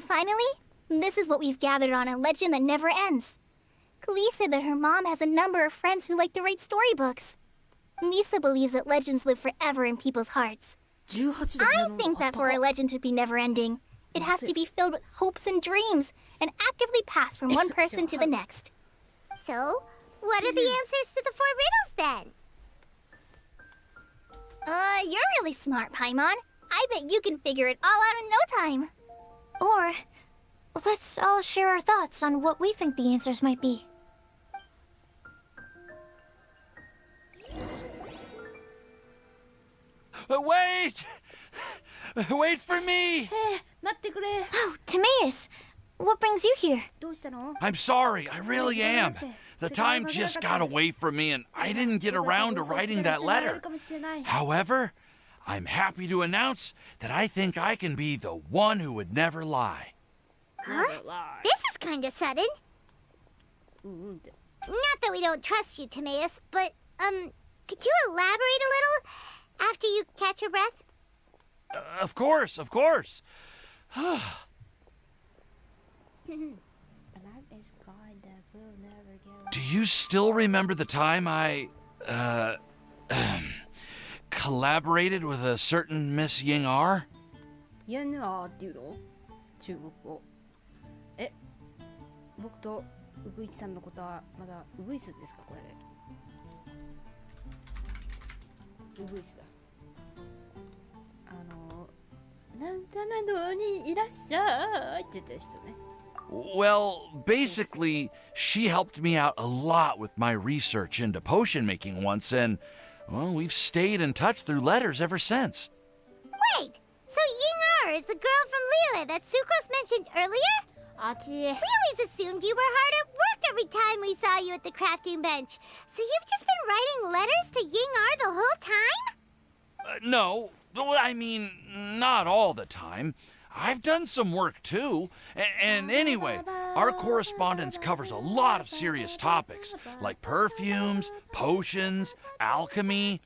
finally, this is what we've gathered on a legend that never ends. Klee said that her mom has a number of friends who like to write storybooks. Lisa believes that legends live forever in people's hearts. I think that for a legend to be never-ending, it has to be filled with hopes and dreams, and actively passed from one person to the next. So, what are the answers to the 4 riddles then? You're really smart, Paimon. I bet you can figure it all out in no time. Or let's all share our thoughts on what we think the answers might be. Wait! Wait for me! Oh, Timaeus! What brings you here? I'm sorry, I really am. The time just got away from me and I didn't get around to writing that letter. However, I'm happy to announce that I think I can be the one who would never lie. Huh? This is kind of sudden. Not that we don't trust you, Timaeus, but, could you elaborate a little after you catch your breath? Of course, of course. Do you still remember the time I, collaborated with a certain Miss Ying R? イエンアーっていうの？中国語。僕とウグイスさんのことはまだウグイスですかこれで。ウグイスだ。なんたなどにいらっしゃいって言った人ね。Well, basically, she helped me out a lot with my research into potion making once, and, well, we've stayed in touch through letters ever since. Wait! So Ying R is the girl from Liyue that Sucrose mentioned earlier? We always assumed you were hard at work every time we saw you at the crafting bench. So you've just been writing letters to Ying R the whole time? No, I mean, not all the time. I've done some work too. And anyway, our correspondence covers a lot of serious topics, like perfumes, potions, alchemy.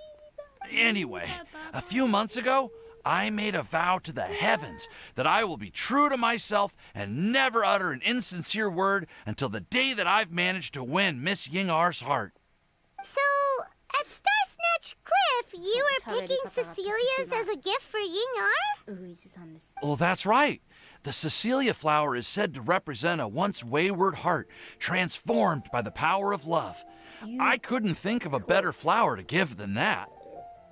Anyway, a few months ago, I made a vow to the heavens that I will be true to myself and never utter an insincere word until the day that I've managed to win Miss Ying R's heart. So, at Star Snatch Cliff, you were picking Cecilia's as a gift for Ying R? Well, that's right. The Cecilia flower is said to represent a once wayward heart, transformed by the power of love. I couldn't think of a better flower to give than that.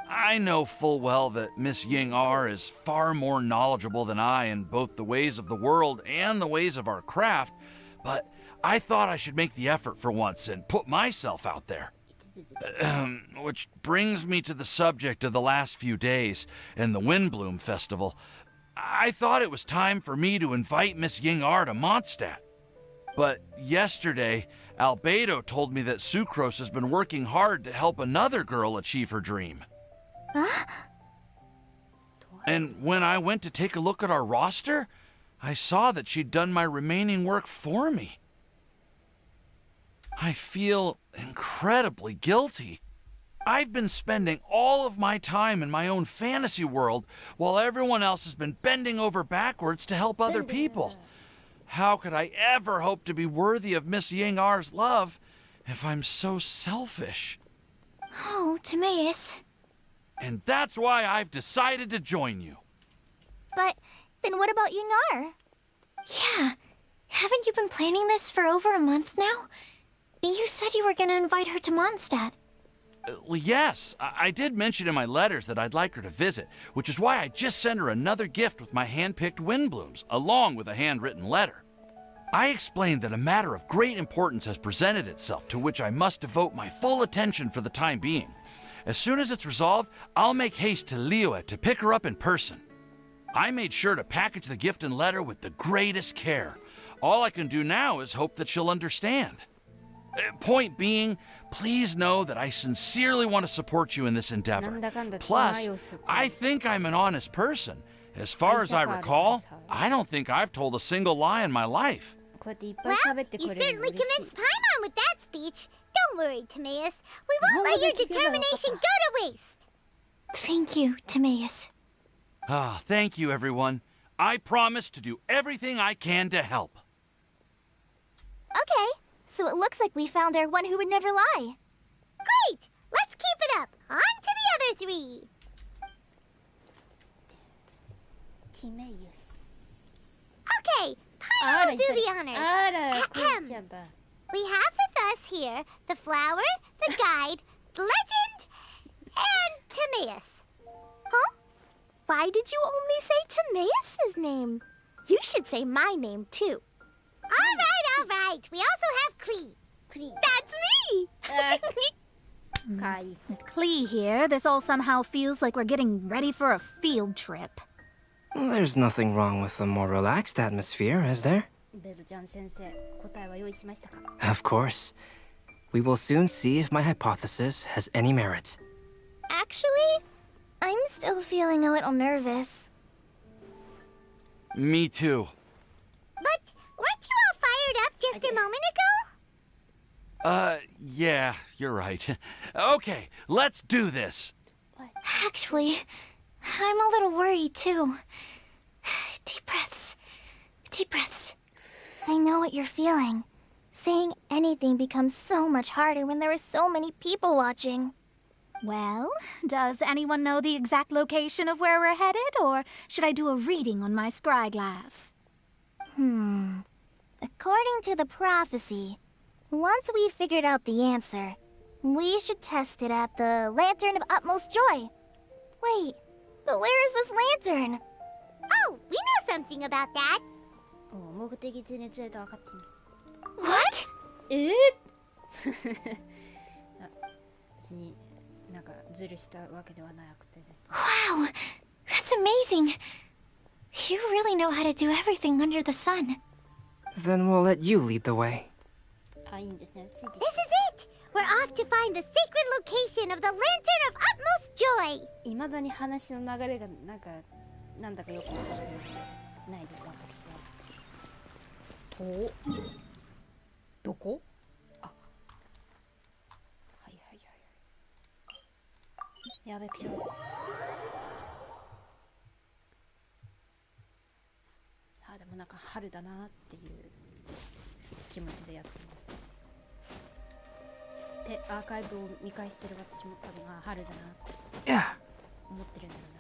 I know full well that Miss Ying R is far more knowledgeable than I in both the ways of the world and the ways of our craft, but I thought I should make the effort for once and put myself out there. Which brings me to the subject of the last few days and the Windbloom Festival. I thought it was time for me to invite Miss Ying R to Mondstadt. But yesterday, Albedo told me that Sucrose has been working hard to help another girl achieve her dream. Huh? And when I went to take a look at our roster, I saw that she'd done my remaining work for me. I feel incredibly guilty. I've been spending all of my time in my own fantasy world while everyone else has been bending over backwards to help other people. How could I ever hope to be worthy of Miss Ying R's love if I'm so selfish? Oh, Timaeus. And that's why I've decided to join you. But then what about Ying R? Yeah, haven't you been planning this for over a month now? You said you were going to invite her to Mondstadt. Well, yes, I did mention in my letters that I'd like her to visit, which is why I just sent her another gift with my hand-picked windblooms, along with a handwritten letter. I explained that a matter of great importance has presented itself to which I must devote my full attention for the time being. As soon as it's resolved, I'll make haste to Liyue to pick her up in person. I made sure to package the gift and letter with the greatest care. All I can do now is hope that she'll understand. Point being, please know that I sincerely want to support you in this endeavor. Plus, I think I'm an honest person. As far as I recall, I don't think I've told a single lie in my life. Well, you certainly convinced Paimon with that speech. Don't worry, Timaeus. We won't let your determination go to waste. Thank you, Timaeus. Ah, thank you, everyone. I promise to do everything I can to help. Okay, so it looks like we found our one who would never lie. Great! Let's keep it up. On to the other three. Timaeus. Okay, Paimon will do the honors. We have with us here the flower, the guide, the legend, and Timaeus. Huh? Why did you only say Timaeus' name? You should say my name, too. All right. We also have Klee. That's me! Kai. With Klee here, this all somehow feels like we're getting ready for a field trip. There's nothing wrong with a more relaxed atmosphere, is there? ベルちゃん先生、答えは用意しましたか? Of course. We will soon see if my hypothesis has any merit. Actually, I'm still feeling a little nervous. Me too. But weren't you all fired up just a moment ago? Yeah, you're right. Okay, let's do this. Actually, I'm a little worried too. Deep breaths. Deep breaths. I know what you're feeling. Saying anything becomes so much harder when there are so many people watching. Well, does anyone know the exact location of where we're headed, or should I do a reading on my scry glass? According to the prophecy, once we figured out the answer, we should test it at the Lantern of Utmost Joy. Wait, but where is this lantern? Oh, we know something about that. 目的地について分かっています。 What? 別になんかズルしたわけではなくてですね。 Wow, that's amazing. You really know how to do everything under the sun. Then we'll let you lead the way. あ、いいんですね。ついてきて。 This is it! We're off to find the sacred location of the Lantern of Utmost Joy! 未だに話の流れがなんだかよくわかってないです、私は。どこ？あ、はいはいはい。やべ、くしゃみです。あ、でもなんか春だなっていう気持ちでやってます。で、アーカイブを見返してる私も多分春だなって思ってるんだろうな。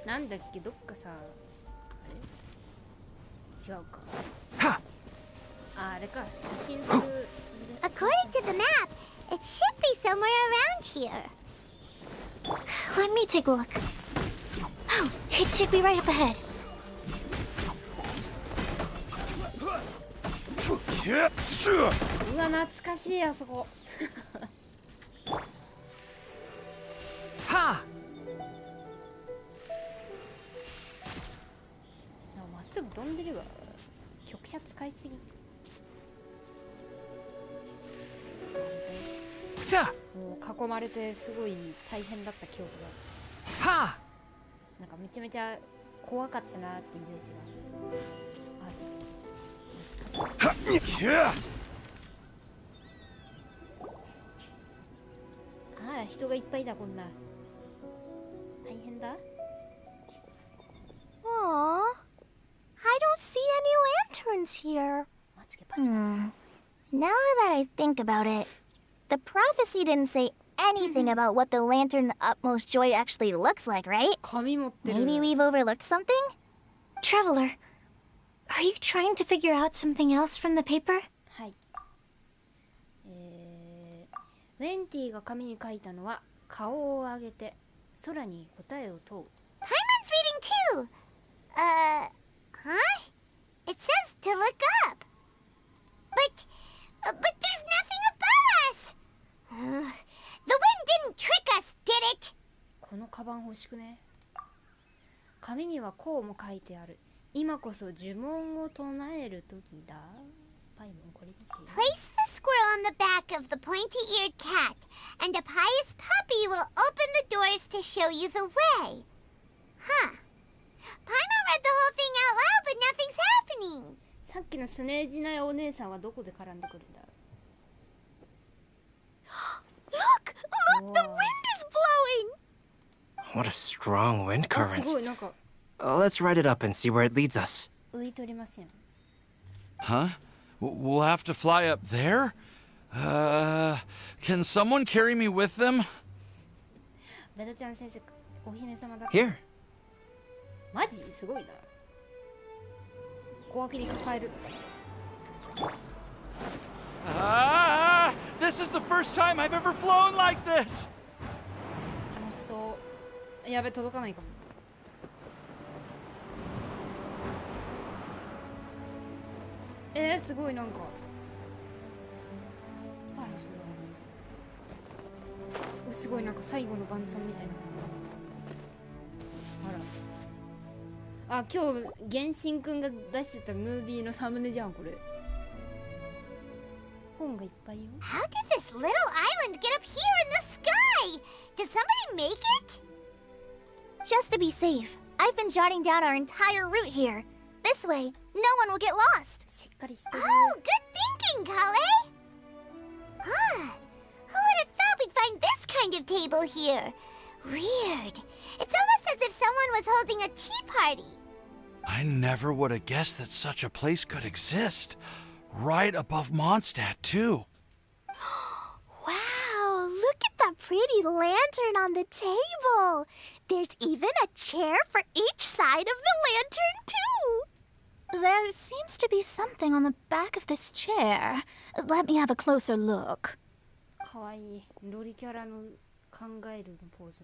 なんだっけ、どっかさ、あれ違うか。あれか、写真撮る。According to the map, it should be somewhere around here. Let me take a look. Oh, it should be right up ahead. うわ、懐かしい、あそこ。はあ。まっすぐ飛んでるわ。局者使いすぎ。もう囲まれてすごい大変だった記憶が。はあ。なんかめちゃめちゃ怖かったなってイメージがある。懐かしい。あら、人がいっぱいだ、こんな。大変だ。Aww, I don't see any lanterns here. Now that I think about it, the prophecy didn't say anything about what the Lantern of Utmost Joy actually looks like, right? Maybe we've overlooked something? Traveler, are you trying to figure out something else from the paper? はい。ウェンティが紙に書いたのは顔を上げて空に答えを問う。Paimon's reading too. Huh? It says to look up. But there's nothing above us. The wind didn't trick us, did it? このカバン欲しくね。紙にはこうも書いてある。今こそ呪文を唱える時だ。パイモンこれ見て。Place the squirrel on the back of the pointy-eared cat, and a pious puppy will open the doors to show you the way. Huh. Paimon read the whole thing out loud, but nothing's happening. さっきのスネージないお姉さんはどこで絡んでくるんだ。Look! The wind is blowing! What a strong wind あ、す current. ごい、なんか Let's ride it up and see where it leads us. 浮いとりません。 Huh? We'll have to fly up there? Can someone carry me with them? ベタちゃん先生、お姫様だ。 Here. マジすごいな。小脇に抱える。This is the first time I've ever flown like this. 楽しそう。やべ、届かないかも。すごいなんか。あら、そうだ。すごいなんか最後の晩餐みたいな。あら。あ、今日原神くんが出してたムービーのサムネじゃんこれ。本がいっぱいよ。How did this little island get up here in the sky? Did somebody make it? Just to be safe, I've been jotting down our entire route here. This way, no one will get lost. Oh, good thinking, Kale. Huh. Who would have thought we'd find this kind of table here? Weird. It's almost as if someone was holding a tea party. I never would have guessed that such a place could exist. Right above Mondstadt, too. Wow, look at that pretty lantern on the table. There's even a chair for each side of the lantern, too. There seems to be something on the back of this chair. Let me have a closer look.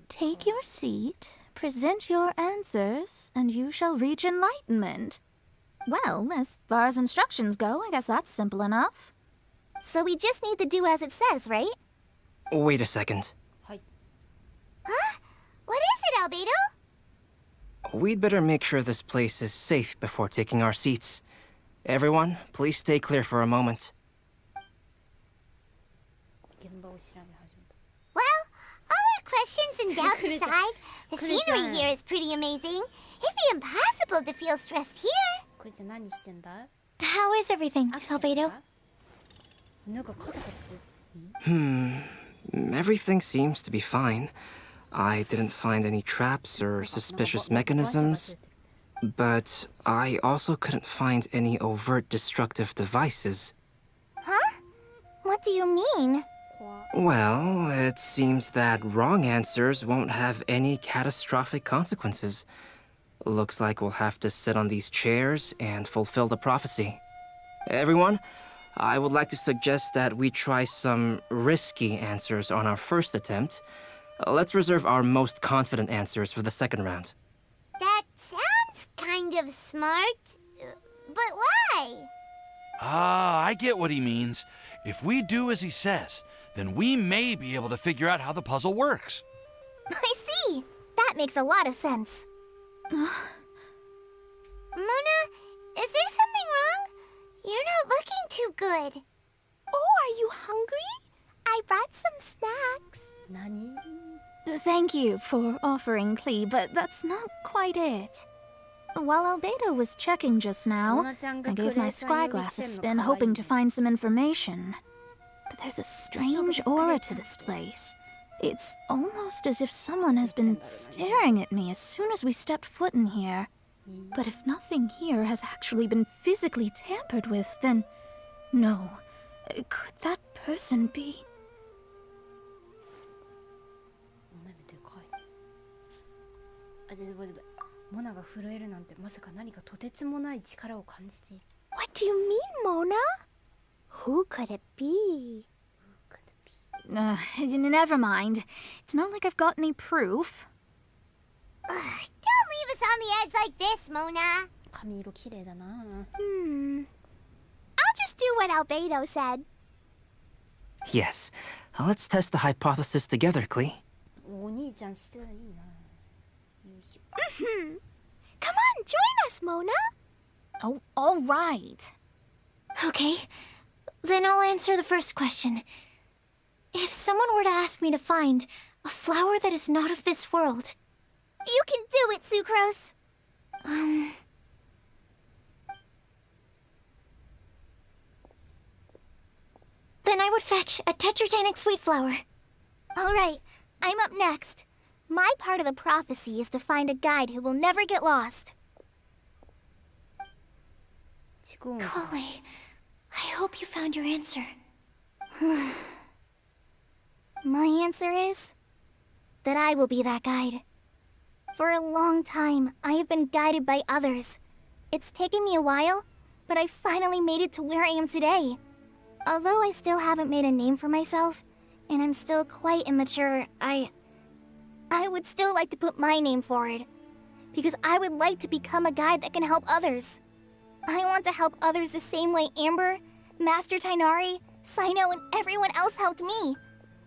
Take your seat, present your answers, and you shall reach enlightenment. Well, as far as instructions go, I guess that's simple enough. So we just need to do as it says, right? Wait a second. Huh? What is it, Albedo? We'd better make sure this place is safe before taking our seats. Everyone, please stay clear for a moment. Well, all our questions and doubts aside, the scenery here is pretty amazing. It'd be impossible to feel stressed here. How is everything, Albedo? Everything seems to be fine. I didn't find any traps or suspicious mechanisms, but I also couldn't find any overt destructive devices. Huh? What do you mean? Well, it seems that wrong answers won't have any catastrophic consequences. Looks like we'll have to sit on these chairs and fulfill the prophecy. Everyone, I would like to suggest that we try some risky answers on our first attempt. Let's reserve our most confident answers for the second round. That sounds kind of smart, but why? Ah, I get what he means. If we do as he says, then we may be able to figure out how the puzzle works. I see. That makes a lot of sense. Mona, is there something wrong? You're not looking too good. Oh, are you hungry? I brought some snacks. Thank you for offering, Klee, but that's not quite it. While Albedo was checking just now, I gave my spyglass a spin hoping to find some information. But there's a strange aura to this place. It's almost as if someone has been staring at me as soon as we stepped foot in here. But if nothing here has actually been physically tampered with, then no. Could that person be? What do you mean, Mona? Who could it be? Never mind. It's not like I've got any proof. Don't leave us on the edge like this, Mona. I'll just do what Albedo said. Yes, let's test the hypothesis together, Klee. Come on, join us, Mona. Oh, all right. Okay, then I'll answer the first question. If someone were to ask me to find a flower that is not of this world... You can do it, Sucrose. Then I would fetch a tetragonic sweet flower. All right, I'm up next. My part of the prophecy is to find a guide who will never get lost. Kale, I hope you found your answer. My answer is that I will be that guide. For a long time, I have been guided by others. It's taken me a while, but I finally made it to where I am today. Although I still haven't made a name for myself, and I'm still quite immature, I would still like to put my name forward. Because I would like to become a guide that can help others. I want to help others the same way Amber, Master Tainari, Sino, and everyone else helped me.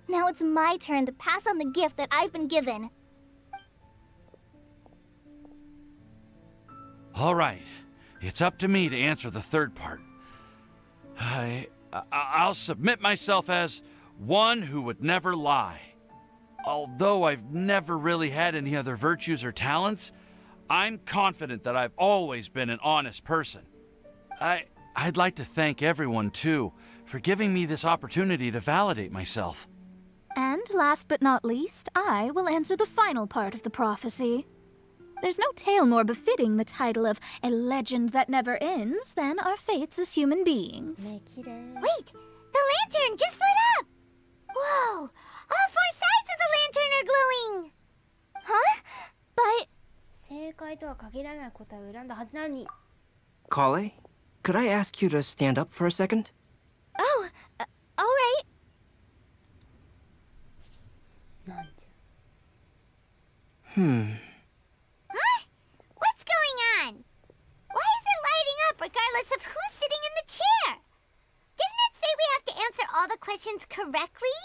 Now it's my turn to pass on the gift that I've been given. All right. It's up to me to answer the third part. I'll submit myself as one who would never lie. Although I've never really had any other virtues or talents, I'm confident that I've always been an honest person. I'd like to thank everyone, too, for giving me this opportunity to validate myself. And last but not least, I will answer the final part of the prophecy. There's no tale more befitting the title of a legend that never ends than our fates as human beings. Wait! The lantern just lit up! Whoa! All four sides of the lantern are glowing! Huh? But... 正解とは限らない答えを選んだはずなのに。Kale, could I ask you to stand up for a second? Oh, alright. なんじゃ。Huh? What's going on? Why is it lighting up regardless of who's sitting in the chair? Didn't it say we have to answer all the questions correctly?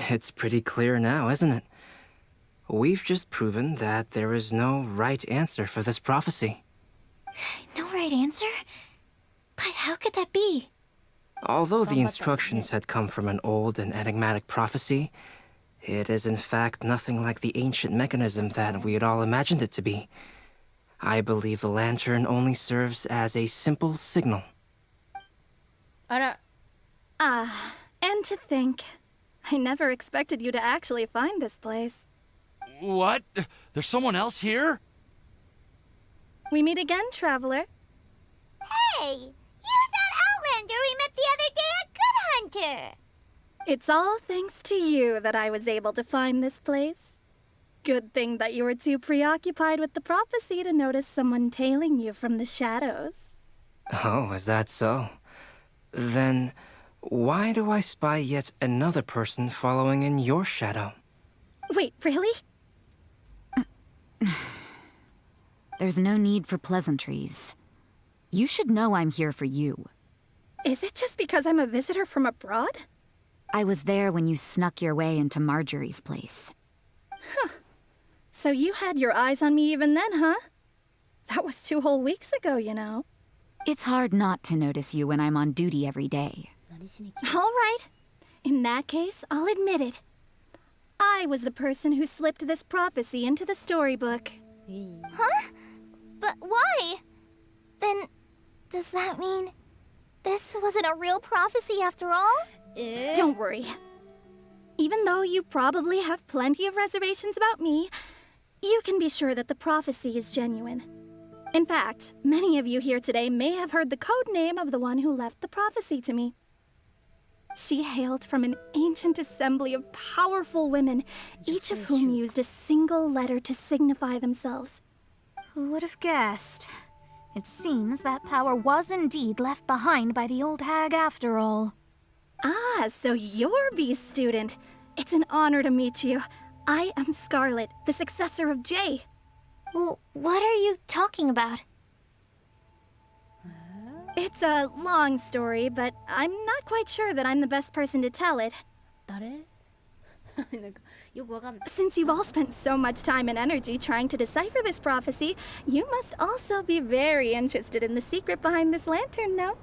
It's pretty clear now, isn't it? We've just proven that there is no right answer for this prophecy. No right answer? But how could that be? Although the instructions had come from an old and enigmatic prophecy, it is in fact nothing like the ancient mechanism that we had all imagined it to be. I believe the lantern only serves as a simple signal. And to think, I never expected you to actually find this place. What? There's someone else here? We meet again, traveler. Hey! You're that Outlander we met the other day at Good Hunter! It's all thanks to you that I was able to find this place. Good thing that you were too preoccupied with the prophecy to notice someone tailing you from the shadows. Oh, is that so? Then, why do I spy yet another person following in your shadow? Wait, really? There's no need for pleasantries. You should know I'm here for you. Is it just because I'm a visitor from abroad? I was there when you snuck your way into Marjorie's place. Huh. So you had your eyes on me even then, huh? That was 2 whole weeks ago, you know. It's hard not to notice you when I'm on duty every day. All right. In that case, I'll admit it. I was the person who slipped this prophecy into the storybook. Huh? But why? Then, does that mean this wasn't a real prophecy after all? Don't worry. Even though you probably have plenty of reservations about me, you can be sure that the prophecy is genuine. In fact, many of you here today may have heard the code name of the one who left the prophecy to me. She hailed from an ancient assembly of powerful women, each of whom used a single letter to signify themselves. Who would have guessed? It seems that power was indeed left behind by the old hag after all. Ah, so you're B's student. It's an honor to meet you. I am Scarlet, the successor of Jay. Well, what are you talking about? It's a long story, but I'm not quite sure that I'm the best person to tell it. Since you've all spent so much time and energy trying to decipher this prophecy, you must also be very interested in the secret behind this lantern, no?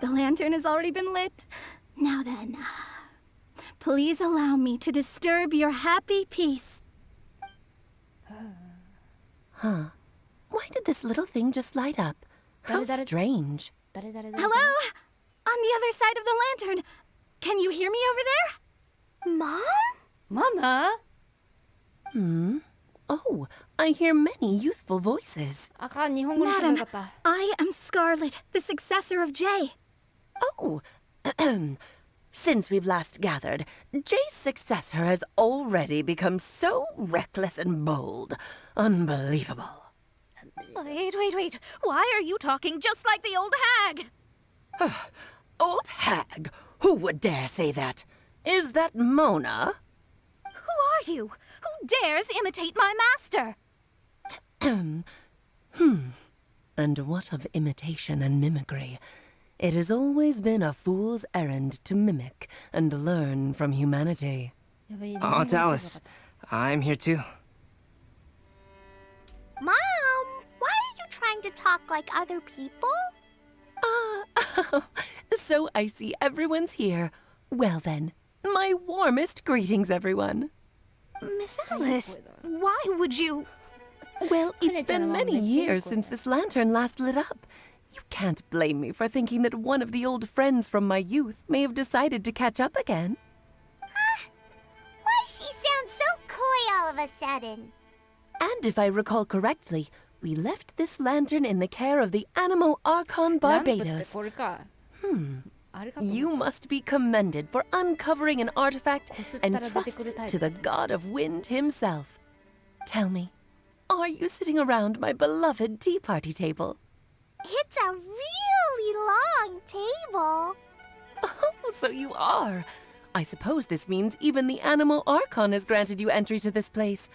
The lantern has already been lit. Now then, please allow me to disturb your happy peace. Huh. Why did this little thing just light up? How strange. Hello? On the other side of the lantern. Can you hear me over there? Mom? Mama? Oh, I hear many youthful voices. Madam, I am Scarlet, the successor of Jay. Oh, since we've last gathered, Jay's successor has already become so reckless and bold. Unbelievable. Wait. Why are you talking just like the old hag? Old hag? Who would dare say that? Is that Mona? are you? Who dares imitate my master? And what of imitation and mimicry? It has always been a fool's errand to mimic and learn from humanity. Aunt Alice, I'm here too. Mom, why are you trying to talk like other people? So I see everyone's here. Well then, my warmest greetings, everyone. Miss Alice, why would you... Well, it's been many years since this lantern last lit up. You can't blame me for thinking that one of the old friends from my youth may have decided to catch up again. Why she sounds so coy all of a sudden? And if I recall correctly, we left this lantern in the care of the Animo Archon Barbados. You must be commended for uncovering an artifact and trust to the god of wind himself. Tell me, are you sitting around my beloved tea party table? It's a really long table. Oh, so you are. I suppose this means even the Animo Archon has granted you entry to this place.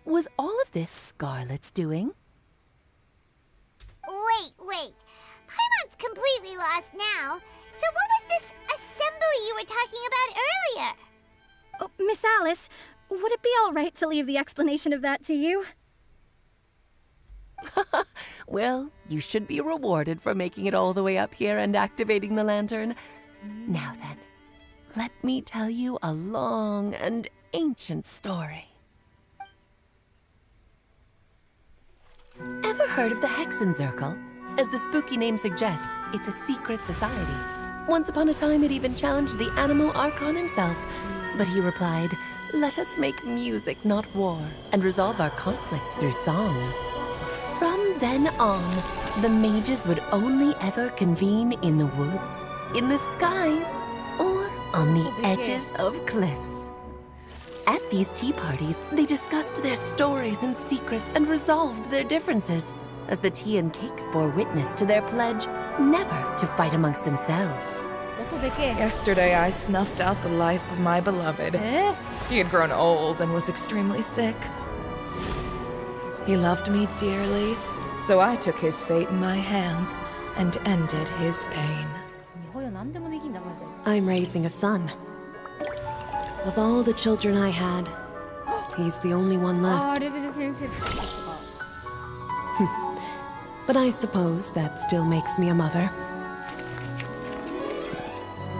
Was all of this Scarlet's doing? Wait. Paimon's completely lost now. So what was this assembly you were talking about earlier? Oh, Miss Alice, would it be all right to leave the explanation of that to you? Well, you should be rewarded for making it all the way up here and activating the lantern. Now then, let me tell you a long and ancient story. Ever heard of the Hexenzirkel? As the spooky name suggests, it's a secret society. Once upon a time, it even challenged the Animo Archon himself. But he replied, "Let us make music, not war, and resolve our conflicts through song." From then on, the mages would only ever convene in the woods, in the skies, or on the edges of cliffs. At these tea parties, they discussed their stories and secrets and resolved their differences, as the tea and cakes bore witness to their pledge never to fight amongst themselves. Yesterday, I snuffed out the life of my beloved. He had grown old and was extremely sick. He loved me dearly, so I took his fate in my hands and ended his pain. I'm raising a son. Of all the children I had, he's the only one left. But I suppose that still makes me a mother.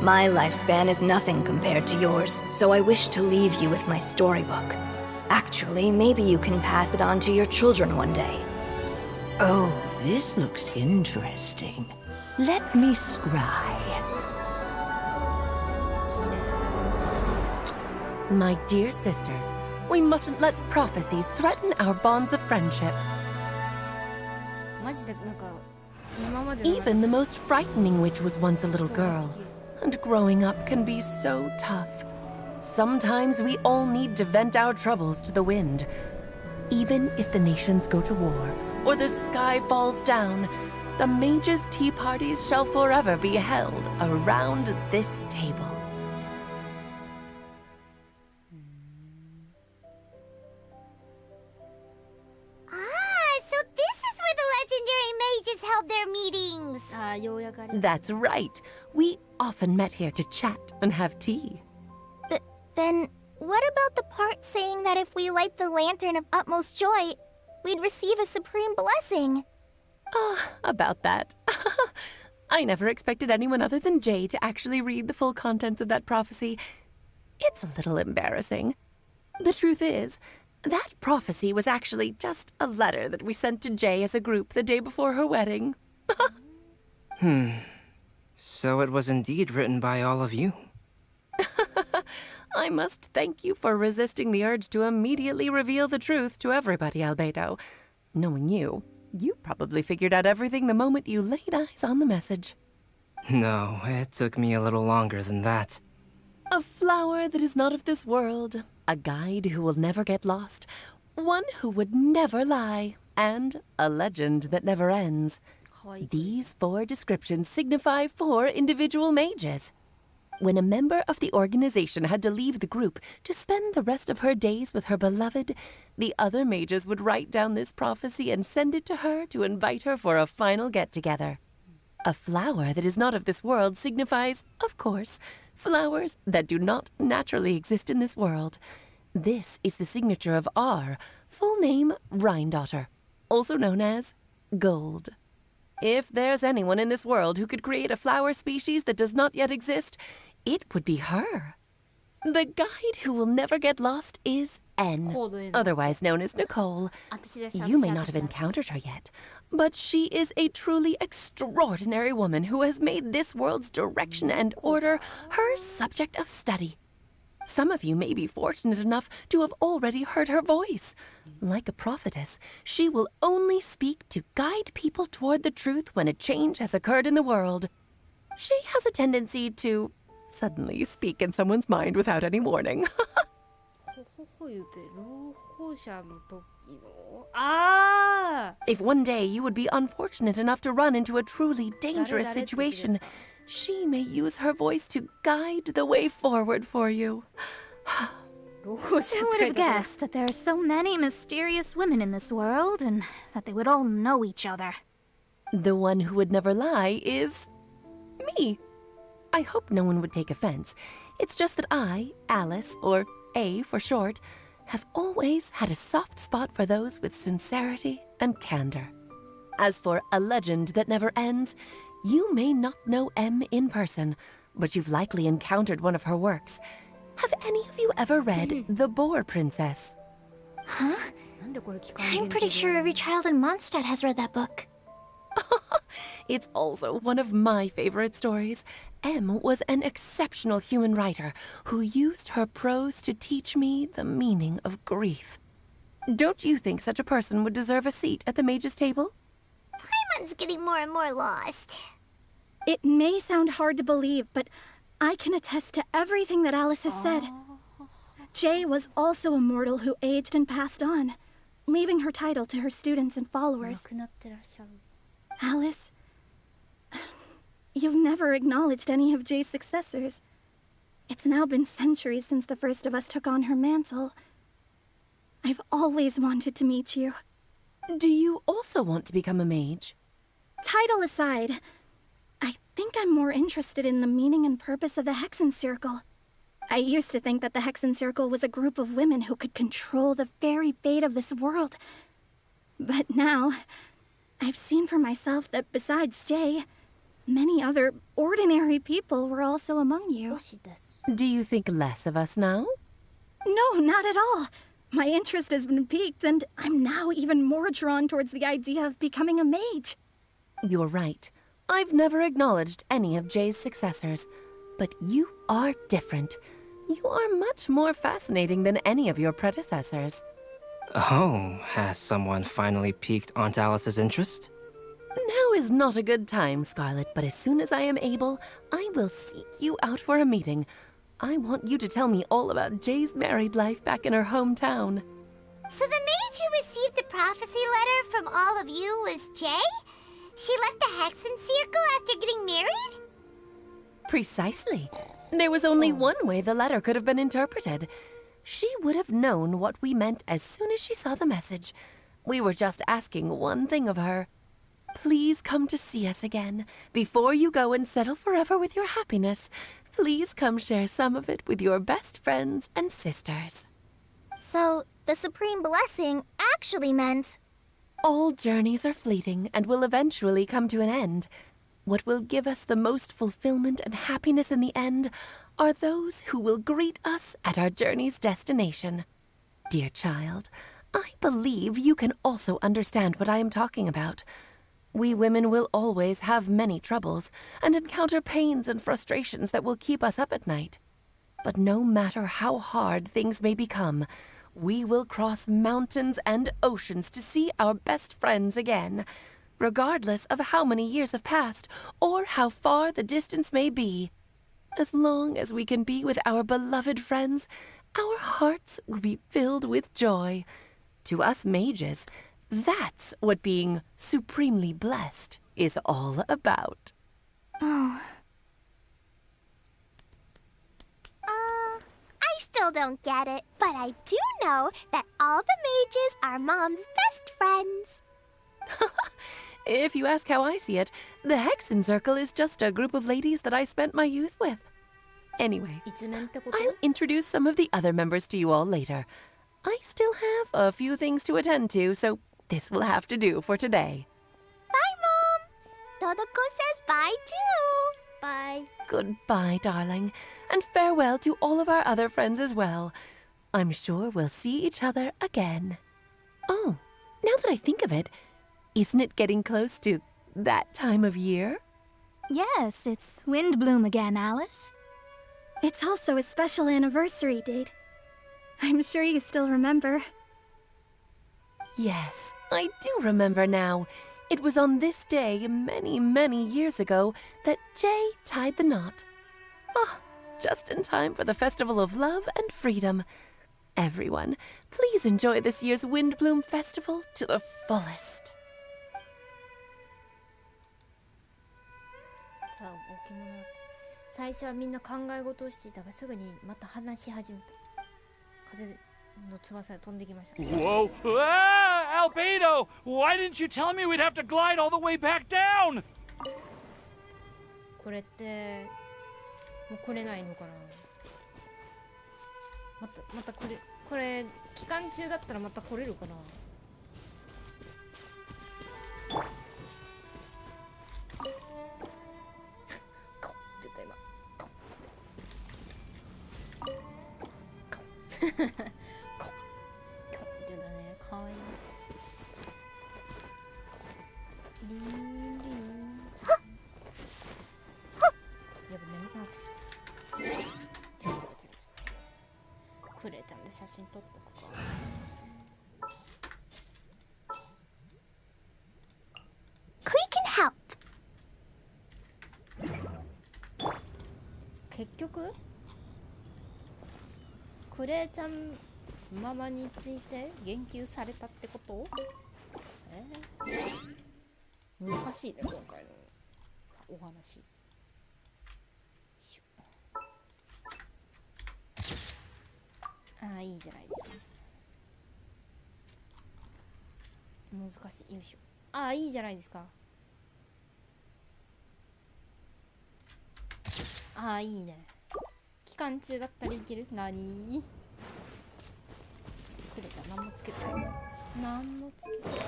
My lifespan is nothing compared to yours, so I wish to leave you with my storybook. Actually, maybe you can pass it on to your children one day. Oh, this looks interesting. Let me scry. My dear sisters, we mustn't let prophecies threaten our bonds of friendship. Even the most frightening witch was once a little girl, and growing up can be so tough. Sometimes we all need to vent our troubles to the wind. Even if the nations go to war, or the sky falls down, the mages' tea parties shall forever be held around this table. So this is where the legendary mages held their meetings. That's right. We often met here to chat and have tea. Then what about the part saying that if we light the lantern of utmost joy, we'd receive a supreme blessing? About that. I never expected anyone other than Jay to actually read the full contents of that prophecy. It's a little embarrassing. The truth is, that prophecy was actually just a letter that we sent to Jay as a group the day before her wedding. So it was indeed written by all of you. I must thank you for resisting the urge to immediately reveal the truth to everybody, Albedo. Knowing you, you probably figured out everything the moment you laid eyes on the message. No, it took me a little longer than that. A flower that is not of this world, a guide who will never get lost, one who would never lie, and a legend that never ends. These 4 descriptions signify 4 individual mages. When a member of the organization had to leave the group to spend the rest of her days with her beloved, the other mages would write down this prophecy and send it to her to invite her for a final get-together. A flower that is not of this world signifies, of course, flowers that do not naturally exist in this world. This is the signature of our full name, Rhine-daughter, also known as Gold. If there's anyone in this world who could create a flower species that does not yet exist, it would be her. The guide who will never get lost is N, otherwise known as Nicole. You may not have encountered her yet, but she is a truly extraordinary woman who has made this world's direction and order her subject of study. Some of you may be fortunate enough to have already heard her voice. Like a prophetess, she will only speak to guide people toward the truth when a change has occurred in the world. She has a tendency to suddenly speak in someone's mind without any warning. If one day you would be unfortunate enough to run into a truly dangerous situation, she may use her voice to guide the way forward for you. Who would have guessed that there are so many mysterious women in this world and that they would all know each other? The one who would never lie is me. I hope no one would take offense. It's just that I, Alice, or A for short, have always had a soft spot for those with sincerity and candor. As for a legend that never ends, you may not know M in person, but you've likely encountered one of her works. Have any of you ever read The Boar Princess? Huh? I'm pretty sure every child in Mondstadt has read that book. It's also one of my favorite stories. M was an exceptional human writer who used her prose to teach me the meaning of grief. Don't you think such a person would deserve a seat at the mage's table? Paimon's getting more and more lost. It may sound hard to believe, but I can attest to everything that Alice has said. Jay was also a mortal who aged and passed on, leaving her title to her students and followers. Alice, you've never acknowledged any of Jay's successors. It's now been centuries since the first of us took on her mantle. I've always wanted to meet you. Do you also want to become a mage? Title aside, I think I'm more interested in the meaning and purpose of the Hexen Circle. I used to think that the Hexen Circle was a group of women who could control the very fate of this world. But now, I've seen for myself that besides Jay, many other ordinary people were also among you. Do you think less of us now? No, not at all. My interest has been piqued, and I'm now even more drawn towards the idea of becoming a mage. You're right. I've never acknowledged any of Jay's successors, but you are different. You are much more fascinating than any of your predecessors. Oh, has someone finally piqued Aunt Alice's interest? Now is not a good time, Scarlet, but as soon as I am able, I will seek you out for a meeting. I want you to tell me all about Jay's married life back in her hometown. So the mage who received the prophecy letter from all of you was Jay? She left the Hexen Circle after getting married? Precisely. There was only one way the letter could have been interpreted. She would have known what we meant as soon as she saw the message. We were just asking one thing of her. Please come to see us again. Before you go and settle forever with your happiness, please come share some of it with your best friends and sisters. So, the Supreme Blessing actually meant... All journeys are fleeting and will eventually come to an end. What will give us the most fulfillment and happiness in the end are those who will greet us at our journey's destination. Dear child, I believe you can also understand what I am talking about. We women will always have many troubles and encounter pains and frustrations that will keep us up at night. But no matter how hard things may become, we will cross mountains and oceans to see our best friends again, regardless of how many years have passed or how far the distance may be. As long as we can be with our beloved friends, our hearts will be filled with joy. To us mages, that's what being supremely blessed is all about. Oh. still don't get it, but I do know that all the mages are Mom's best friends. If you ask how I see it, the Hexen Circle is just a group of ladies that I spent my youth with. Anyway, I'll introduce some of the other members to you all later. I still have a few things to attend to, so this will have to do for today. Bye, Mom. Todoko says bye, too. Bye. Goodbye, darling, and farewell to all of our other friends as well. I'm sure we'll see each other again. Oh, now that I think of it, isn't it getting close to that time of year? Yes, it's wind bloom again, Alice. It's also a special anniversary date. I'm sure you still remember. Yes, I do remember now. It was on this day, many, many years ago, that Jay tied the knot. Ah, just in time for the Festival of Love and Freedom. Everyone, please enjoy this year's Windbloom Festival to the fullest. 最初はみんな考え事をしていたがすぐにまた話し始めた。風の翼で飛んできました。 Whoa! Ah! Albedo! Why didn't you tell me we'd have to glide all the way back down? これってもう来れないのかな。またこれ期間中だったらまた来れるかな。コッってだね、かわいい。リンリン。やばい、眠くなってきた。クレちゃんで写真撮っとくか。Clee can help. 結局クレイちゃんママについて言及されたってこと？難しいね、今回のお話。ああ、いいじゃないですか。難しい。よいしょ。ああ、いいじゃないですか。ああ、いいね。期間中だったらいける？何？クレちゃん何もつけてない。何もつけてない。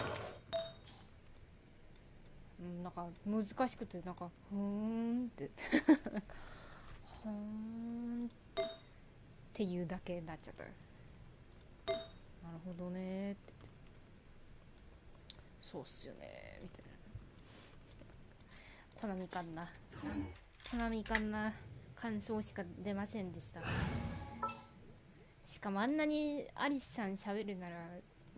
なんか難しくて、なんかふーんってふーんっていうだけになっちゃった。なるほどねーって。そうっすよねーみたいな。好みかんな。好みかんな。感想しか出ませんでした。しかもあんなにアリスさん喋るなら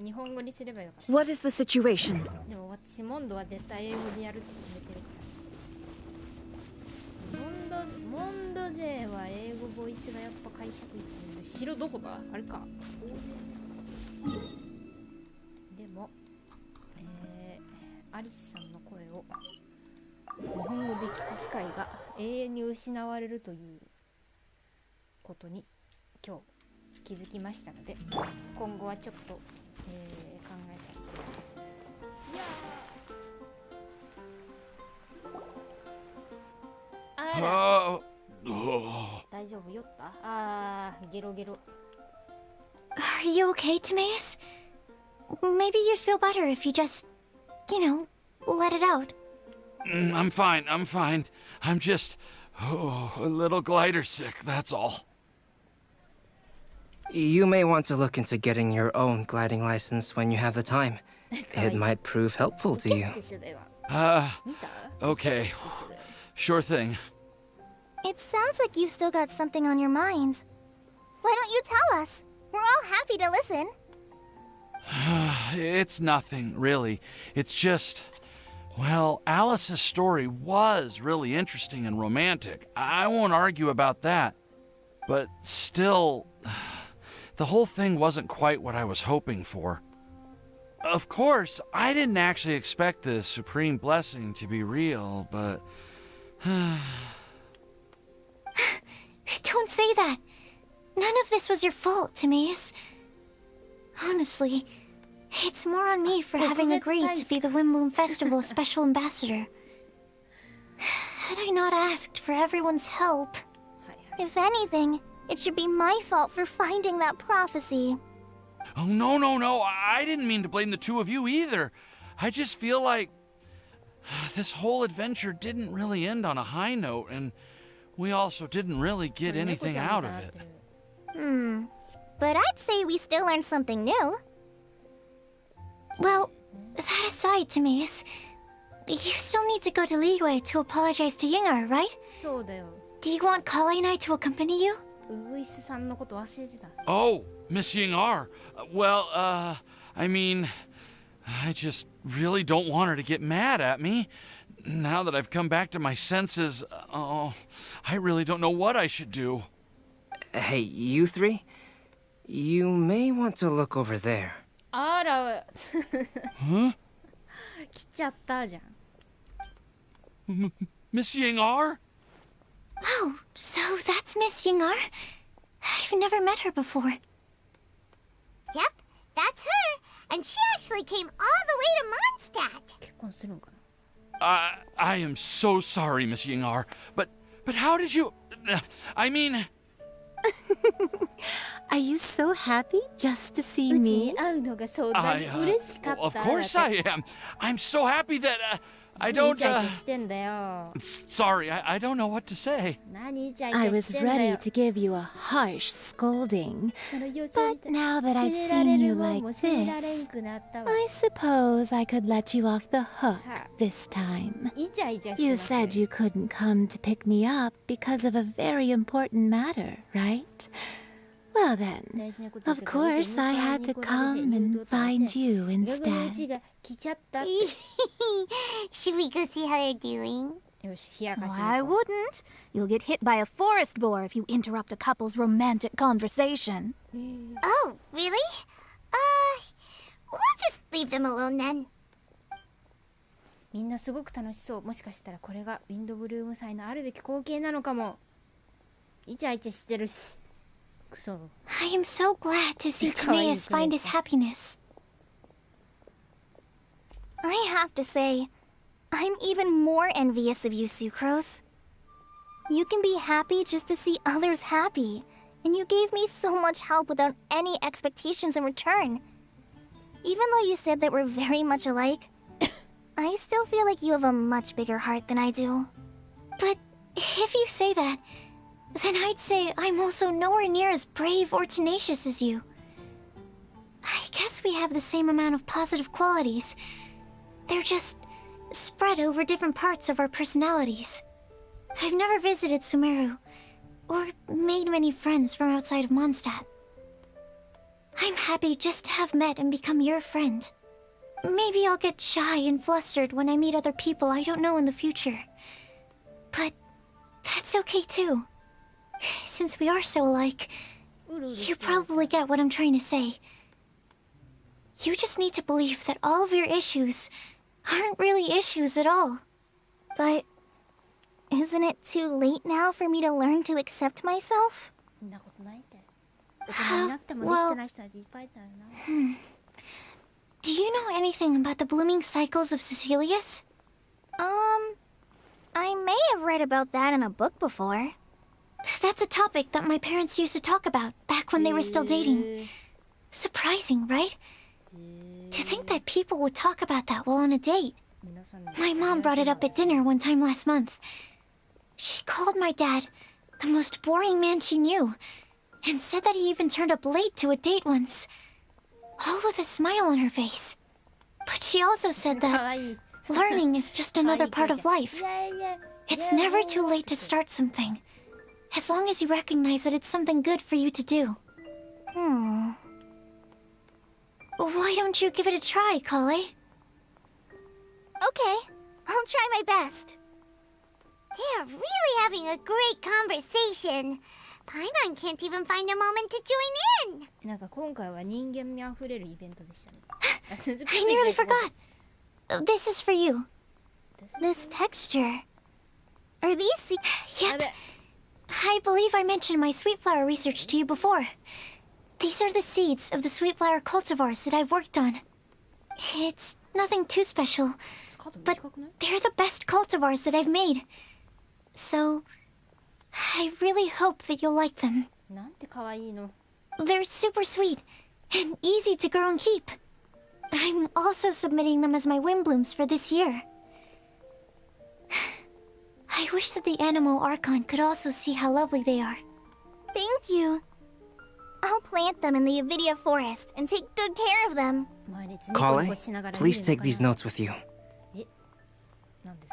日本語にすればよかった。 What is the situation? でも私モンドは絶対英語でやるって決めてるから。モンド J は英語ボイスがやっぱ解釈一致で。白どこだ？あれか。でもアリスさんの声を日本語で聞く機会が永遠に失われるということに今日気づきましたので、今後はちょっと、考えさせてもらいます。あら、大丈夫？酔った？あー、ゲロゲロ。 Are you okay, Timaeus? Maybe you'd feel better if you just, let it out. I'm fine. I'm just a little glider sick, that's all. You may want to look into getting your own gliding license when you have the time. It might prove helpful to you. Okay. Sure thing. It sounds like you've still got something on your minds. Why don't you tell us? We're all happy to listen. It's nothing, really. It's just... Well, Alice's story was really interesting and romantic. I won't argue about that. But still, the whole thing wasn't quite what I was hoping for. Of course, I didn't actually expect the supreme blessing to be real, but... Don't say that. Not none of this was your fault, Timaeus. Honestly, it's more on me for having agreed to be the Wimbloom Festival Special Ambassador. Had I not asked for everyone's help... If anything, it should be my fault for finding that prophecy. Oh, no. I didn't mean to blame the two of you either. I just feel like this whole adventure didn't really end on a high note, and we also didn't really get anything out of it. But I'd say we still learned something new. Well, that aside, Timaeus, you still need to go to Liyue to apologize to Yingar, right? Do you want Kale and I to accompany you? Oh, Miss Yingar. Well, I mean, I just really don't want her to get mad at me. Now that I've come back to my senses, I really don't know what I should do. Hey, you three? You may want to look over there. あら Huh? 来ちゃったじゃん Miss Yingar? Oh, so that's Miss Yingar? I've never met her before. Yep, that's her. And she actually came all the way to Mondstadt. 結婚するんかな I am so sorry, Miss Yingar. But how did you... I mean... Are you so happy just to see me? 会うのがそんなに嬉しかった Of course I am. I'm so happy that I don't... イチャイチャしてんだよ Sorry, I don't know what to say. 何イチャイチ I ャ was してんだ ready よ to give you a harsh scolding. その予想 But now that 責 I've められ seen る you 方 like も責められ this, んくなったわ I suppose I could let you off the hook this time. イチャイチャして You ます said you couldn't come to pick me up because of a very important matter, right? Well then, of course I had to come and find you 逆のう instead. ちが来ちゃったって Should we go see how they're doing? よし冷やかし Oh, I wouldn't. You'll get hit by a forest boar if you interrupt a couple's romantic conversation. Oh, really? We'll just leave them alone then. みんなすごく楽しそうもしかしたらこれがウィンドブルーム祭のあるべき光景なのかもイチャイチャしてるしクソ I am so glad to see Timaeus find his happiness. I have to say, I'm even more envious of you, Sucrose. You can be happy just to see others happy, and you gave me so much help without any expectations in return. Even though you said that we're very much alike, I still feel like you have a much bigger heart than I do. But if you say that, then I'd say I'm also nowhere near as brave or tenacious as you. I guess we have the same amount of positive qualities. They're just spread over different parts of our personalities. I've never visited Sumeru, or made many friends from outside of Mondstadt. I'm happy just to have met and become your friend. Maybe I'll get shy and flustered when I meet other people I don't know in the future. But that's okay too. Since we are so alike, you probably get what I'm trying to say. You just need to believe that all of your issues aren't really issues at all. But isn't it too late now for me to learn to accept myself? そんなことないって大人になってもできてない人なんていっぱいいたよな Do you know anything about the blooming cycles of Cecilius? I may have read about that in a book before. That's a topic that my parents used to talk about back when they were still dating. Surprising, right? To think that people would talk about that while on a date. My mom brought it up at dinner one time last month. She called my dad the most boring man she knew, and said that he even turned up late to a date once. All with a smile on her face. But she also said that learning is just another part of life. It's never too late to start something, as long as you recognize that it's something good for you to do. Why don't you give it a try, Kale? Okay, I'll try my best. They are really having a great conversation. Paimon can't even find a moment to join in. なんか今回は人間味あふれるイベントでしたね I nearly forgot. This is for you. This texture. Are these Yep. I believe I mentioned my sweet flower research to you before. These are the seeds of the sweet flower cultivars that I've worked on. It's nothing too special, but they're the best cultivars that I've made. So, I really hope that you'll like them. They're super sweet and easy to grow and keep. I'm also submitting them as my wind blooms for this year. I wish that the Anemo Archon could also see how lovely they are. Thank you. I'll plant them in the Avidia forest and take good care of them. Kale, please take these notes with you.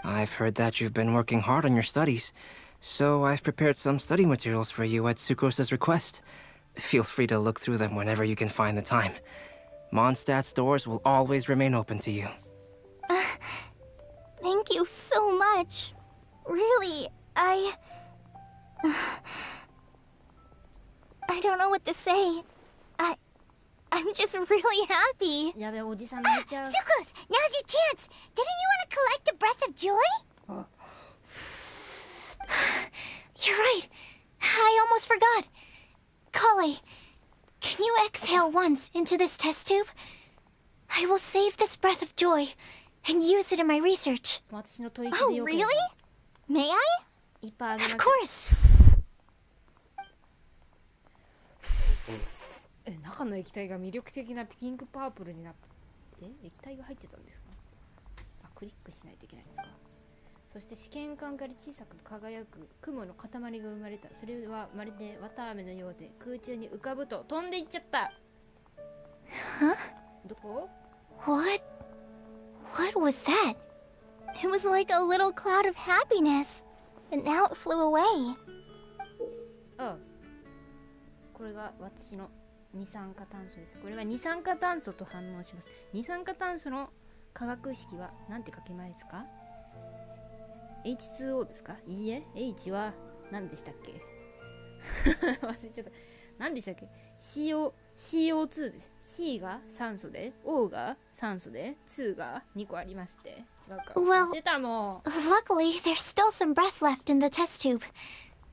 I've heard that you've been working hard on your studies, so I've prepared some study materials for you at Sucrose's request. Feel free to look through them whenever you can find the time. Mondstadt's doors will always remain open to you. Thank you so much. Really, I don't know what to say. I'm just really happy. Sucrose, now's your chance. Didn't you want to collect a breath of joy? You're right. I almost forgot. Kale, can you exhale once into this test tube? I will save this breath of joy and use it in my research. Oh, really? May I? Of course. 中の液体が魅力的なピンクパープルになった。液体が入ってたんですか？クリックしないといけないですか？そして試験管から小さく輝く雲の塊が生まれた。それはまるで綿あめのようで空中に浮かぶと飛んでいっちゃった。どこ？ What was that? It was like a little cloud of happiness, but now it flew away. これが私の二酸化炭素です。これは二酸化炭素と反応します。二酸化炭素の化学式は何て書きますか？ H2O ですか？いいえ、H は何でしたっけ？忘れちゃった。何でしたっけ？ CO2 です。C が酸素で、O が酸素で、2が2個ありますって。違うか。忘れたもん。Luckily, there's still some breath left in the test tube.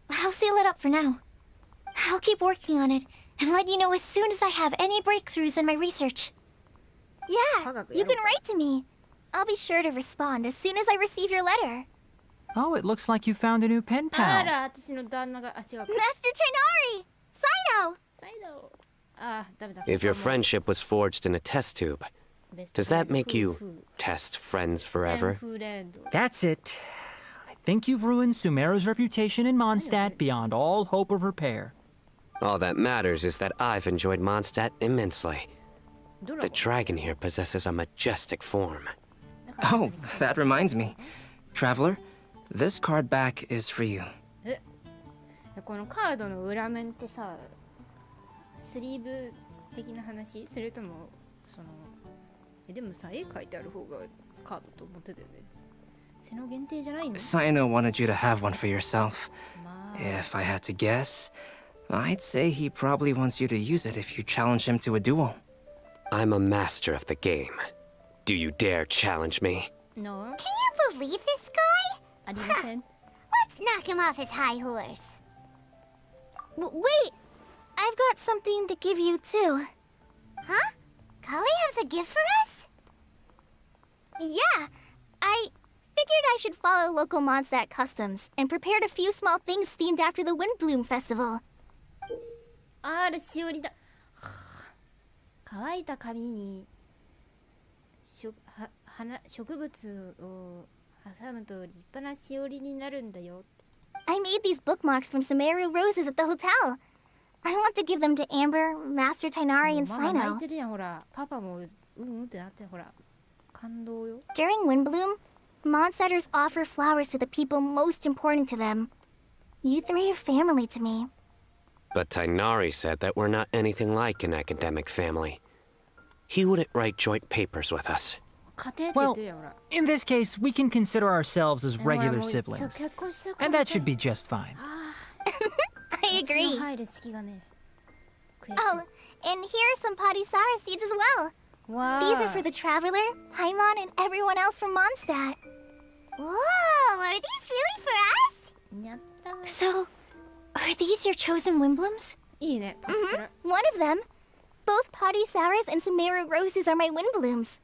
I'll seal it up for now. I'll keep working on it and let you know as soon as I have any breakthroughs in my research. Yeah, you can write to me. I'll be sure to respond as soon as I receive your letter. Oh, it looks like you found a new pen pal. Master Tainari! Saito! If your friendship was forged in a test tube, does that make you test friends forever? That's it. I think you've ruined Sumeru's reputation in Mondstadt beyond all hope of repair. All that matters is that I've enjoyed Mondstadt immensely. The dragon here possesses a majestic form. Oh, that reminds me. Traveler, this card back is for you. このカードの裏面ってさ、スリーブ的な話？それともそのでもさ、絵描いてある方がカードと思ってたよね。背の限定じゃないの？ Saino wanted you to have one for yourself. If I had to guess, I'd say he probably wants you to use it if you challenge him to a duel. I'm a master of the game. Do you dare challenge me? No. Can you believe this guy? Let's knock him off his high horse. Wait! I've got something to give you too. Huh? Kale has a gift for us? Yeah, I figured I should follow local Mondstadt customs and prepared a few small things themed after the Windbloom Festival. あれしおりだ。乾いた紙に植物を挟むと立派なしおりになるんだよ。I made these bookmarks from Sumeru roses at the hotel. I want to give them to Amber, Master Tainari, and Saino. 泣いてるやんほら。パパもってなってほら。感動よ。During Windbloom, Mondstatters offer flowers to the people most important to them. You three are family to me. But Tainari said that we're not anything like an academic family. He wouldn't write joint papers with us. Well, in this case, we can consider ourselves as regular siblings. And that should be just fine. I agree. Oh, and here are some Padisara seeds as well. Wow. These are for the Traveler, Paimon, and everyone else from Mondstadt. Whoa, are these really for us? So, Are these your chosen windblooms? One of them. Both Potty Sours and Sumeru Roses are my windblooms.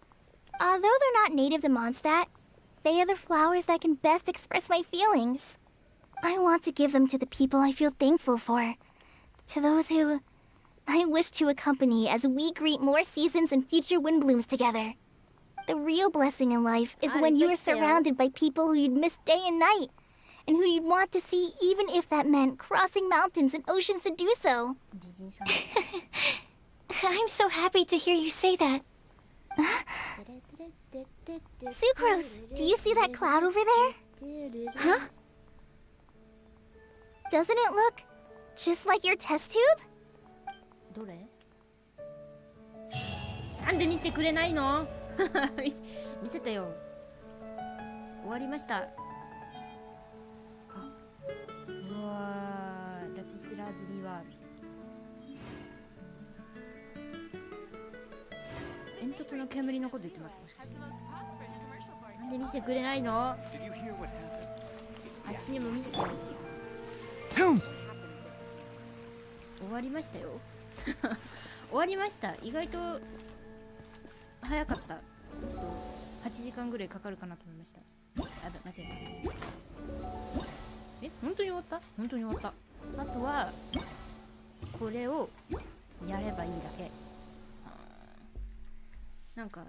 Although they're not native to Mondstadt, they are the flowers that can best express my feelings. I want to give them to the people I feel thankful for. To those who I wish to accompany as we greet more seasons and future windblooms together. The real blessing in life is when you are surrounded by people who you'd miss day and night, and who you'd want to see even if that meant crossing mountains and oceans to do so. I'm so happy to hear you say that. Sucrose, do you see that cloud over there? Huh? Doesn't it look just like your test tube? どれ？なんで見せてくれないの？見せてよ。終わりました。あ、うわー、ラピスラズリワール。煙突の煙のこと言ってますもしかして。なんで見せてくれないの？私にも見せてよ。終わりましたよ。終わりました。意外と早かった。8時間ぐらいかかるかなと思いました。やばい、間違えた。え、本当に終わった？本当に終わった。あとはこれをやればいいだけ。なんか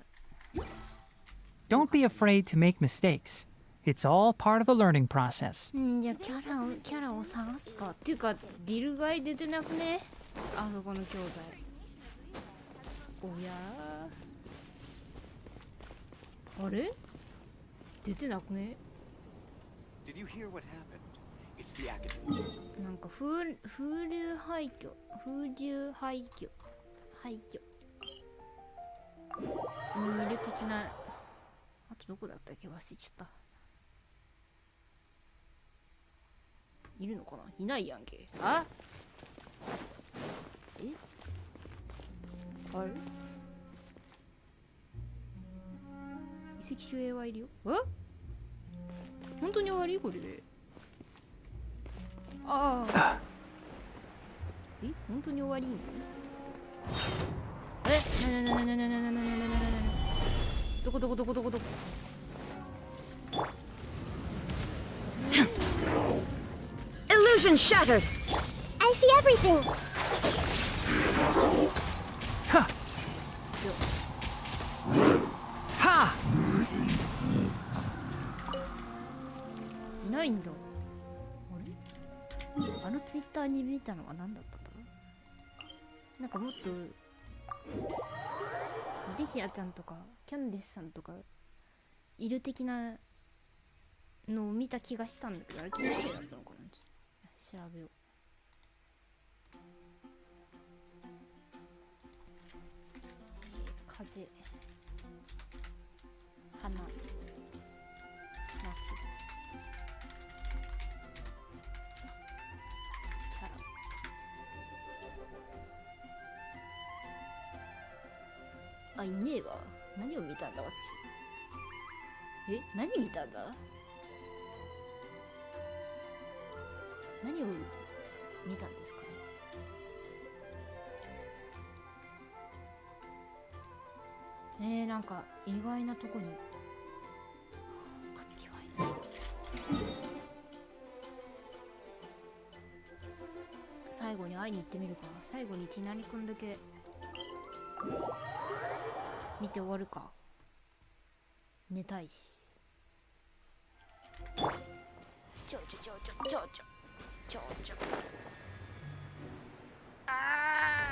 Don't be afraid to make mistakes. It's all part of the learning process. じゃあキャラを探すか。っていうかディルガイ出てなくね？あそこの兄弟。おやー、あれ？出てなくね？なんか風流廃墟にいる的な。あとどこだったっけ、忘れちゃった。いるのかな？いないやんけ。あ？え？あれ？遺跡守衛はいるよ。え？本当に終わり？これで。ああ。え？本当に終わり？え？などこIllusion shattered! I see everything! Ha! Ha! いないんだ。あれ？あのツイッターに見たのは何だったんだ？なんかもっとデシアちゃんとかキャンディスさんとかいる的なのを見た気がしたんだけど、あれ気のせいだったのかな。ちょっと調べよう。風、花、夏、キャラ。あ、いねえわ。何を見たんだ私。え、何見たんだ？何を見たんですかね。なんか意外なとこに勝つ気はいない。最後に会いに行ってみるか。最後にティナリくんだけ見て終わるか。寝たいし。ちょあ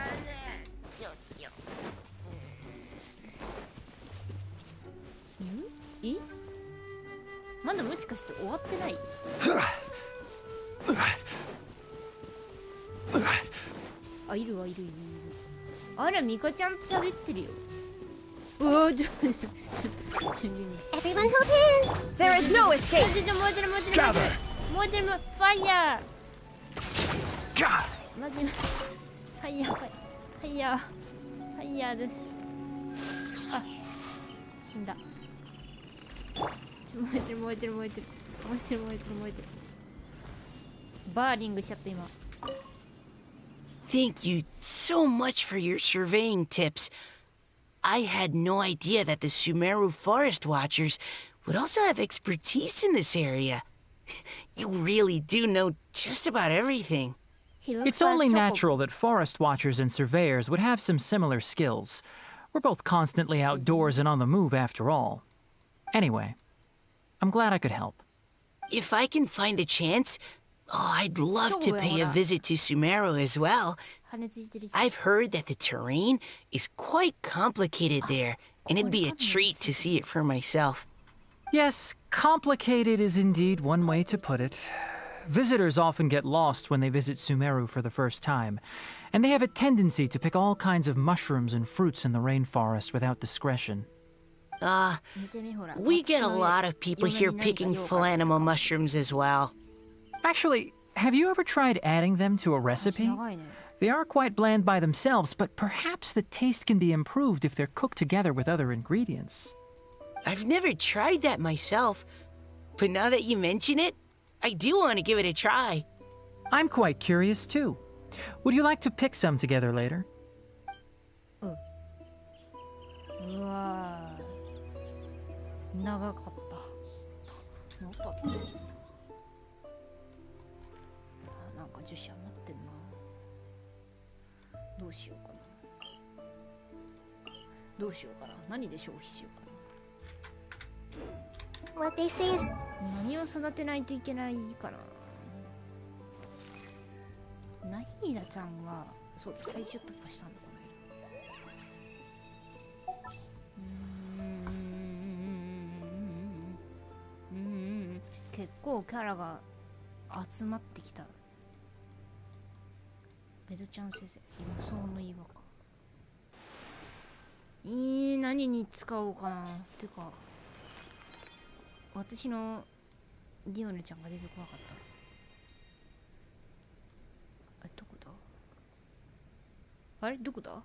ーね、え？まだもしかして終わってない？あ、いる。あら、ミカちゃんと喋ってるよ。うわー、Everyone hold hands! There is no escape! 燃えてる。ファイヤー！マジでファイヤーです。あ、死んだ。燃えてる。バーリングしちゃった今。Thank you so much for your surveying tips. I had no idea that the Sumeru Forest Watchers would also have expertise in this area. You really do know just about everything. It's only natural that forest watchers and surveyors would have some similar skills. We're both constantly outdoors and on the move after all. Anyway, I'm glad I could help. If I can find a chance, I'd love to pay a visit to Sumeru as well. I've heard that the terrain is quite complicated there, and it'd be a treat to see it for myself. Yes, complicated is indeed one way to put it. Visitors often get lost when they visit Sumeru for the first time, and they have a tendency to pick all kinds of mushrooms and fruits in the rainforest without discretion. We get a lot of people here picking Philanimo mushrooms as well. Actually, have you ever tried adding them to a recipe? They are quite bland by themselves, but perhaps the taste can be improved if they're cooked together with other ingredients. I've never tried that myself, but now that you mention it, I do want to give it a try. I'm quite curious too. Would you like to pick some together later? うわー、長かった。長かった。なんか樹脂余ってんな。どうしようかな。どうしようかな。何で消費しようかな。What they say is 何を育てないといけないかな。ナヒーラちゃんはそうだ、最終突破したんだこの間。結構キャラが集まってきた。ベドちゃん先生、予想の岩か。何に使おうかな。てか私のディオネちゃんが出てこなかった。どこだ？あれどこだ？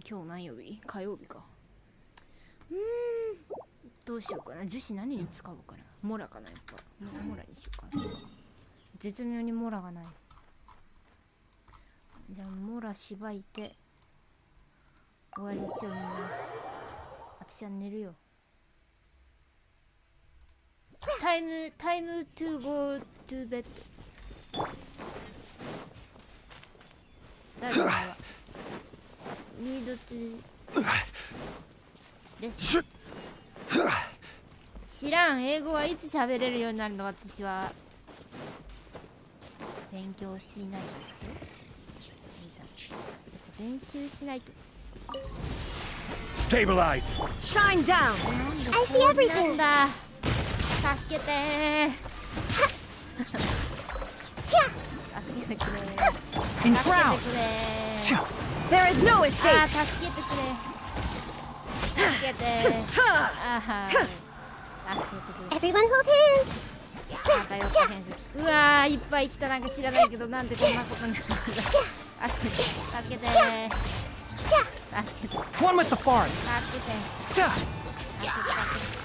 今日何曜日？火曜日か。どうしようかな。樹脂何に使おうかな。モラかな、やっぱ。モラにしようかな。絶妙にモラがない。じゃあモラしばいて終わりにしようみんな。私は寝るよ。time to go to bed。誰だろう。need to rest。知らん。英語はいつ喋れるようになるの。私は勉強していないからですよ。練習しないと。Stabilize. Shine down. I see everything. 助けてー。助けてくれー。 Enshroud. There is no escape. 助けてくれ。助けてー。助けてくれ。 Everyone hold hands. 仲良く先生。うわー、いっぱい来た。なんか知らないけど、なんでこんなことになるんだ。助けてー。助けて。 One with the forest. 助けて。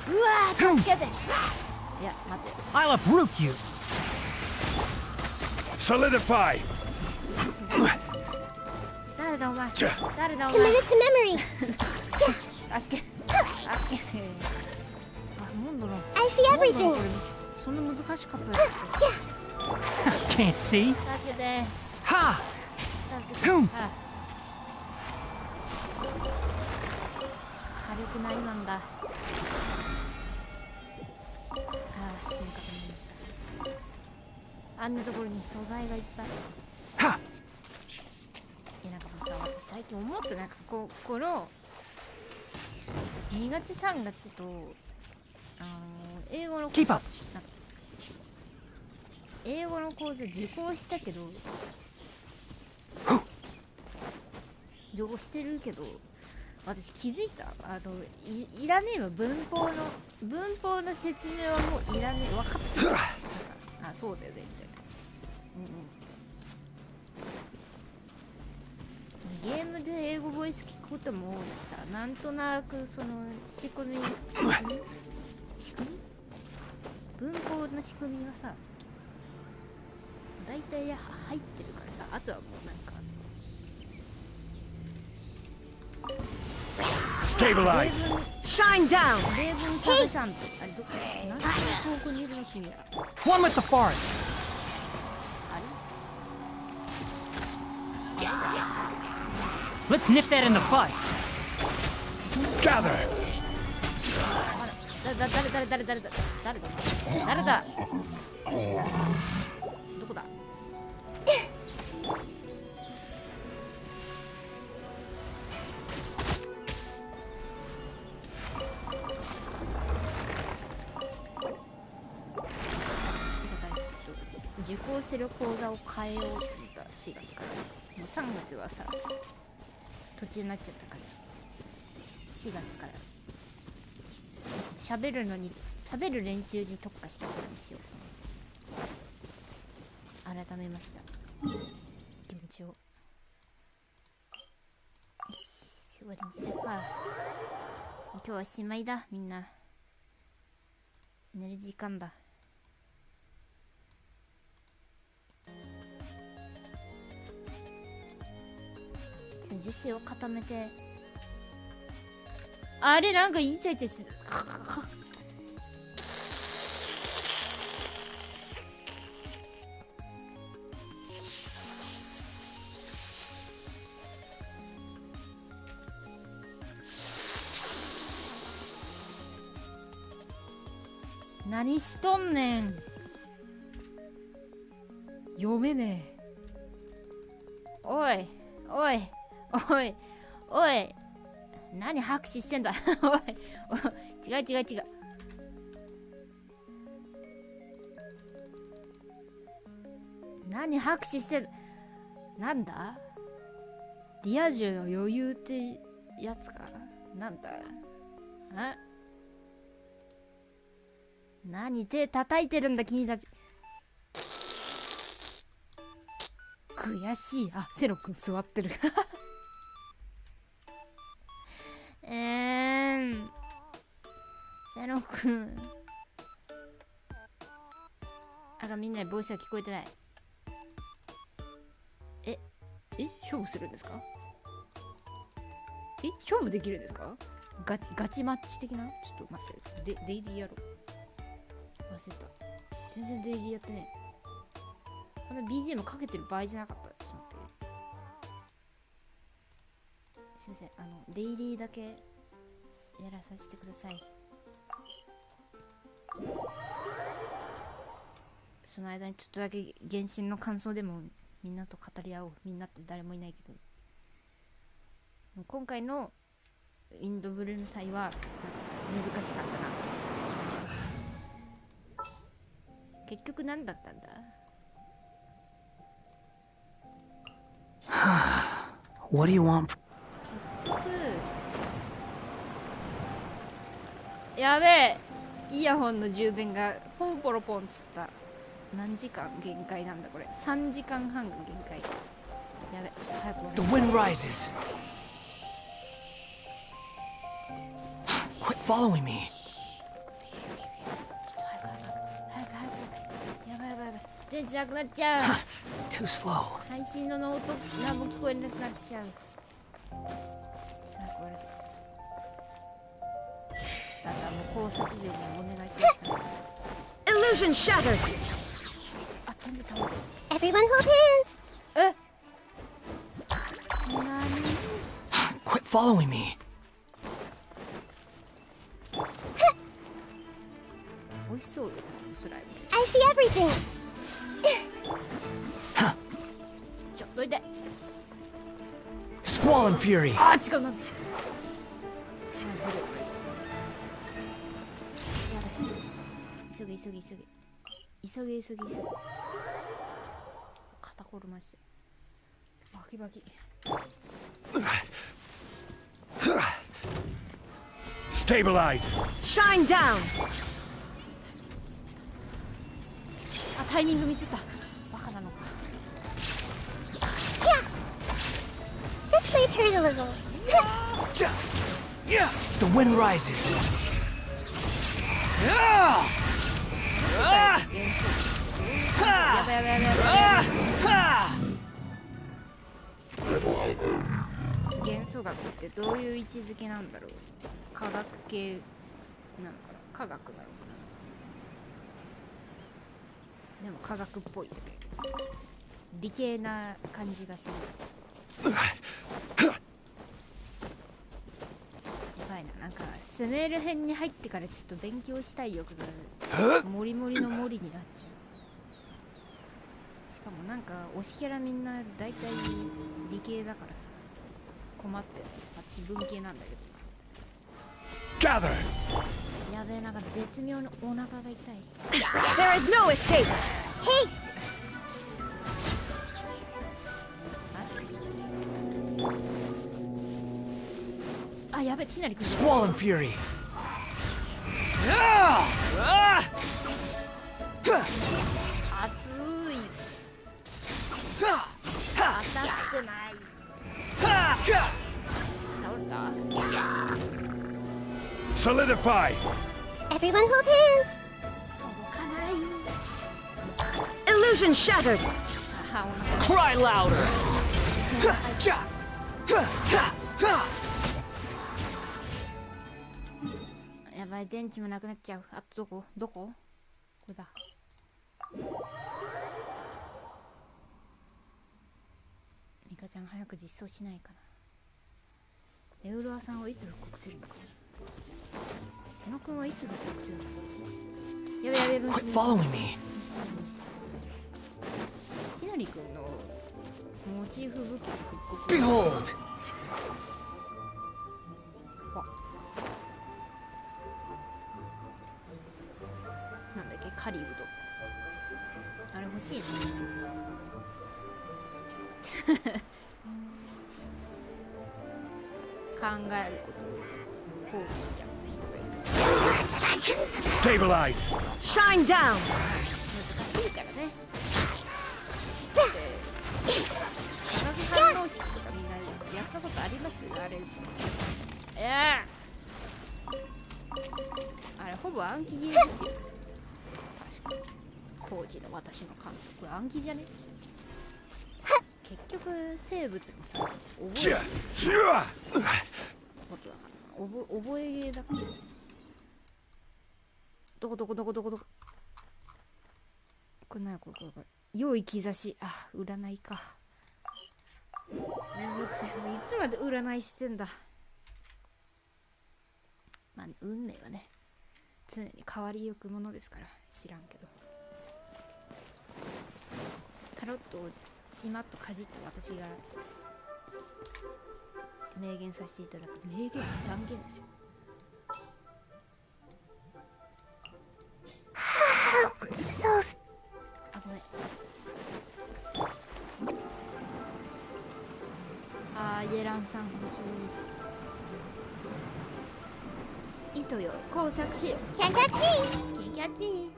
うわー、助けて。いや、待って。I'll uproot you. Solidify. 誰だお前。誰だお Commit 前。 it to memory. 助けて。あ、モンドロン。 I see everything. そんな難しかったです。 Can't see. 助けて。 Ha! 助けて。火力ないなんだ。死にかけました。あんなところに素材がいっぱい。なんかもうさ、私最近思ってなんかこの2月3月と英語の講座英語の講座受講したけど受講してるけど私気づいた。いらねえわ。文法の説明はもういらねえ。分かった。あ、そうだよねみたいな。ゲームで英語ボイス聞くことも多いしさ、なんとなくその仕組み文法の仕組みがさ大体入ってるからさ、あとはもうなんかStabilize! Shine down! 例文サベさんってあれどこ何で遠くにいるの君ら。 One with the forest! Let's nip that in the bud! Gather! 誰だどこだ。受講してる講座を変えようと思った4月から。もう3月はさ途中になっちゃったから4月から喋る練習に特化したことにしよう。改めました気持ちを。よし終わりにするか。今日はしまいだ。みんな寝る時間だ。樹脂を固めて。あれなんかイチャイチャしてる。何しとんねん。読めねえ。おいおいおいおい、何拍手してんだ。おいおい、違う。何拍手してる。なんだリア充の余裕ってやつか。なんだあ、何手叩いてるんだ君たち。悔しい。あ、セロ君座ってる。セロ君。みんなボイスは聞こえてない。勝負するんですか。勝負できるんですか。ガチマッチ的な。ちょっと待って。デイリーやろう。忘れた。全然デイリーやってね。この BGM かけてる場合じゃなかった。ちょっと待って。すいません。デイリーだけやらさせてください。その間にちょっとだけ原神の感想でもみんなと語り合おう。みんなって誰もいないけど。今回のウィンドブルーム祭は難しかったなって気がしました。結局何だったんだ。What do you want? 結局やべえ、イヤホンの充電がポンポロポンつった。何時間限界なんだこれ。3時間半が限界。やべ、ちょっと早く。 The wind rises. Quit following me. 早く。やばい。全然なくなっちゃう。Too slow. 配信の音何も聞こえなくなっちゃう。早く終わるぞ。だからもう考察勢にお願いするしかない。 Illusion shattered. あ、全然倒れる。 Everyone hold hands. Quit following me. 美味しそうよ、スライム。 I see everything. ちょっといて。 Squall and fury. あ、違うな。急げ。肩こるまして。バキバキ。 Stabilize. Shine down. あ、タイミングミスった。バカなのか。This might hurt a little. The wind rises. やばいやばいやばいやばい。元素学ってどういう位置づけなんだろう。科学系なのかな、科学なのかな。でも科学っぽいよね。理系な感じがする。やばいな、なんかスメール編に入ってからちょっと勉強したい欲がモリモリの森になっちゃう。しかもなんか推しキャラみんな大体理系だからさ、困ってる。私文系なんだけど。Gather! やべえ、なんか絶妙のお腹が痛い。There is no escape! Hey! あ、やべえ、ティナリ君。Squall and Fury! 熱い。当たってない。倒れた。Solidify! Everyone hold hands! 届かない。Illusion shattered! Cry louder! やばい、電池もなくなっちゃう。あとどここれだ。ミカちゃん早く実装しないかな。エウロアさんはいつ復刻するのかな。瀬野くんはいつ復刻するのかな。やべやべ、Quit following me! ティナリくんのモチーフ武器の復刻。 Behold! なんだっけ、カリウド。あれ欲しいな。考えることを放棄しちゃった人がいる。 Stabilize! Shine down! 難しいからね。化学反応式とかみんなやったことあります？あれ。あれほぼ暗記ゲーですよ。確かに当時の私の感想、これ暗記じゃね？結局生物にさ、覚えることだからな。覚えゲーだから。どここれ何これ良い兆し。あ、占いか。めんどくさい。いつまで占いしてんだ。まあ、運命はね、常に変わりゆくものですから知らんけど。タロットをちまっとかじった私が明言させていただく。明言断言ですよ。あ、ごめん。あー、イエランさん欲しい。糸よ、工作しよ。Can't catch me! Can't catch me!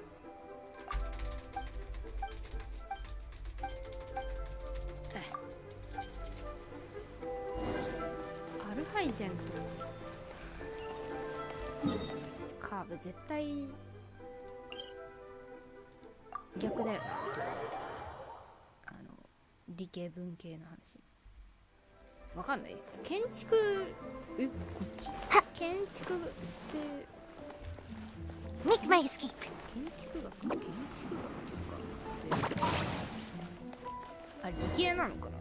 アルハイゼンとカーブ絶対逆だよな。理系文系の話わかんない。建築、こっち建築って Make my escape! 建築学とかってあれ理系なのかな。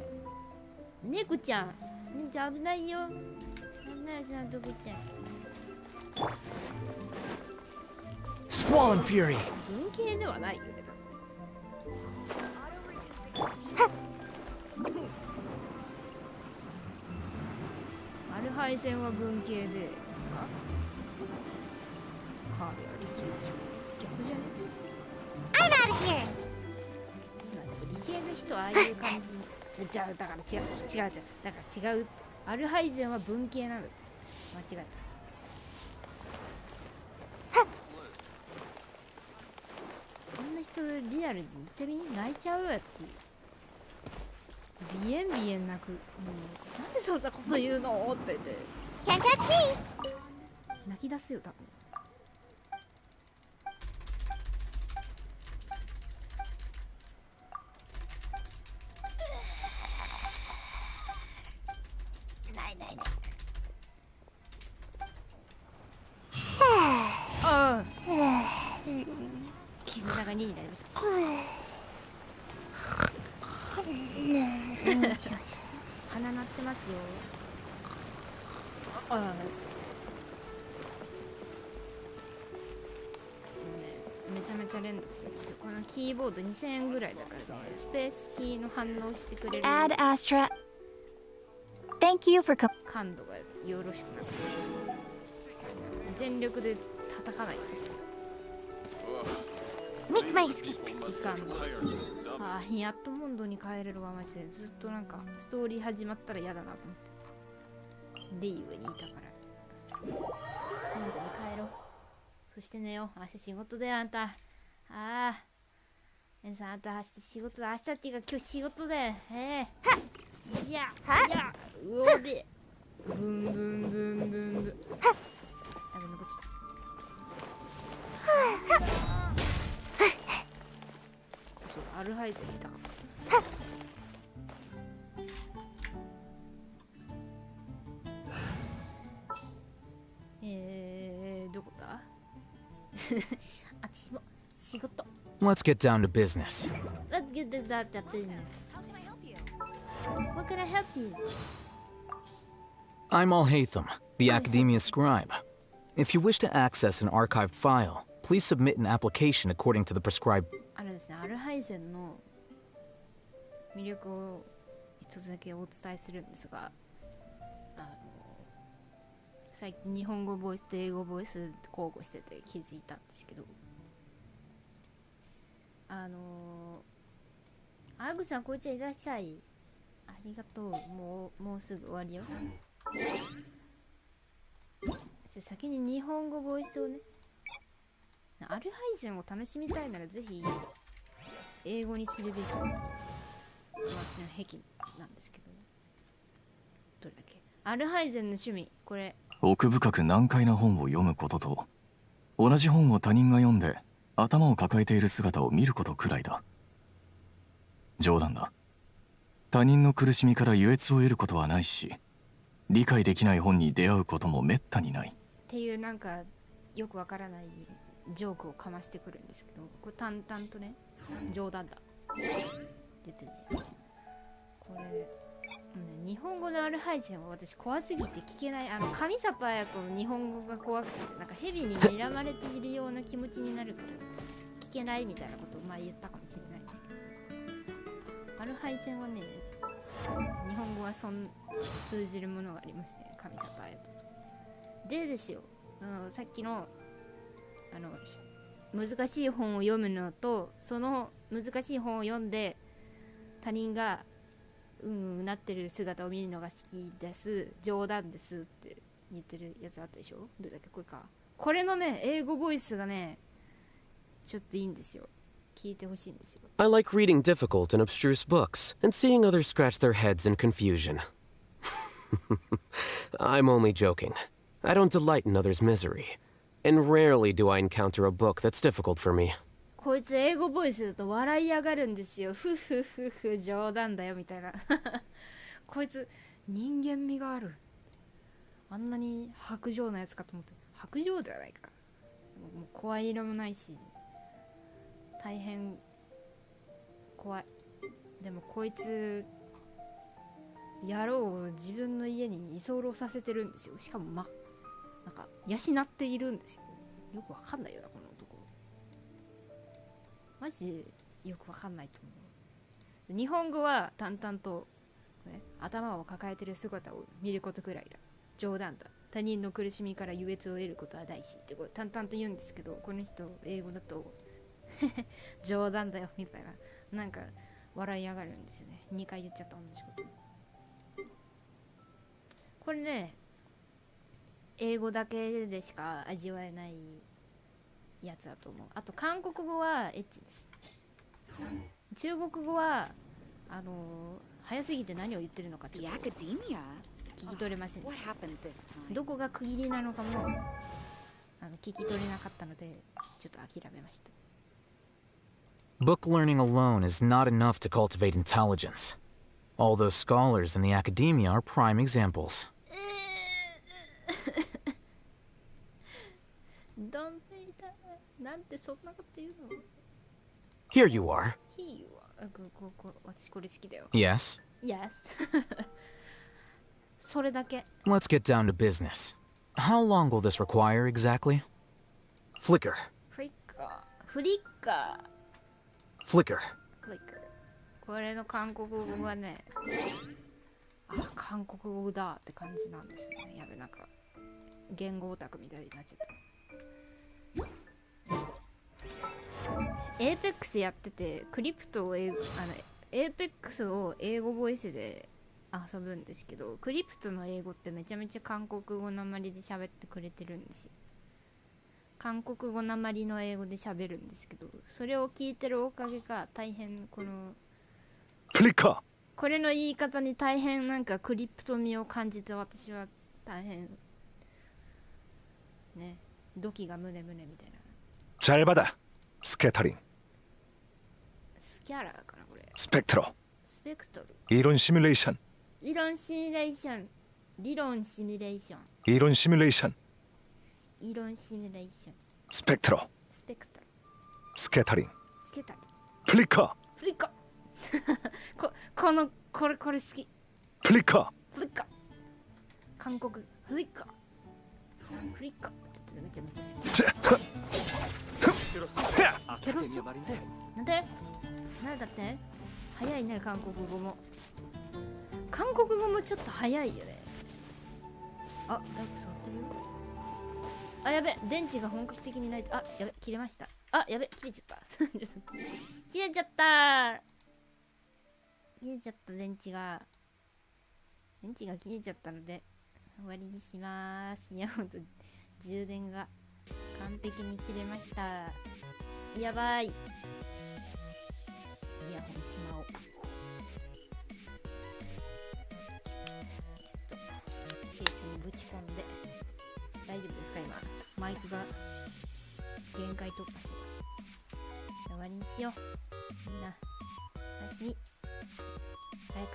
猫ちゃん危ないよ。危ないじゃん、どこ行ってん。Squall and Fury! 文系ではないよね、アルハイゼンは文系で、カールは理系でしょ。逆じゃね。 I'm out of here! 理系の人はああいう感じ。じゃあだから違うだから違うって。アルハイゼンは文系なんだって。間違えた。こんな人リアルに言ってみ、泣いちゃうやつ。鼻炎泣く。なんでそんなこと言うのって言って。 Can't catch me! 泣き出すよ多分。2になりました。鼻鳴ってますよ。めちゃめちゃ連打するんですよ。このキーボード2000円ぐらいだからね、スペースキーの反応してくれる Ad Astra. Thank you for 感度がよろしくなくて全力で叩かないとミマイ好き。いかんです。ああ、やっとモンドに帰れるわ。マジでずっとなんかストーリー始まったら嫌だなと思ってで、ゆえにいたからモンドに帰ろう。そして寝よう。明日仕事だよ、あんた。ああ、エンさん、あんた明日仕事だ。明日っていうか今日仕事だよ。いや、うおり。ブンブンブンブンブン。あ、でもこっちだ。そう、アルハイゼン見たかった。どこだ私も仕事。 Let's get down to business. Let's get down to business. What can I help you? I'm Al-Haytham, the Academia Scribe. If you wish to access an archived file, please submit an application according to the prescribed... ですね、アルハイゼンの魅力を一つだけお伝えするんですが、最近日本語ボイスと英語ボイス交互してて気づいたんですけど、アグさん、こんにちは、いらっしゃい。ありがとう。もうすぐ終わりよ。先に日本語ボイスをね、アルハイゼンを楽しみたいならぜひ英語にするべきっていう私の癖なんですけど、どれだっけ。アルハイゼンの趣味、これ奥深く難解な本を読むことと、同じ本を他人が読んで頭を抱えている姿を見ることくらいだ。冗談だ。他人の苦しみから優越を得ることはないし、理解できない本に出会うこともめったにないっていう、なんかよくわからないジョークをかましてくるんですけど、これ淡々とね、冗談だ出てるじゃん。これ、日本語のアルハイゼンは私怖すぎて聞けない。上里彩子の日本語が怖くて、なんか蛇に睨まれているような気持ちになるから聞けないみたいなことを前言ったかもしれないんですけど、アルハイゼンはね、日本語は通じるものがありますね、上里彩子と。でですよ、さっきの難しい本を読むのと、その難しい本を読んで他人がなってる姿を見るのが好きです、冗談ですって言ってるやつあったでしょ。どれだっけ、これか。これのね、英語ボイスがね、ちょっといいんですよ。聞いてほしいんですよ。 I like reading difficult and abstruse books and seeing others scratch their heads in confusion. I'm only joking. I don't delight in others' misery, and rarely do I encounter a book that's difficult for me. こいつ英語ボイスだと笑い上がるんですよ。ふふふふ、冗談だよみたいな。こいつ人間味がある。あんなに白状なやつかと思って。白状ではないか。もう声色もないし、大変怖い。でもこいつ野郎を自分の家に居候させてるんですよ。しかもなんか養っているんですよ。よくわかんないよな、この男。マジでよくわかんないと思う。日本語は淡々と、ね、頭を抱えてる姿を見ることくらいだ。冗談だ。他人の苦しみから優越を得ることは大事ってこれ淡々と言うんですけど、この人英語だと冗談だよみたいな、なんか笑い上がるんですよね。2回言っちゃった同じこと。これね、英語だけでしか味わえないやつだと思う。あと韓国語はエッチです。中国語は早すぎて何を言ってるのかちょっと聞き取れませんでした。どこが区切りなのかも聞き取れなかったのでちょっと諦めました。 Book learning alone is not enough to cultivate intelligence. All those scholars in the academia are prime examples. ダメだ。なんてそんなこと言うの。Here you are. Yes? Yes. それだけ。 Let's get down to business. How long will this require exactly? Flicker. Flicker. Flicker. これの韓国語がね、韓国語だって感じなんですよね。やべ、なんか言語オタクみたいになっちゃった。エーペックスやってて、クリプトをエーペックスを英語ボイスで遊ぶんですけど、クリプトの英語ってめちゃめちゃ韓国語なまりで喋ってくれてるんですよ。韓国語なまりの英語で喋るんですけど、それを聞いてるおかげか大変このこれの言い方に大変なんかクリプト味を感じて、私は大変ね、土器が胸みたいな。잘 받아. 스캐터링. スキャラーかなこれ。スペクトル. 이론 시뮬레이션. 이론 시뮬레이션. 이론 시뮬레이션. 이론 시뮬레이션. 이론 시뮬레이션. 스펙트로. 스캐터링. 플리커.これ好き。플리커. 韓国フリッカちょっとめちゃめちゃ好き。ケロスなんでだって早いね、韓国語も。韓国語もちょっと早いよね。あ、誰か触ってる？あ、やべ、電池が本格的にないと。あ、やべ、切れました。あ、やべ、切れちゃった切れちゃった電池が切れちゃったので終わりにします。いや、ほんと充電が完璧に切れました。やばい。イヤホンしまおう。ちょっとケースにぶち込んで。大丈夫ですか？今マイクが限界突破してた。終わりにしよう。みんなおやすみ。誰か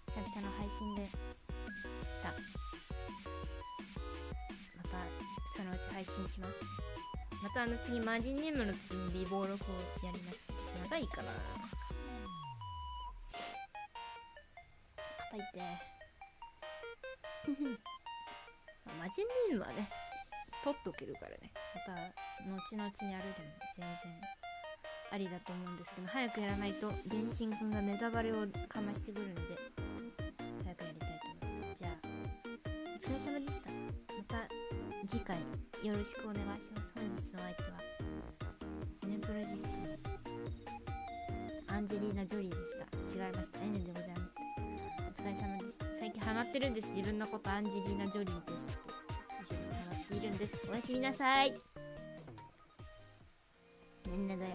久々の配信でした。またそのうち配信します。また次マジネームの時に微暴録をやります。長いかな。肩痛いマジネームはね取っとけるからね、また後々やるでも全然ありだと思うんですけど、早くやらないと原神くんがネタバレをかましてくるので早くやりたいと思います。じゃあお疲れ様でした。また次回よろしくお願いします。本日の相手は N プロジェクトのアンジェリーナ・ジョリーでした。違いました、 N でございました。お疲れ様でした。最近ハマってるんです。自分のことアンジェリーナ・ジョリーですってハマっているんです。おやすみなさい。ねんねだよ。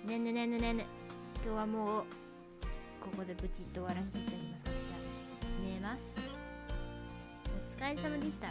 ねんねねんねねんね。今日はもうここでブチッと終わらせていただきます。私は寝ます。お疲れ様でした。